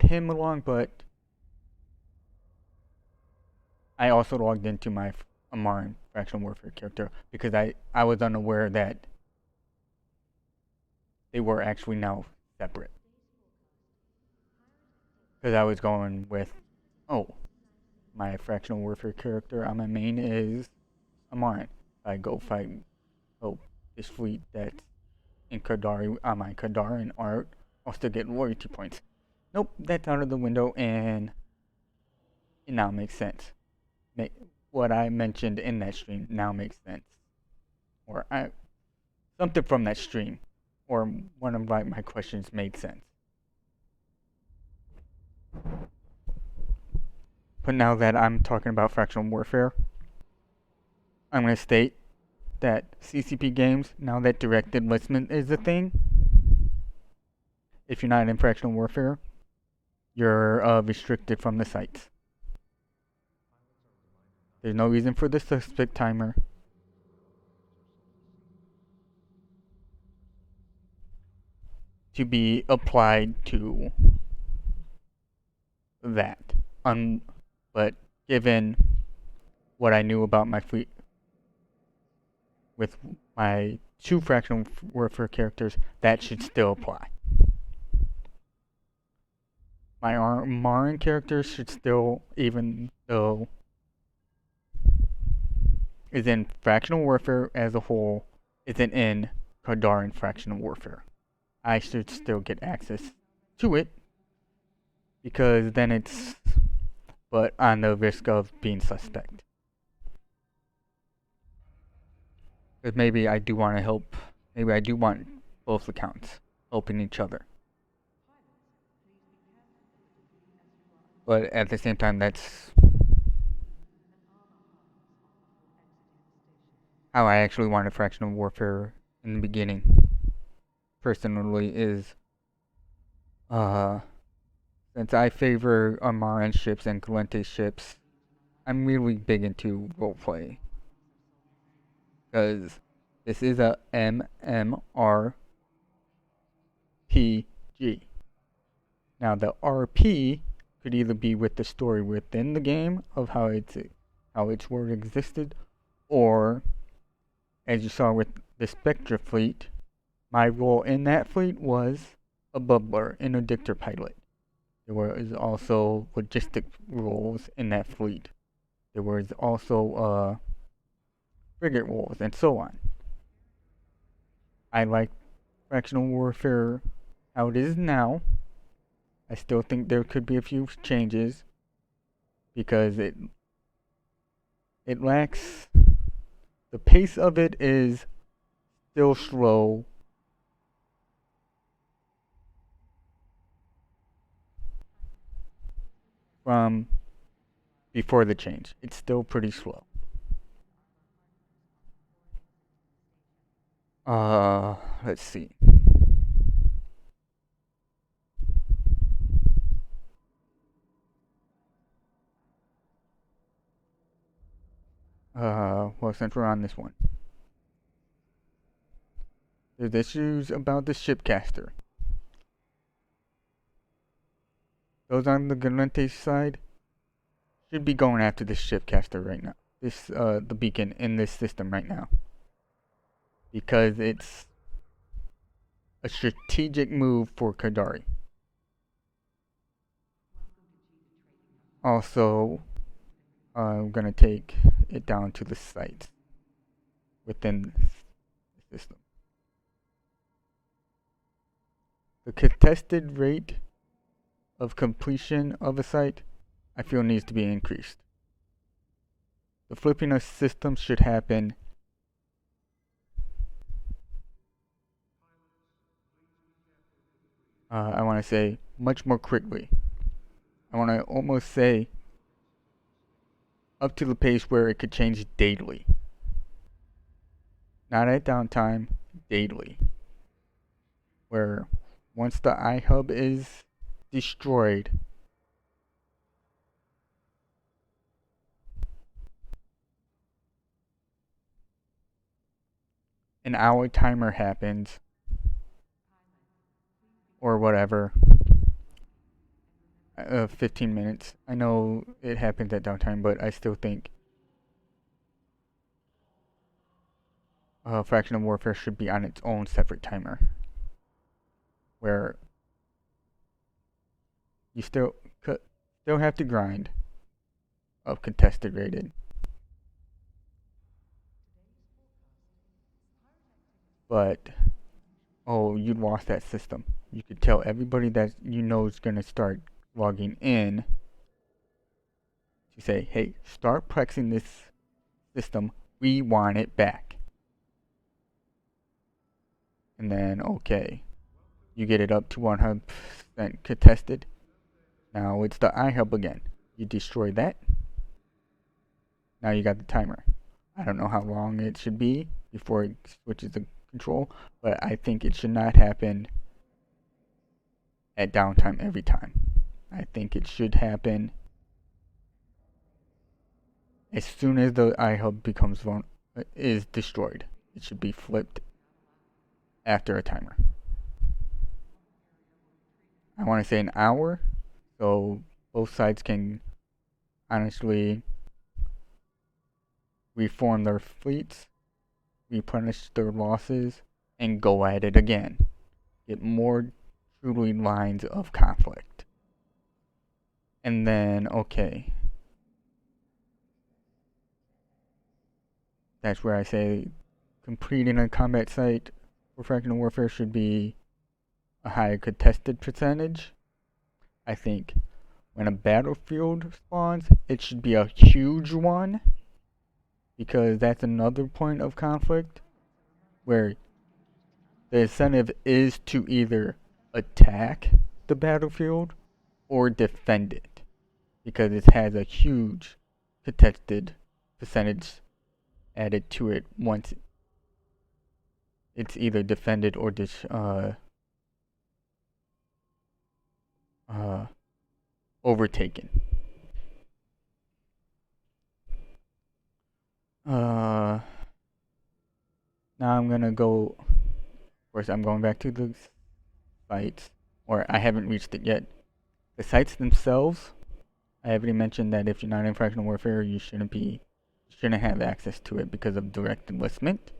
him along, but I also logged into my Amaran fractional warfare character because I was unaware that they were actually now separate. Because I was going with, my fractional warfare character on my main is Amaran. I go fight this fleet that's in Kadari on my Kadaran art, I'll still get loyalty points. Nope, that's out of the window, and it now makes sense. What I mentioned in that stream now makes sense. Or something from that stream, or one of my questions made sense. But now that I'm talking about fractional warfare, I'm going to state that CCP games, now that direct enlistment is a thing, if you're not in fractional warfare, you're restricted from the sites. There's no reason for the suspect timer. To be applied to that. But given what I knew about my fleet with my 2 fractional warfare characters, that should still apply. My Marin characters should still, even though is in fractional warfare as a whole, isn't in Kadarin fractional warfare. I should still get access to it, because then it's, but on the risk of being suspect. Because maybe I do want to help, maybe I do want both accounts helping each other. But at the same time, that's how I actually wanted fractional warfare in the beginning. Personally, is since I favor Amaran ships and Galente ships, I'm really big into roleplay. Because this is a MMRPG. Now, the RP could either be with the story within the game of how its world existed, or as you saw with the Spectre Fleet, my role in that fleet was a bubbler and a dictator pilot. There was also logistic roles in that fleet. There was also frigate roles and so on. I like fractional warfare how it is now. I still think there could be a few changes because it lacks, the pace of it is still slow. From before the change, it's still pretty slow. Let's see. Well, since we're on this one, there's issues about the shipcaster. Those on the Galente side should be going after this shipcaster right now. The beacon in this system right now. Because it's a strategic move for Kadari. Also, I'm gonna take it down to the sites within the system. The contested rate of completion of a site, I feel, needs to be increased. The flipping of systems should happen I want to say much more quickly. I want to almost say up to the pace where it could change daily. Not at downtime, daily. Where once the iHub is destroyed, an hour timer happens, or whatever. 15 minutes. I know it happens at downtime, but I still think Fractional Warfare should be on its own separate timer. Where you still have to grind of contested rated. But, oh, you lost that system. You could tell everybody that you know is going to start logging in to say, hey, start prexing this system. We want it back. And then, okay, you get it up to 100% contested. Now it's the iHub again. You destroy that. Now you got the timer. I don't know how long it should be before it switches the control, but I think it should not happen at downtime every time. I think it should happen as soon as the iHub is destroyed. It should be flipped after a timer. I want to say an hour, so both sides can honestly reform their fleets, replenish their losses, and go at it again. Get more truly lines of conflict. And then, okay. That's where I say completing a combat site for fractional warfare should be a higher contested percentage. I think when a battlefield spawns, it should be a huge one, because that's another point of conflict where the incentive is to either attack the battlefield or defend it, because it has a huge contested percentage added to it once it's either defended or overtaken. Now I'm gonna go. Of course, I'm going back to the sites, or I haven't reached it yet. The sites themselves, I already mentioned that if you're not in fractional warfare, you shouldn't have access to it because of direct enlistment.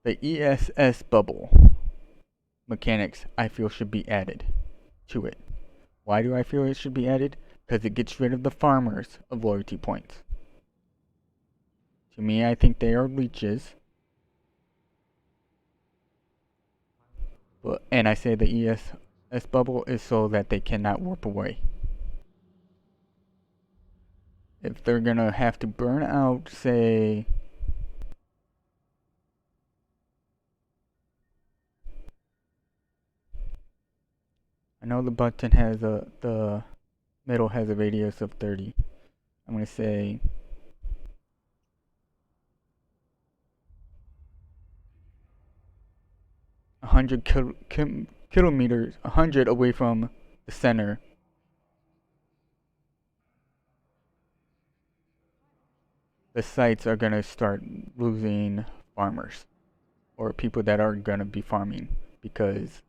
The ESS bubble mechanics, I feel, should be added to it. Why do I feel it should be added? Because it gets rid of the farmers of loyalty points. To me, I think they are leeches. And I say the ESS bubble is so that they cannot warp away. If they're gonna have to burn out, say, I know the button has the middle has a radius of 30. I'm gonna say 100 kilometers, 100 away from the center. The sites are gonna start losing farmers or people that are gonna be farming because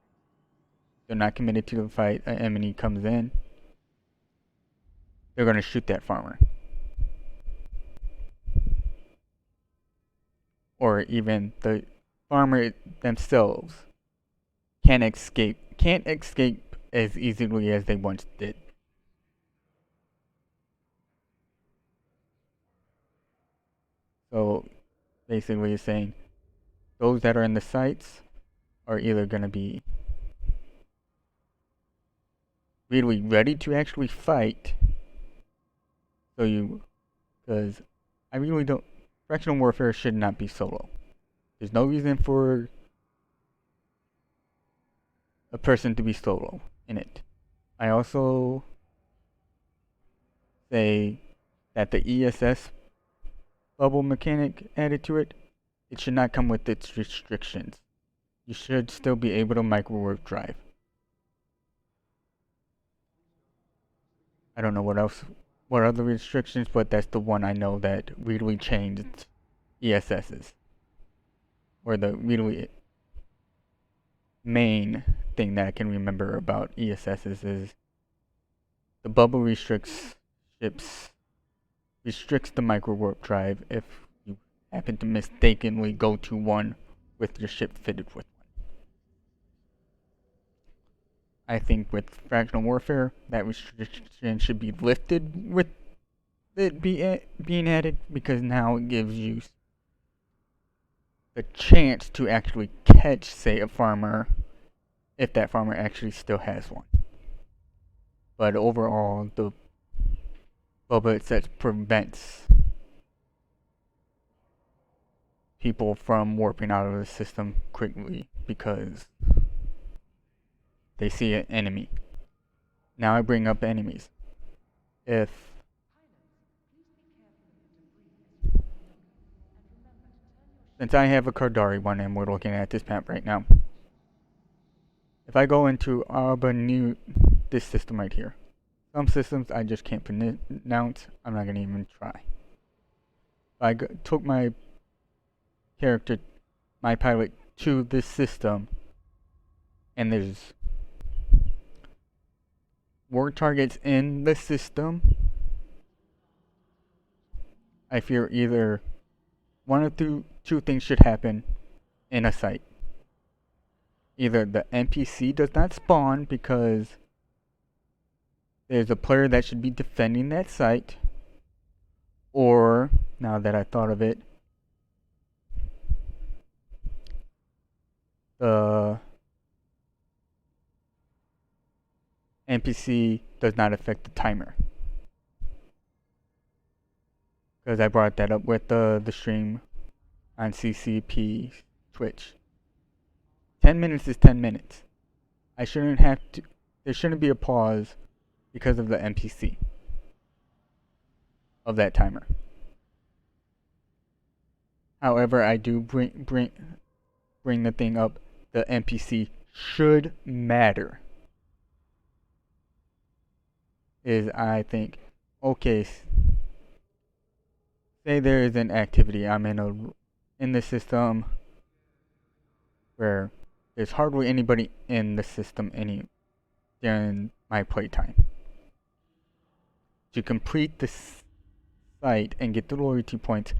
they're not committed to the fight. An enemy comes in, they're gonna shoot that farmer. Or even the farmer themselves can't escape as easily as they once did. So basically it's saying those that are in the sites are either gonna be really ready to actually fight. Because I really don't, fractional warfare should not be solo. There's no reason for a person to be solo in it. I also say that the ESS bubble mechanic added to it, it should not come with its restrictions. You should still be able to micro drive. I don't know what other restrictions, but that's the one I know that really changed ESS's. Or the really main thing that I can remember about ESS's is the bubble restricts the micro warp drive if you happen to mistakenly go to one with your ship fitted with one. I think with fractional warfare, that restriction should be lifted with it being added, because now it gives you the chance to actually catch, say, a farmer, if that farmer actually still has one. But overall, the bubble itself prevents people from warping out of the system quickly because they see an enemy. Now I bring up enemies. Since I have a Kardari one and we're looking at this map right now, if I go into this system right here, some systems I just can't pronounce, I'm not going to even try. I took my pilot to this system, and there's war targets in the system, I fear either one of two things should happen in a site. Either the NPC does not spawn because there's a player that should be defending that site, or, now that I thought of it, the NPC does not affect the timer. Because I brought that up with the stream on CCP Twitch. 10 minutes is 10 minutes. I shouldn't have to. There shouldn't be a pause because of the NPC of that timer. However, I do bring the thing up. The NPC should matter. Is, I think, okay. Say there is an activity. I'm in the system where there's hardly anybody in the system during my playtime. To complete the site and get the loyalty points,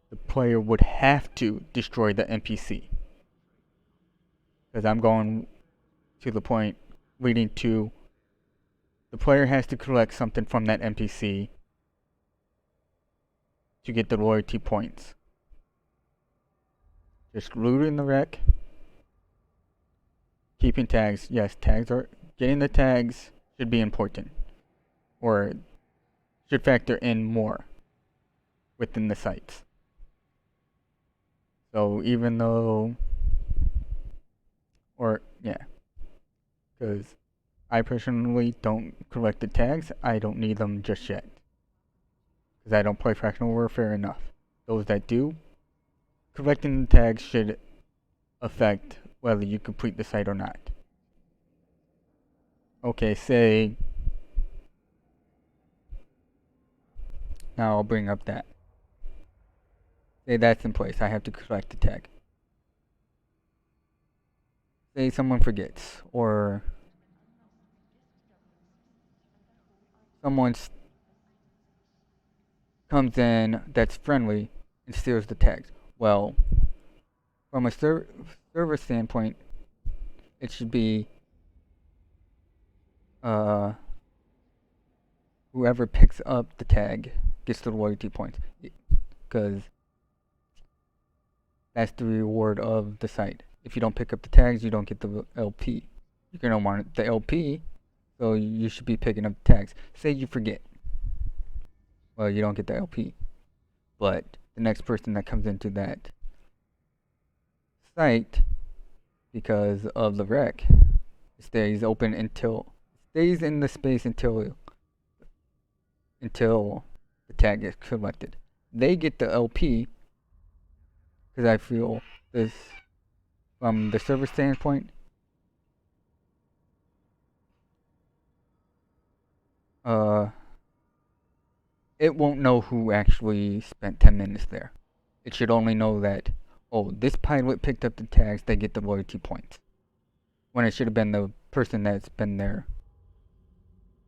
the player would have to destroy the NPC. Because I'm going to the point leading to the player has to collect something from that NPC to get the loyalty points. Just looting the wreck. Keeping tags. Yes, getting the tags should be important. Or should factor in more within the sites. So even though, because I personally don't collect the tags, I don't need them just yet. Because I don't play Fractional Warfare enough. Those that do, collecting the tags should affect whether you complete the site or not. Okay, say, now I'll bring up that. Say that's in place, I have to collect the tag. Say someone forgets, or someone comes in that's friendly and steals the tags. Well, from a server standpoint, it should be whoever picks up the tag gets the loyalty points, because that's the reward of the site. If you don't pick up the tags, you don't get the LP. You're gonna want the LP, so you should be picking up the tags. Say you forget, well, you don't get the LP, but the next person that comes into that site, because of the wreck, stays open stays in the space until the tag is collected. They get the LP, because I feel this, from the server standpoint, it won't know who actually spent 10 minutes there. It should only know that, oh, this pilot picked up the tags, they get the loyalty points. When it should have been the person that's been there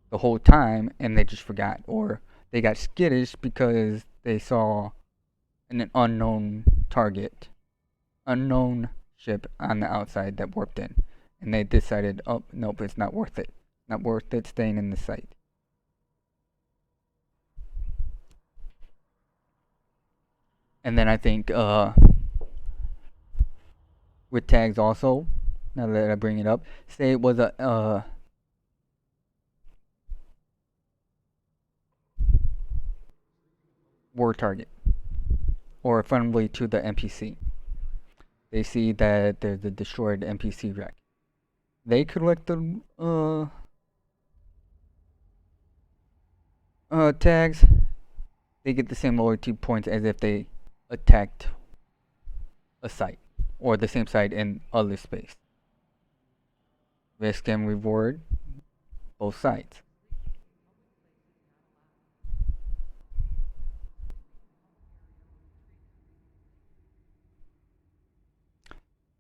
the whole time and they just forgot, or they got skittish because they saw an unknown ship on the outside that warped in, and they decided, oh, nope, it's not worth it. Not worth it staying in the site. And then I think with tags also, now that I bring it up, say it was a war target or friendly to the NPC. They see that there's a destroyed NPC wreck. They collect the tags. They get the same loyalty points as if they attacked a site or the same site in other space. Risk and reward, both sides.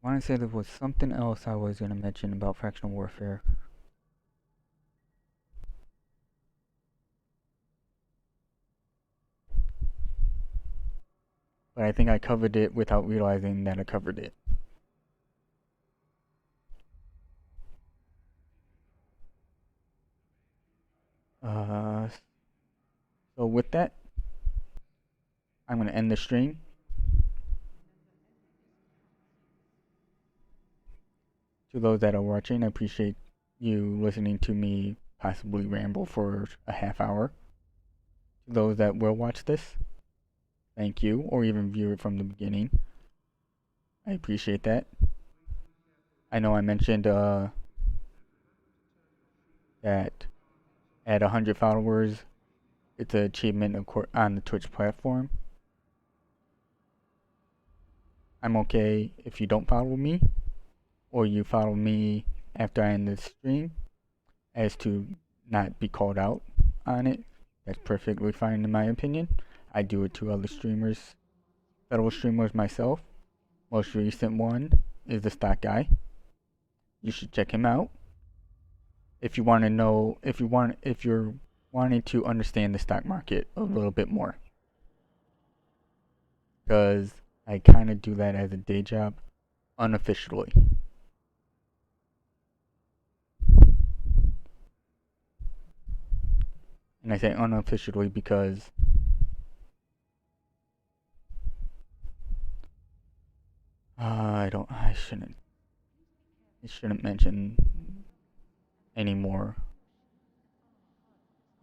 I want to say there was something else I was going to mention about Fractional Warfare. but I think I covered it without realizing that I covered it. So with that, I'm going to end the stream. To those that are watching, I appreciate you listening to me possibly ramble for a half hour. To those that will watch this, thank you, or even view it from the beginning. I appreciate that. I know I mentioned that at 100 followers, it's an achievement on the Twitch platform. I'm okay if you don't follow me, or you follow me after I end the stream, as to not be called out on it. That's perfectly fine in my opinion. I do it to other streamers, fellow streamers myself. Most recent one is the Stock Guy. You should check him out. If you want to know, if you're wanting to understand the stock market a little bit more. Because I kind of do that as a day job, unofficially. And I say unofficially because I shouldn't mention any more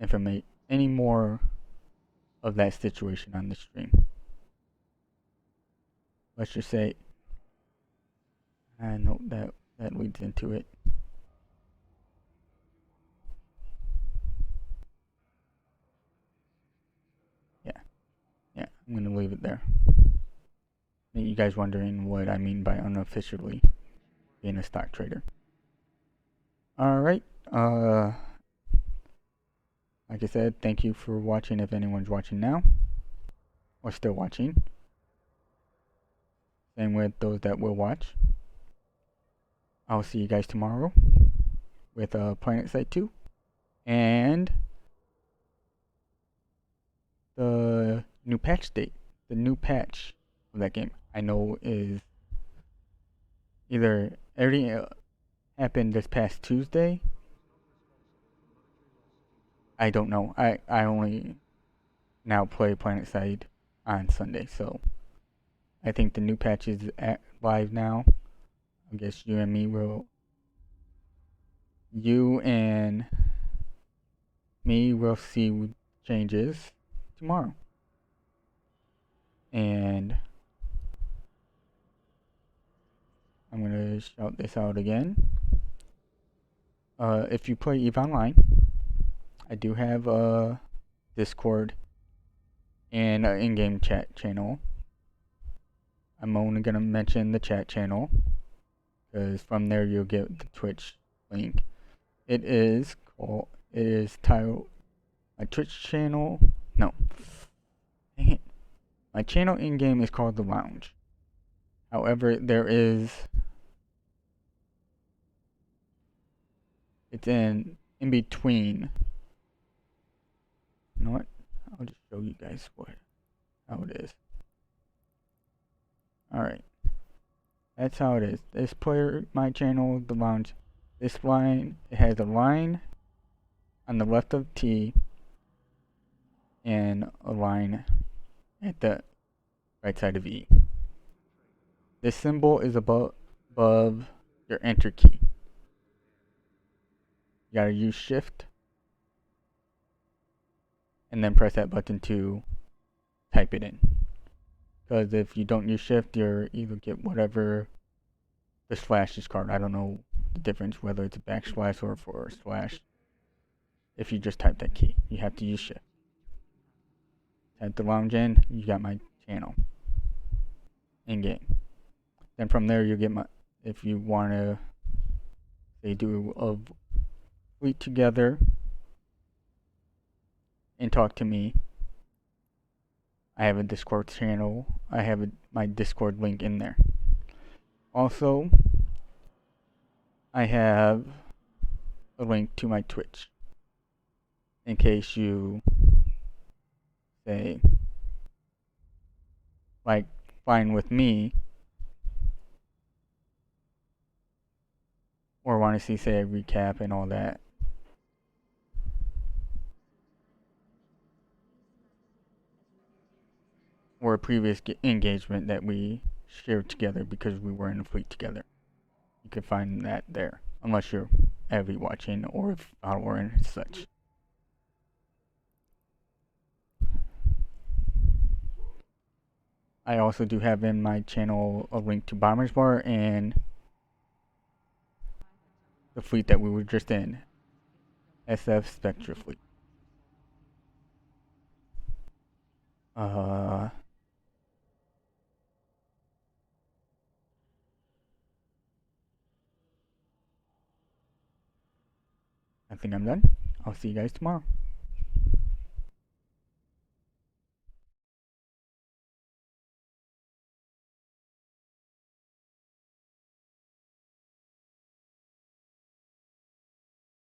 information, any more of that situation on the stream. Let's just say, I know that leads into it. Yeah, I'm gonna leave it there. You guys wondering what I mean by unofficially being a stock trader. Alright, like I said, thank you for watching if anyone's watching now, or still watching. Same with those that will watch. I'll see you guys tomorrow with Planet Side 2 and the new patch date. The new patch of that game I know is either everything happened this past Tuesday. I don't know. I only now play Planet Side on Sunday, so I think the new patch is live now. I guess you and me will see changes tomorrow. And I'm gonna shout this out again. If you play EVE Online, I do have a Discord and an in-game chat channel. I'm only gonna mention the chat channel because from there you'll get the Twitch link. It is titled my Twitch channel. No, dang it. My channel in-game is called The Lounge. However, it's in between. You know what? I'll just show you guys how it is. Alright. That's how it is. This player, my channel, The Lounge, this line, it has a line on the left of T and a line at the right side of E. This symbol is above your enter key. You gotta use shift and then press that button to type it in. Because if you don't use shift, you're either get whatever the slash is called. I don't know the difference, whether it's a backslash or a forward slash. If you just type that key, you have to use shift. Type the lounge in, you got my channel in game. Then from there, you get if you want to, say, do a fleet together and talk to me. I have a Discord channel. I have my Discord link in there. Also, I have a link to my Twitch in case you say like fine with me, or want to see, say, a recap and all that, or a previous engagement that we shared together because we were in a fleet together. You can find that there, unless you're heavy watching or following and such. I also do have in my channel a link to Bomber's Bar and the fleet that we were just in, SF Spectre Fleet. I think I'm done. I'll see you guys tomorrow.